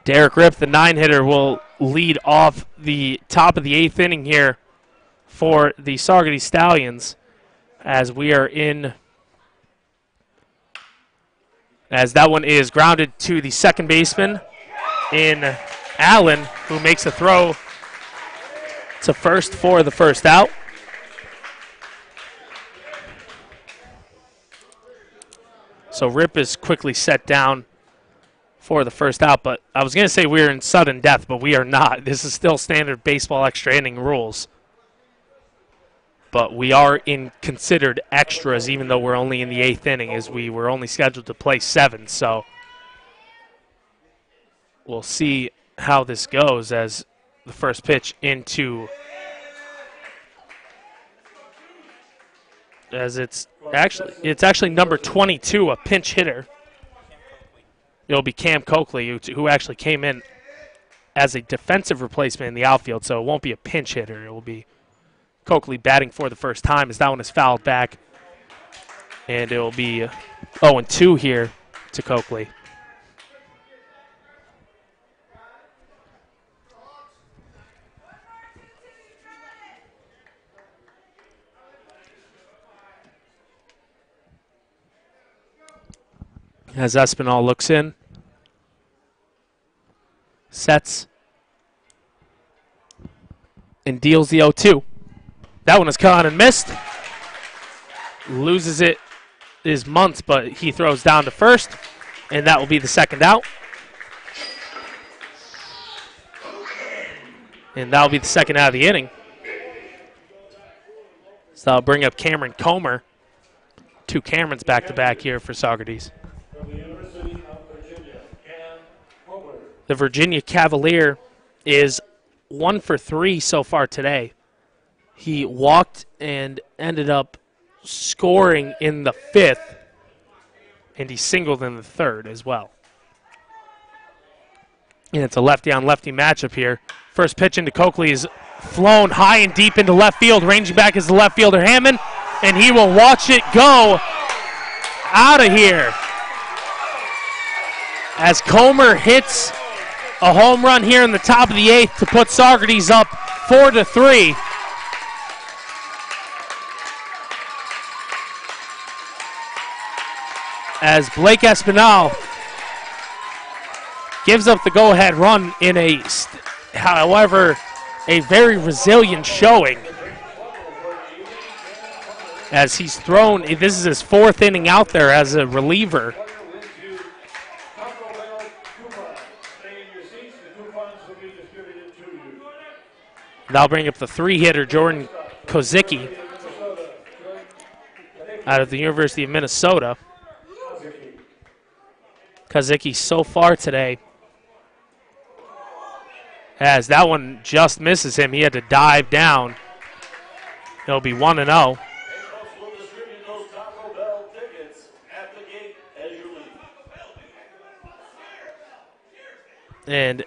Derek Ripp, the 9-hitter, will lead off the top of the 8th inning here for the Saugerties Stallions, as we are in, as that one is grounded to the second baseman in Allen, who makes a throw to first for the first out. So Ripp is quickly set down for the first out, but I was going to say we are in sudden death, but we are not. This is still standard baseball extra inning rules. But we are in considered extras, even though we're only in the 8th inning, as we were only scheduled to play 7. So we'll see how this goes as the first pitch into, as it's actually number 22, a pinch hitter. It'll be Cam Coakley, who actually came in as a defensive replacement in the outfield, so it won't be a pinch hitter. It will be Coakley batting for the first time, as that one is fouled back. And it will be 0-2 here to Coakley. As Espinal looks in, sets, and deals the 0-2. That one is caught and missed. Loses it is Muntz, but he throws down to first, and that will be the second out. And that will be the second out of the inning. So I'll bring up Cameron Comer. 2 Camerons back-to-back here for Saugerties. From the University of Virginia, Cam Comer. The Virginia Cavalier is 1 for 3 so far today. He walked and ended up scoring in the 5th, and he singled in the 3rd as well. And it's a lefty-on-lefty matchup here. First pitch into Coakley is flown high and deep into left field. Ranging back is the left fielder Hammond, and he will watch it go out of here. as Comer hits a home run here in the top of the 8th to put Saugerties up 4-3. As Blake Espinal gives up the go-ahead run in however, a very resilient showing. As he's thrown, this is his 4th inning out there as a reliever. That'll bring up the 3-hitter, Jordan Kozicki, out of the University of Minnesota. Kozicki so far today, as that one just misses him. He had to dive down. It'll be 1-0. And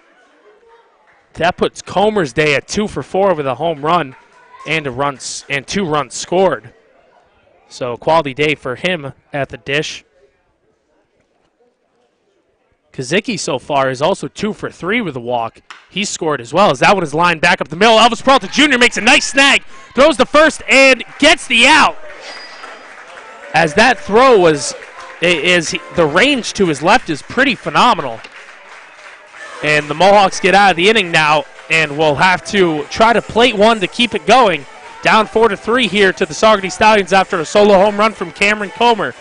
that puts Comer's day at 2 for 4 with a home run and 2 runs scored. So quality day for him at the dish. Kozicki so far is also 2 for 3 with a walk. He scored as well as that one is lined back up the middle. Elvis Peralta Jr. makes a nice snag, throws the first and gets the out. As that throw the range to his left is pretty phenomenal. And the Mohawks get out of the inning now and will have to try to plate one to keep it going. Down 4-3 here to the Saugerties Stallions after a solo home run from Cameron Comer.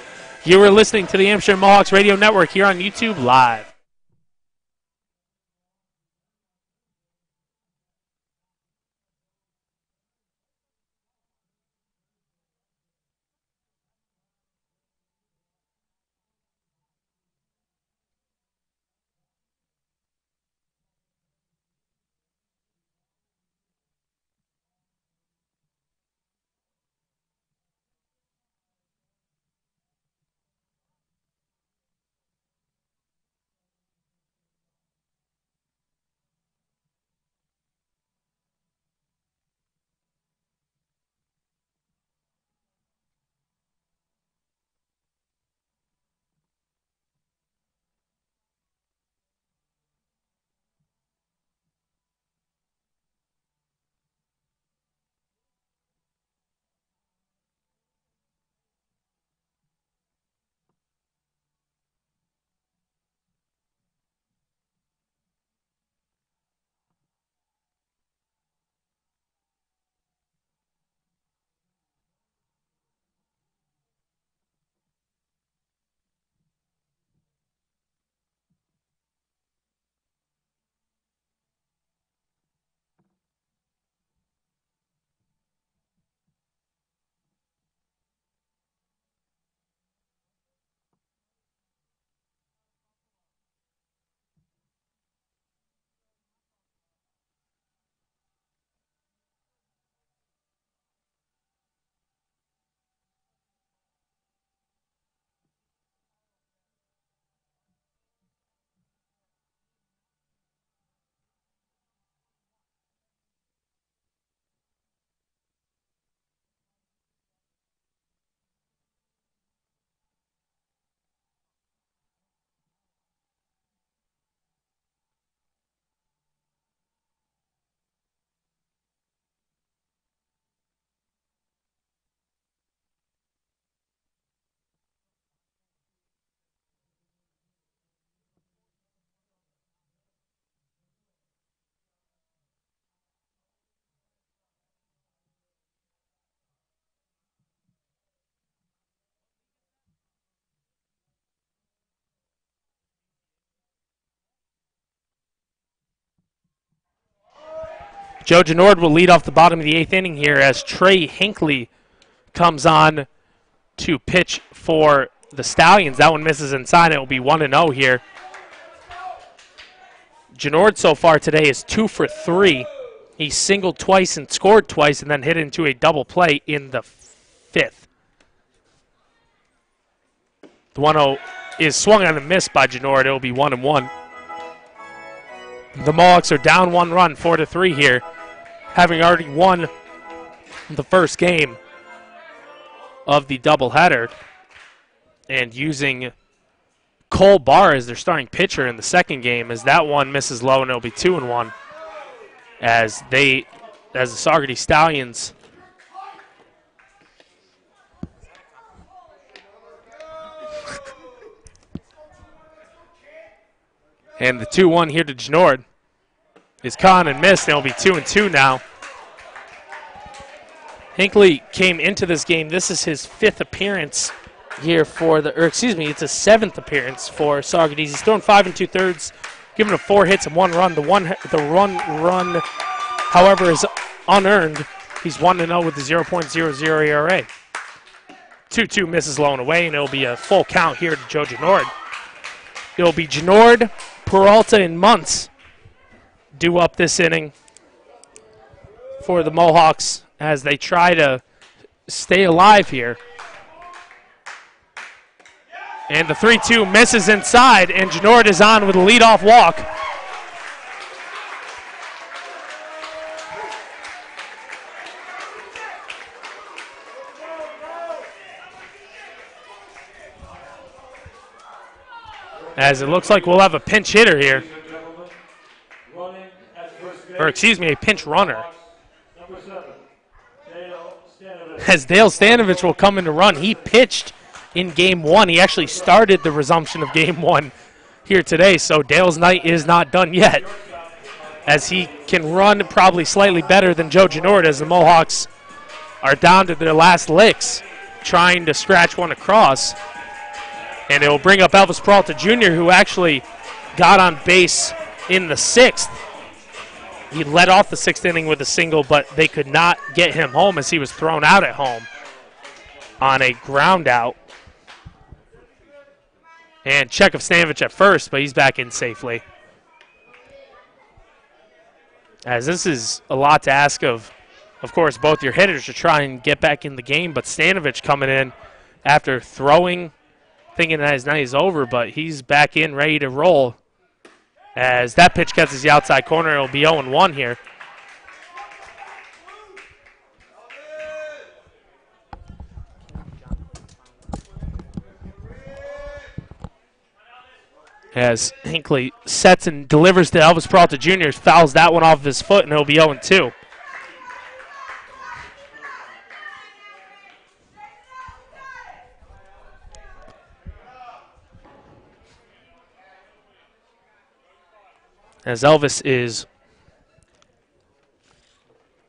You are listening to the Amsterdam Mohawks Radio Network here on YouTube Live. Joe Genord will lead off the bottom of the 8th inning here as Trey Hinckley comes on to pitch for the Stallions. That one misses inside. It will be 1-0 here. Genord so far today is 2 for 3. He singled twice and scored twice and then hit into a double play in the 5th. The 1-0 is swung on and missed by Genord. It will be 1-1. The Mohawks are down 1 run, 4-3 here, having already won the first game of the doubleheader and using Cole Barr as their starting pitcher in the second game, as that one misses low, and it'll be 2-1 as the Saugerties Stallions and the 2-1 here to Genord is caught and missed, and it'll be 2-2 now. Hinckley came into this game. This is his 5th appearance here for the, or excuse me, it's his 7th appearance for Saugerties. He's thrown 5 2/3, given up 4 hits and 1 run. The run, however, is unearned. He's 1-0 with the 0.00 ERA. 2-2 misses low and away, and it'll be a full count here to Joe Genord. It'll be Genord, Peralta, and Muntz due up this inning for the Mohawks as they try to stay alive here. And the 3-2 misses inside, and Genord is on with a leadoff walk. As it looks like we'll have a pinch hitter here. Or excuse me, a pinch runner. As Dale Stanovich will come in to run. He pitched in Game 1. He actually started the resumption of Game 1 here today, so Dale's night is not done yet, as he can run probably slightly better than Joe Genord, as the Mohawks are down to their last licks trying to scratch one across. And it will bring up Elvis Peralta Jr., who actually got on base in the 6th. He led off the 6th inning with a single, but they could not get him home as he was thrown out at home on a ground out. And check of Stanovich at first, but he's back in safely. As this is a lot to ask of course, both your hitters to try and get back in the game, but Stanovich coming in after throwing, thinking that his night is over, but he's back in ready to roll. As that pitch catches the outside corner, it'll be 0-1 here. As Hinckley sets and delivers to Elvis Peralta Jr., fouls that one off of his foot, and it'll be 0-2. As Elvis is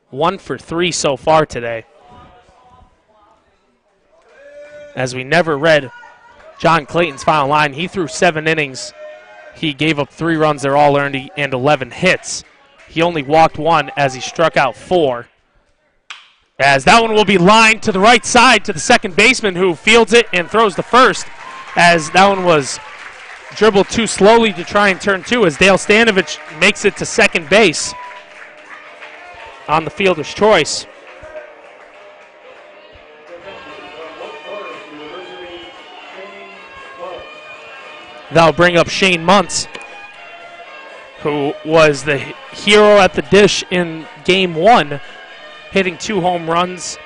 1 for 3 so far today. As we never read John Clayton's final line, he threw 7 innings. He gave up 3 runs, they're all earned, and 11 hits. He only walked 1 as he struck out 4. As that one will be lined to the right side to the second baseman, who fields it and throws the first, as that one was dribbled too slowly to try and turn 2, as Dale Stanovich makes it to second base on the fielder's choice. That'll bring up Shane Muntz, who was the hero at the dish in Game 1, hitting 2 home runs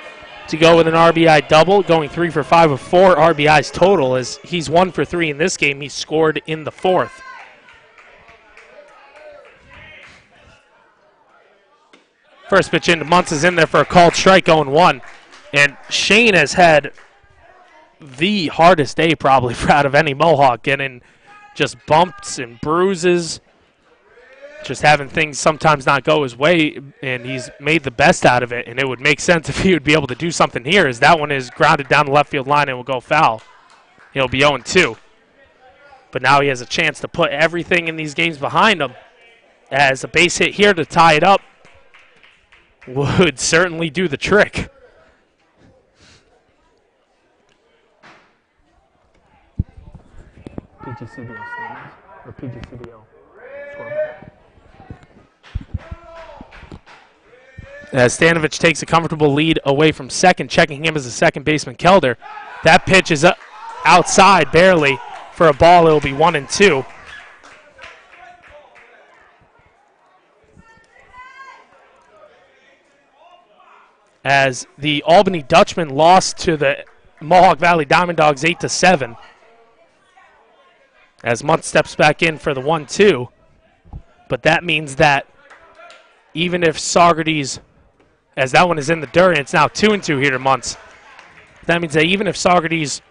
to go with an RBI double, going 3 for 5 with 4 RBIs total, as he's 1 for 3 in this game. He scored in the 4th. First pitch into Muntz is in there for a called strike, 0-1. And Shane has had the hardest day probably out of any Mohawk, getting just bumps and bruises, just having things sometimes not go his way, and he's made the best out of it, and it would make sense if he would be able to do something here, as that one is grounded down the left field line and will go foul. He'll be 0-2. But now he has a chance to put everything in these games behind him, as a base hit here to tie it up would certainly do the trick. PGCBO standings, or PGCBO scoreboard. As Stanovich takes a comfortable lead away from second, checking him as a second baseman, Kelder. That pitch is outside barely for a ball. It'll be 1-2. As the Albany Dutchmen lost to the Mohawk Valley Diamond Dogs 8-7. as Muntz steps back in for the 1-2. But that means that even if Saugerties, as that one is in the dirt, and it's now 2-2 here to Muntz, that means that even if Saugerties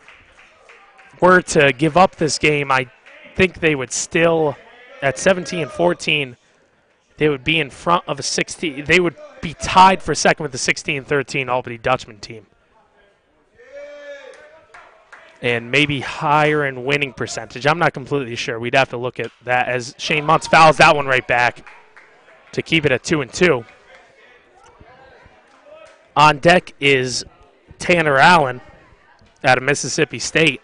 were to give up this game, I think they would still, at 17-14, they would be in front of a 16. They would be tied for second with the 16-13 Albany Dutchman team. And maybe higher in winning percentage. I'm not completely sure. We'd have to look at that as Shane Muntz fouls that one right back to keep it at 2-2. On deck is Tanner Allen out of Mississippi State.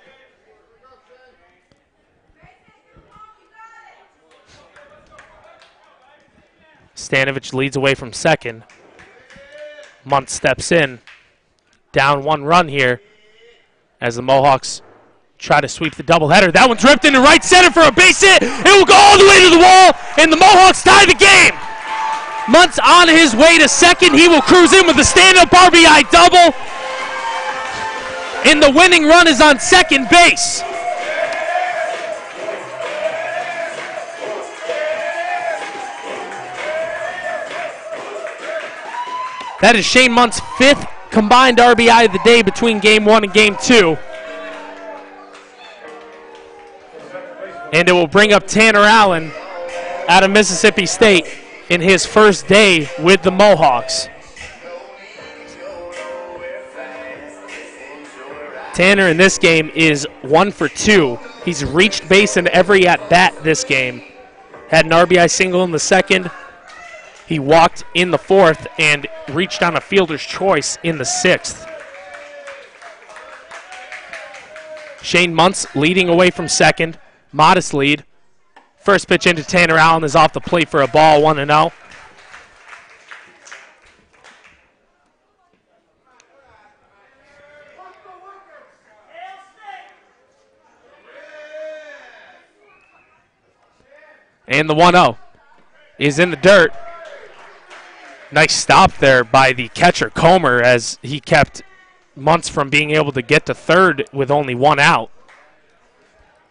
Stanovich leads away from second. Muntz steps in. Down one run here as the Mohawks try to sweep the doubleheader. That one's ripped into right center for a base hit. It will go all the way to the wall, and the Mohawks tie the game. Muntz on his way to second. He will cruise in with a stand-up RBI double. And the winning run is on second base. That is Shane Muntz's 5th combined RBI of the day between Game 1 and Game 2. And it will bring up Tanner Allen out of Mississippi State in his first day with the Mohawks. Tanner in this game is 1 for 2. He's reached base in every at-bat this game. Had an RBI single in the second. He walked in the fourth and reached on a fielder's choice in the sixth. Shane Muntz leading away from second. Modest lead. First pitch into Tanner Allen is off the plate for a ball, 1-0. And the 1-0 is in the dirt. Nice stop there by the catcher, Comer, as he kept Muntz from being able to get to third with only one out.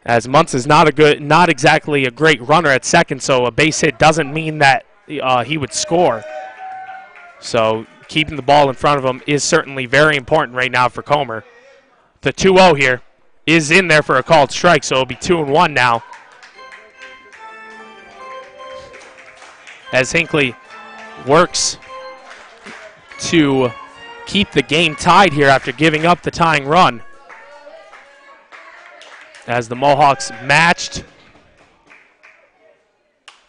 As Muntz is not exactly a great runner at second, so a base hit doesn't mean that he would score. So keeping the ball in front of him is certainly very important right now for Comer. The 2-0 here is in there for a called strike, so it'll be 2-1 now. As Hinckley works to keep the game tied here after giving up the tying run. As the Mohawks matched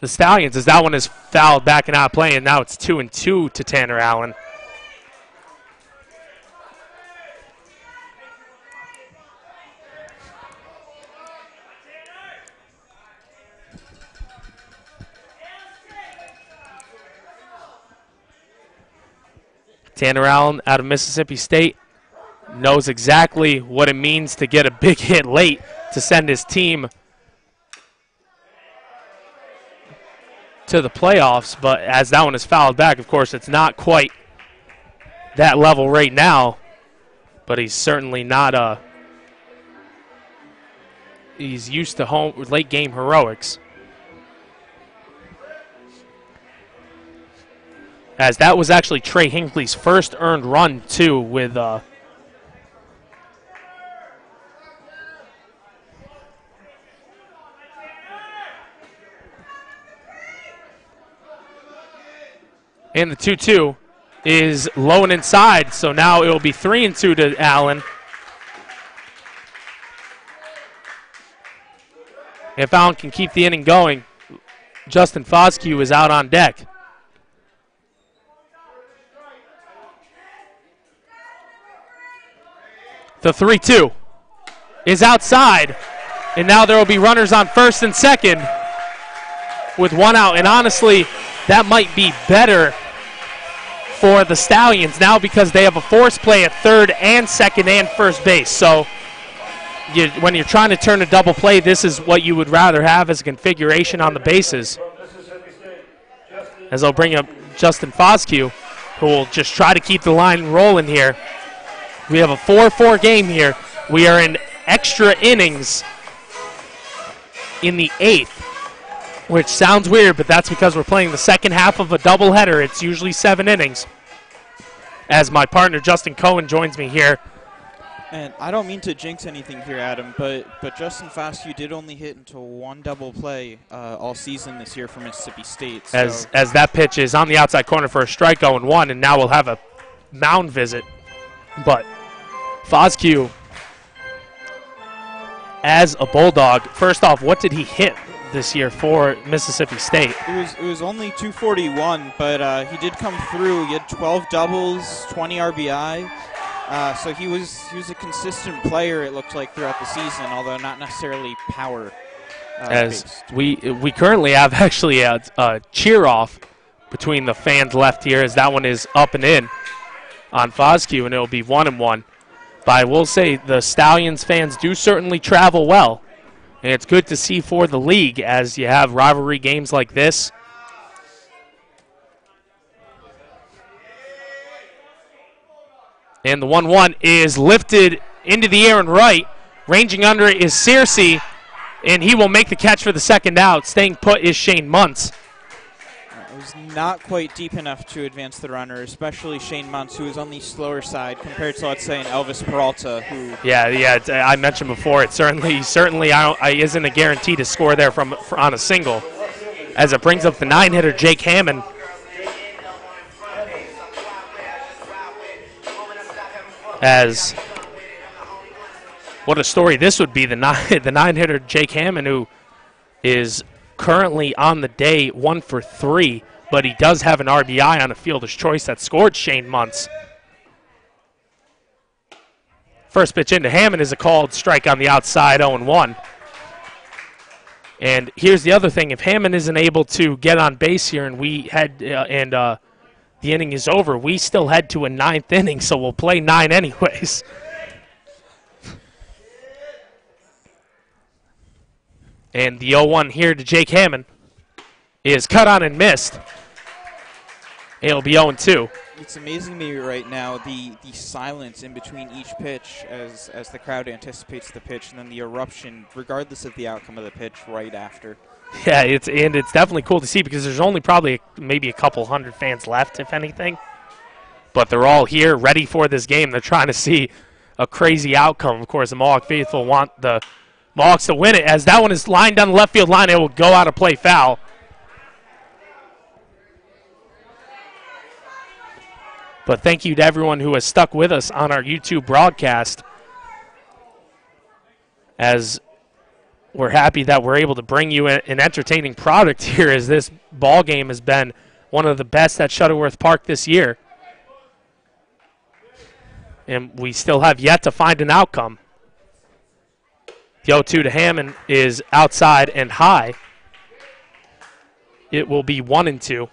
the Stallions, as that one is fouled back and out of play, and now it's 2-2 to Tanner Allen. Tanner Allen out of Mississippi State knows exactly what it means to get a big hit late to send his team to the playoffs, but as that one is fouled back, of course, it's not quite that level right now, but he's certainly not he's used to late game heroics. As that was actually Trey Hinckley's first earned run, too, with and the 2-2 is low and inside, so now it will be 3-2 to Allen. If Allen can keep the inning going, Justin Foscue is out on deck. The 3-2 is outside, and now there will be runners on first and second with one out. And honestly, that might be better for the Stallions now because they have a force play at third and second and first base. So when you're trying to turn a double play, this is what you would rather have as a configuration on the bases. As they'll bring up Justin Foscue, who will just try to keep the line rolling here. We have a 4-4 game here. We are in extra innings in the 8th, which sounds weird, but that's because we're playing the second half of a doubleheader. It's usually 7 innings. As my partner Justin Cohen joins me here. And I don't mean to jinx anything here, Adam, but Justin Foscue did only hit into 1 double play all season this year for Mississippi State. So. As that pitch is on the outside corner for a strike 0-1, and now we'll have a mound visit. But Foscue, as a Bulldog, first off, what did he hit this year for Mississippi State? It was only 241, but he did come through. He had 12 doubles, 20 RBI. So he was a consistent player, it looked like, throughout the season, although not necessarily power as based. we currently have actually a cheer off between the fans left here, as that one is up and in on Foscue, and it'll be 1-1. But I will say the Stallions fans do certainly travel well, and it's good to see for the league as you have rivalry games like this. And the 1-1 is lifted into the air and right. Ranging under it is Searcy, and he will make the catch for the second out. Staying put is Shane Muntz. It was not quite deep enough to advance the runner, especially Shane Muntz, who is on the slower side compared to, let's say, an Elvis Peralta, who... Yeah, I mentioned before, it certainly isn't a guarantee to score there on a single, as it brings up the 9-hitter, Jake Hammond. As what a story this would be, the 9-hitter Jake Hammond, who is currently on the day 1 for 3, but he does have an RBI on a fielder's choice that scored Shane Muntz. First pitch into Hammond is a called strike on the outside, 0-1. And here's the other thing: if Hammond isn't able to get on base here, and the inning is over, we still head to a 9th inning, so we'll play 9 anyways. And the 0-1 here to Jake Hammond is cut on and missed. It'll be 0-2. It's amazing to me right now the silence in between each pitch as the crowd anticipates the pitch, and then the eruption, regardless of the outcome of the pitch, right after. Yeah, it's definitely cool to see, because there's only probably maybe a couple hundred fans left, if anything. But they're all here, ready for this game. They're trying to see a crazy outcome. Of course, the Mohawk faithful want the Mohawks to win it, as that one is lined down the left field line. It will go out of play, foul. But thank you to everyone who has stuck with us on our YouTube broadcast, as we're happy that we're able to bring you an entertaining product here, as this ball game has been one of the best at Shuttleworth Park this year. And we still have yet to find an outcome. The 0-2 to Hammond is outside and high. It will be 1-2.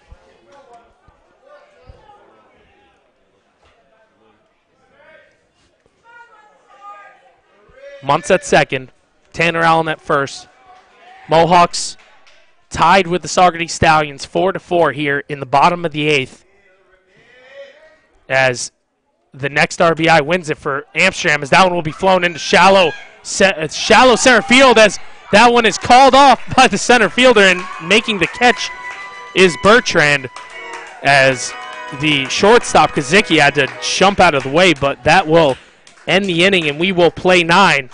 Muntz at second. Tanner Allen at first. Mohawks tied with the Saugerties Stallions 4-4 here in the bottom of the 8th, as the next RBI wins it for Amsterdam, as that one will be flown into shallow center field, as that one is called off by the center fielder, and making the catch is Bertrand, as the shortstop Kazicki had to jump out of the way, but that will end the inning, and we will play 9.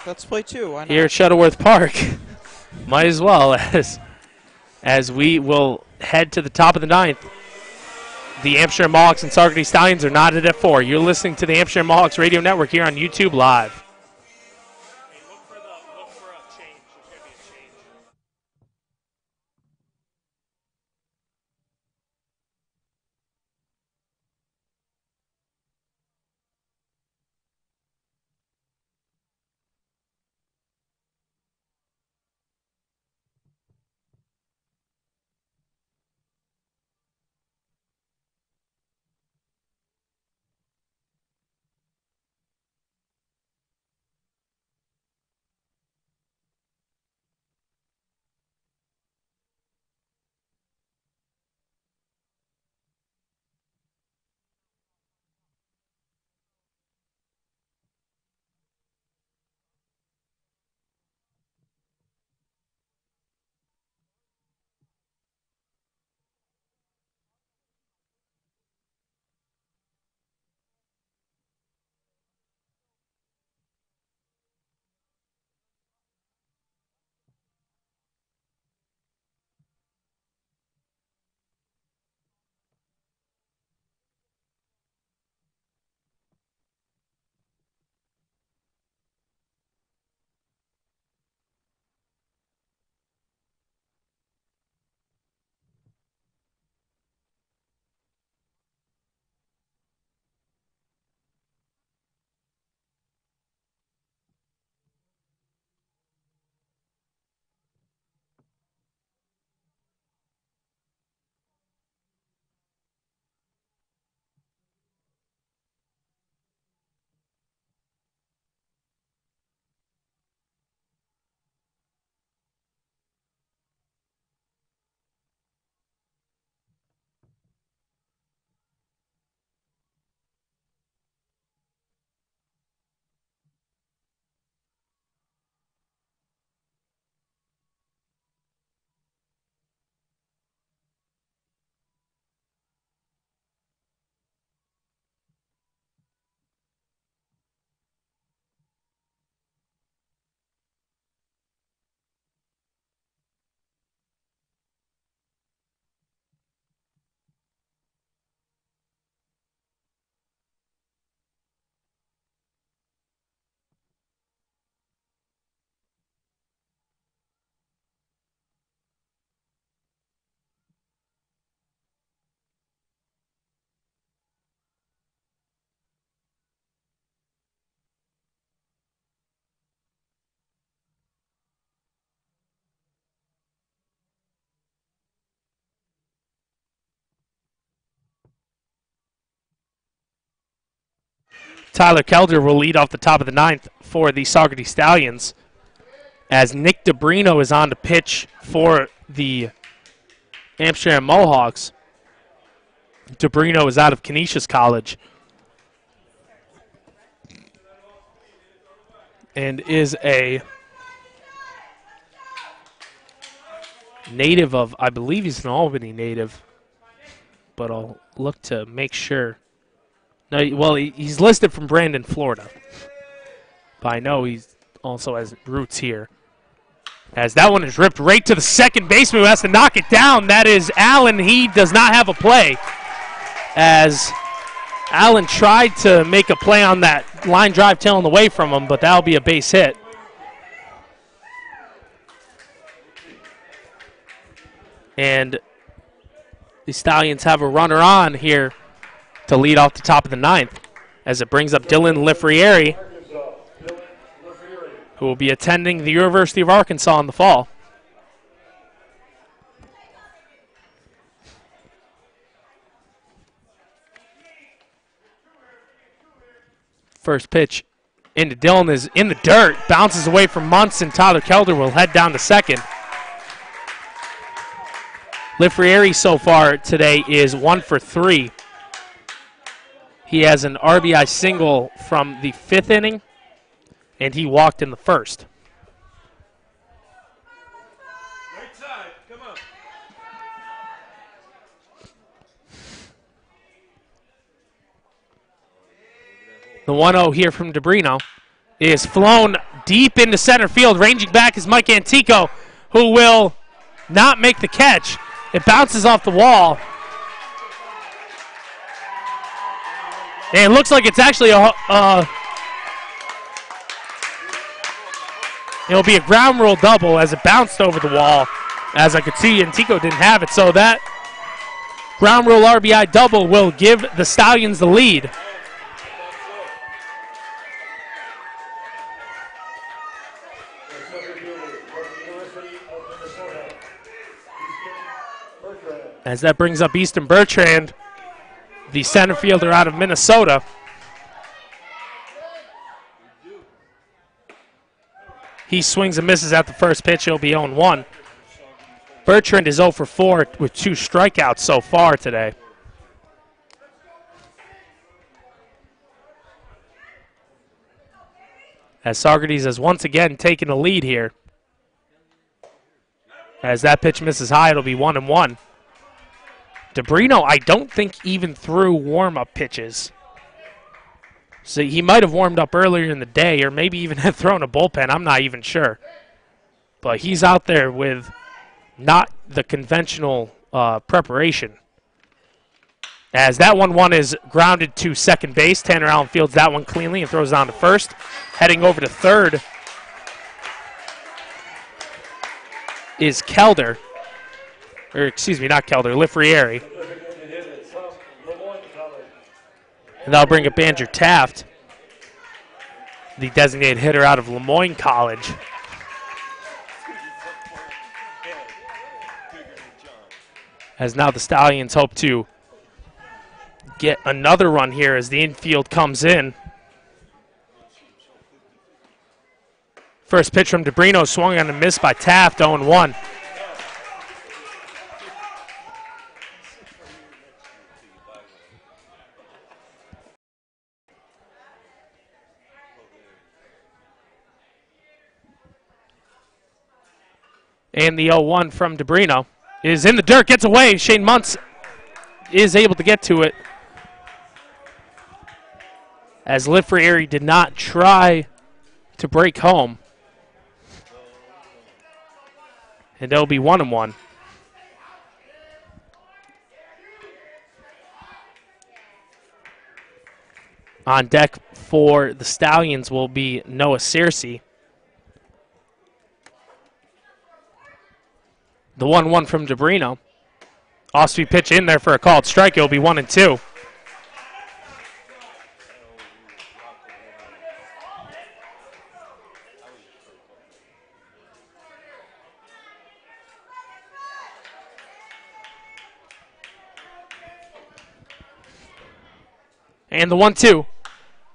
Let's play 2. Why not? Here at Shuttleworth Park. Might as well, as we will head to the top of the 9th. The Amsterdam Mohawks and Saugerties Stallions are knotted at 4. You're listening to the Amsterdam Mohawks Radio Network here on YouTube Live. Tyler Kelder will lead off the top of the ninth for the Saugerties Stallions, as Nick DeBrino is on to pitch for the Amsterdam Mohawks. DeBrino is out of Canisius College and is a native of, I believe he's an Albany native, but I'll look to make sure. No, well, he's listed from Brandon, Florida, but I know he also has roots here. As that one is ripped right to the second baseman who has to knock it down. That is Allen. He does not have a play, as Allen tried to make a play on that line drive tailing away from him, but that'll be a base hit. And the Stallions have a runner on here to lead off the top of the ninth, as it brings up Dylan Lifrieri, who will be attending the University of Arkansas in the fall. First pitch into Dylan is in the dirt, bounces away from Munson. Tyler Kelder will head down to second. Lifrieri so far today is 1 for 3. He has an RBI single from the 5th inning, and he walked in the first. Right side, come on. The 1-0 here from DeBrino is flown deep into center field. Ranging back is Mike Antico, who will not make the catch. It bounces off the wall. And it looks like it's actually it'll be a ground rule double, as it bounced over the wall. As I could see, Antico didn't have it. So that ground rule RBI double will give the Stallions the lead. As that brings up Easton Bertrand, the center fielder out of Minnesota. He swings and misses at the first pitch. He'll be 0-1. Bertrand is 0 for 4 with 2 strikeouts so far today. As Saugerties has once again taken the lead here. As that pitch misses high, it'll be 1-1. DeBrino, I don't think, even threw warm-up pitches. So he might have warmed up earlier in the day, or maybe even had thrown a bullpen. I'm not even sure. But he's out there with not the conventional preparation. As that 1-1 is grounded to second base. Tanner Allen fields that one cleanly and throws it on to first. Heading over to third is Kelder. Or excuse me, not Kelder, Lifrieri. And that'll bring up Andrew Taft, the designated hitter out of Lemoyne College. As now the Stallions hope to get another run here as the infield comes in. First pitch from DeBrino, swung on and missed by Taft, 0-1. And the 0-1 from DeBrino is in the dirt, gets away. Shane Muntz is able to get to it, as Lifrieri did not try to break home. And it'll be 1-1. On deck for the Stallions will be Noah Searcy. The 1-1 from DeBrino. Off-speed pitch in there for a called strike. It'll be 1-2. And the 1-2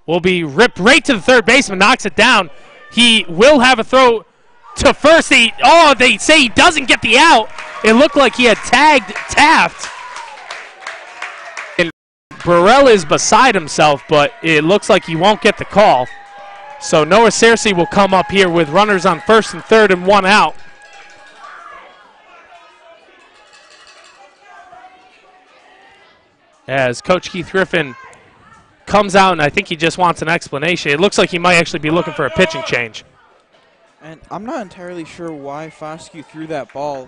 will be ripped right to the third baseman, knocks it down. He will have a throw to first. They say he doesn't get the out. It looked like he had tagged Taft. And Burrell is beside himself, but it looks like he won't get the call. So Noah Searcy will come up here with runners on first and third and one out. As Coach Keith Griffin comes out, and I think he just wants an explanation. It looks like he might actually be looking for a pitching change. And I'm not entirely sure why Foscue threw that ball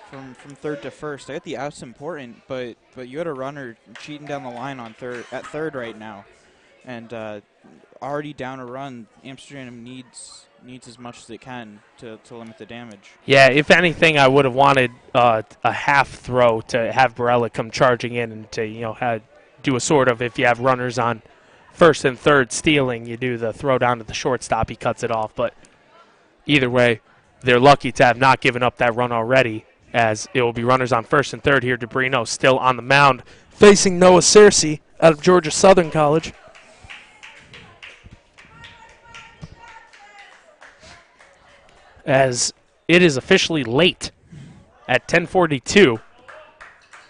from third to first. I get the out's important, but you had a runner cheating down the line on third right now, and already down a run. Amsterdam needs as much as it can to limit the damage. Yeah, if anything, I would have wanted a half throw to have Barella come charging in and to do a sort of, if you have runners on first and third stealing, you do the throw down to the shortstop. He cuts it off, but either way, they're lucky to have not given up that run already, as it will be runners on first and third here. DeBrino still on the mound, facing Noah Searcy out of Georgia Southern College. As it is officially late at 10:42,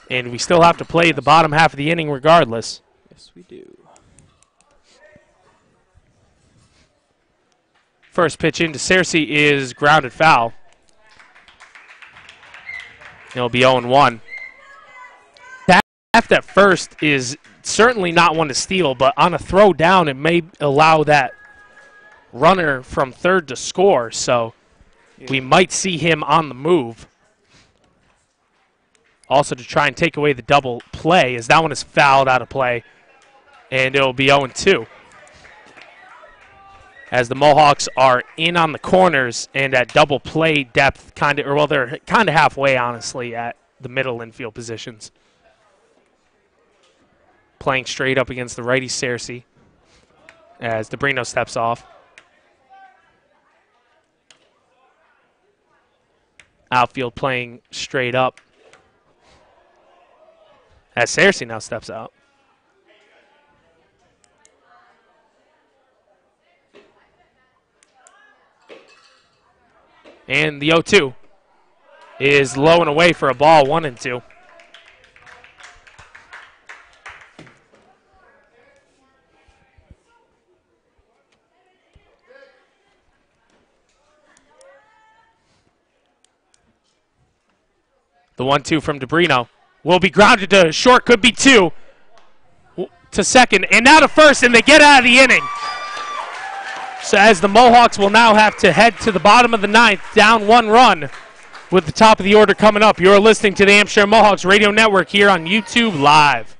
and we still have to play the bottom half of the inning regardless. Yes, we do. First pitch into Searcy is grounded foul. It'll be 0-1. Taft at first is certainly not one to steal, but on a throw down, it may allow that runner from third to score, so we might see him on the move. Also to try and take away the double play, as that one is fouled out of play, and it'll be 0-2. As the Mohawks are in on the corners and at double play depth, they're kind of halfway, honestly, at the middle infield positions. Playing straight up against the righty Searcy as DeBrino steps off. Outfield playing straight up as Searcy now steps out. And the 0-2 is low and away for a ball, 1-2. The 1-2 from DeBrino will be grounded to short, could be two, to second, and now to first, and they get out of the inning. So as the Mohawks will now have to head to the bottom of the ninth, down one run, with the top of the order coming up. You're listening to the Amsterdam Mohawks Radio Network here on YouTube Live.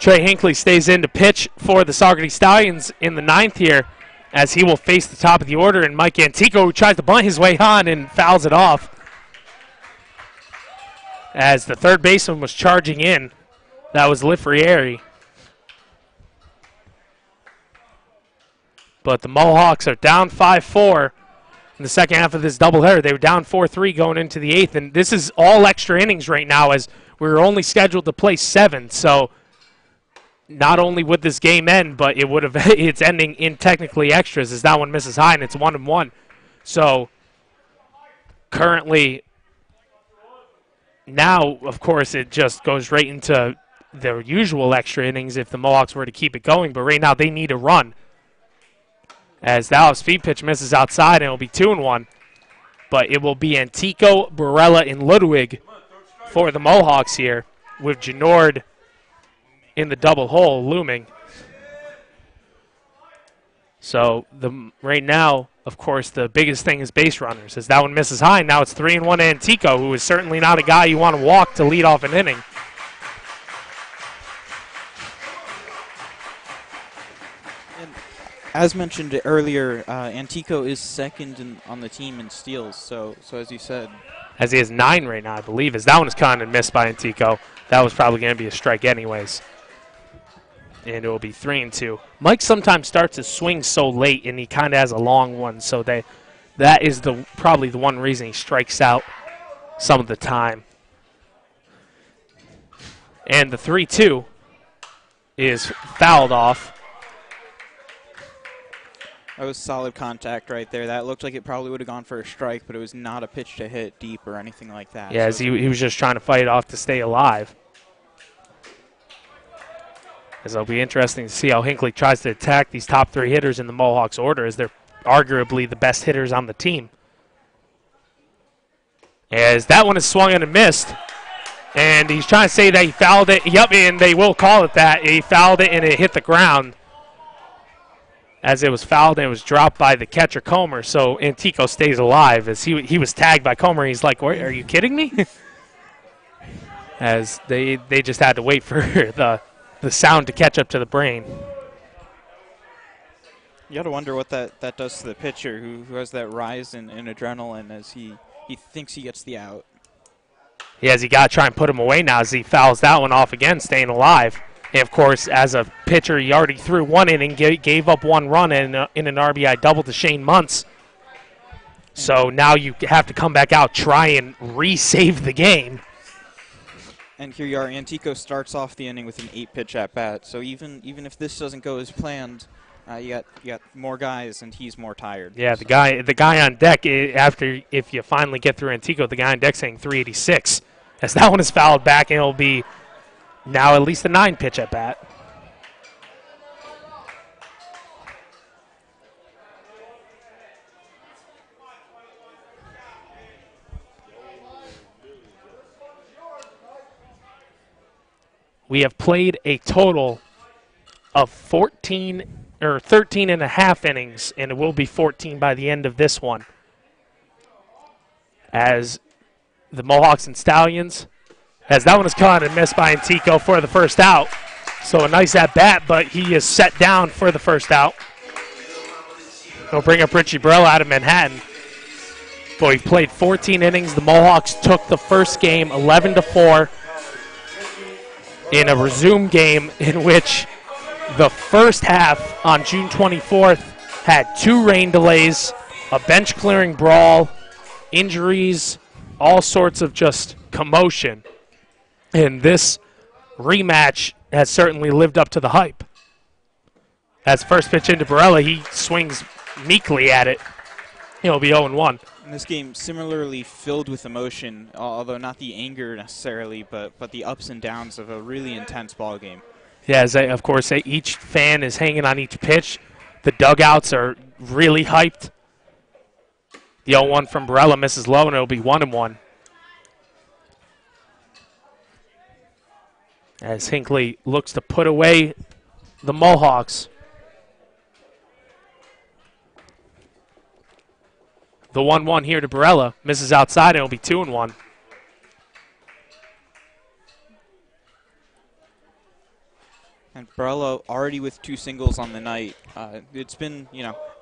Trey Hinckley stays in to pitch for the Saugerties Stallions in the 9th here, as he will face the top of the order, and Mike Antico, who tries to bunt his way on and fouls it off. As the third baseman was charging in, that was Lifrieri. But the Mohawks are down 5-4 in the second half of this doubleheader. They were down 4-3 going into the 8th, and this is all extra innings right now, as we were only scheduled to play 7. So not only would this game end, but it would have it's ending in technically extras, as that one misses high, and it's 1-1. So currently, now of course it just goes right into their usual extra innings if the Mohawks were to keep it going. But right now they need a run, as that speed pitch misses outside, and it'll be 2-1. But it will be Antico, Barella, and Ludwig for the Mohawks here, with Genord in the double hole looming. So right now, of course, the biggest thing is base runners, as that one misses high. Now it's 3-1 Antico, who is certainly not a guy you want to walk to lead off an inning. As mentioned earlier, Antico is second on the team in steals, so as you said. As he has 9 right now, I believe, as that one is kind of missed by Antico. That was probably going to be a strike anyways. And it will be 3-2. Mike sometimes starts his swing so late, and he kind of has a long one, so that is probably the one reason he strikes out some of the time. And the 3-2 is fouled off. That was solid contact right there. That looked like it probably would have gone for a strike, but it was not a pitch to hit deep or anything like that. Yeah, as he was just trying to fight it off to stay alive. As it'll be interesting to see how Hinckley tries to attack these top 3 hitters in the Mohawks order, as they're arguably the best hitters on the team. As that one is swung and missed, and he's trying to say that he fouled it. Yep, and they will call it that. He fouled it, and it hit the ground, as it was fouled and it was dropped by the catcher Comer. So Antico stays alive, as he was tagged by Comer. He's like, "Are you kidding me?" As they just had to wait for the sound to catch up to the brain. You got to wonder what that does to the pitcher, who has that rise in adrenaline as he thinks he gets the out. Yeah, as he got to try and put him away now, as he fouls that one off again, staying alive. And, of course, as a pitcher, he already threw 1 inning, gave up 1 run in an RBI double to Shane Muntz. So now you have to come back out, try and re-save the game. And here you are. Antico starts off the inning with an 8-pitch at-bat. So even if this doesn't go as planned, you got more guys, and he's more tired. Yeah, the guy on deck, if you finally get through Antico, the guy on deck saying 386. As that one is fouled back, and it'll be now at least a 9-pitch at bat. We have played a total of 13 and a half innings, and it will be 14 by the end of this one. As the Mohawks and Stallions, as that one is caught and missed by Antico for the first out. So a nice at-bat, but he is set down for the first out. He'll bring up Richie Burrell out of Manhattan. But we've played 14 innings. The Mohawks took the first game 11-4 in a resume game in which the first half on June 24th had 2 rain delays, a bench-clearing brawl, injuries, all sorts of just commotion. And this rematch has certainly lived up to the hype. As first pitch into Barella, he swings meekly at it. He'll be 0-1. And this game similarly filled with emotion, although not the anger necessarily, but the ups and downs of a really intense ball game. Yeah, of course, each fan is hanging on each pitch. The dugouts are really hyped. The 0-1 from Barella misses low, and it'll be 1-1. As Hinckley looks to put away the Mohawks. The 1-1 here to Barella. Misses outside, and it'll be 2-1. And Barello already with 2 singles on the night. It's been,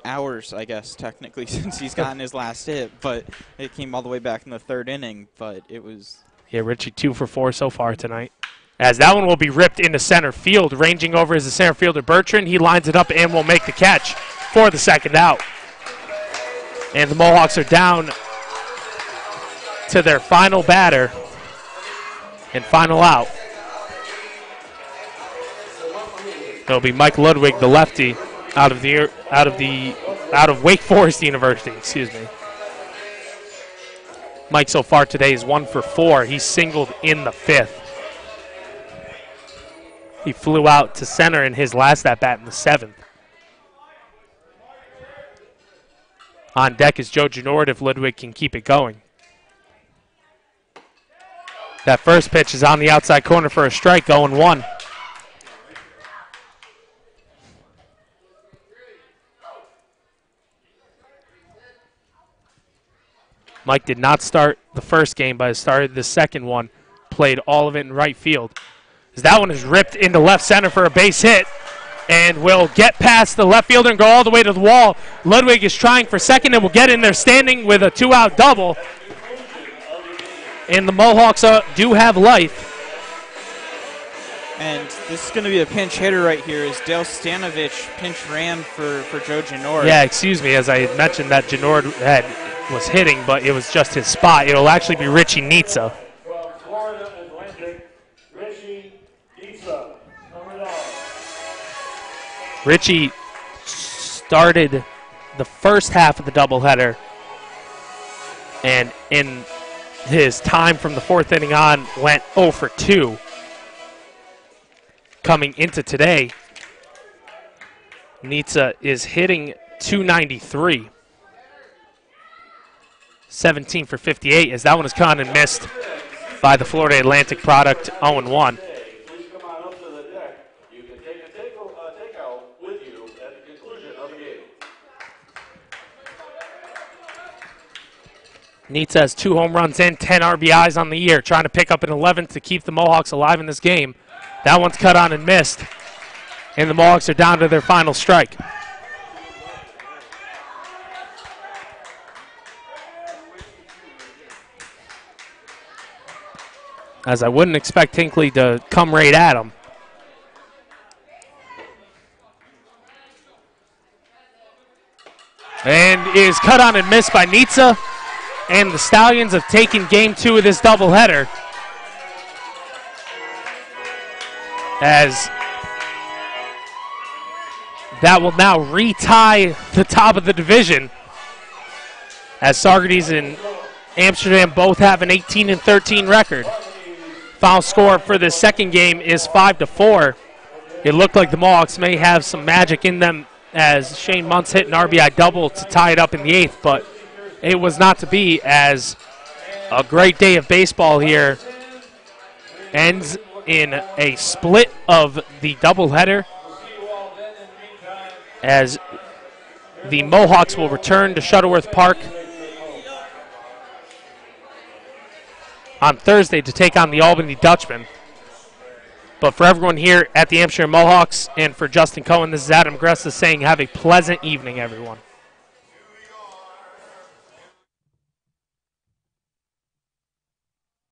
hours, I guess, technically, since he's gotten his last hit. But it came all the way back in the 3rd inning. But it was... Yeah, Richie 2 for 4 so far tonight. As that one will be ripped into center field. Ranging over is the center fielder, Bertrand. He lines it up and will make the catch for the 2nd out. And the Mohawks are down to their final batter and final out. It'll be Mike Ludwig, the lefty, out of Wake Forest University. Excuse me. Mike so far today is 1 for 4. He singled in the 5th. He flew out to center in his last at-bat in the 7th. On deck is Joe Genord if Ludwig can keep it going. That first pitch is on the outside corner for a strike, 0-1. Mike did not start the first game, but started the second one. Played all of it in right field. As that one is ripped into left center for a base hit and will get past the left fielder and go all the way to the wall. Ludwig is trying for second and will get in there standing with a 2-out double. And the Mohawks do have life. And this is going to be a pinch hitter right here as Dale Stanovich pinch ran for Joe Genord. Yeah, excuse me, as I had mentioned that Genord was hitting, but it was just his spot. It'll actually be Richie Nitza. From Florida Atlantic, Richie Nitza, number 9. Richie started the first half of the doubleheader, and in his time from the 4th inning on went 0 for 2. Coming into today, Nitza is hitting .293. 17 for 58 as that one is caught and missed by the Florida Atlantic product, 0-1. Please come on up to the deck. You can take a takeout with you at the conclusion of the game. Nitza has 2 home runs and 10 RBIs on the year, trying to pick up an 11th to keep the Mohawks alive in this game. That one's cut on and missed, and the Mohawks are down to their final strike. As I wouldn't expect Hinckley to come right at him. And is cut on and missed by Nitza, and the Stallions have taken game 2 of this doubleheader. As that will now retie the top of the division, as Saugerties and Amsterdam both have an 18-13 record. Final score for the second game is 5-4. It looked like the Mohawks may have some magic in them as Shane Muntz hit an RBI double to tie it up in the 8th, but it was not to be, as a great day of baseball here ends in a split of the doubleheader, as the Mohawks will return to Shuttleworth Park on Thursday to take on the Albany Dutchmen. But for everyone here at the Amsterdam Mohawks and for Justin Cohen, this is Adam Gressa saying have a pleasant evening, everyone.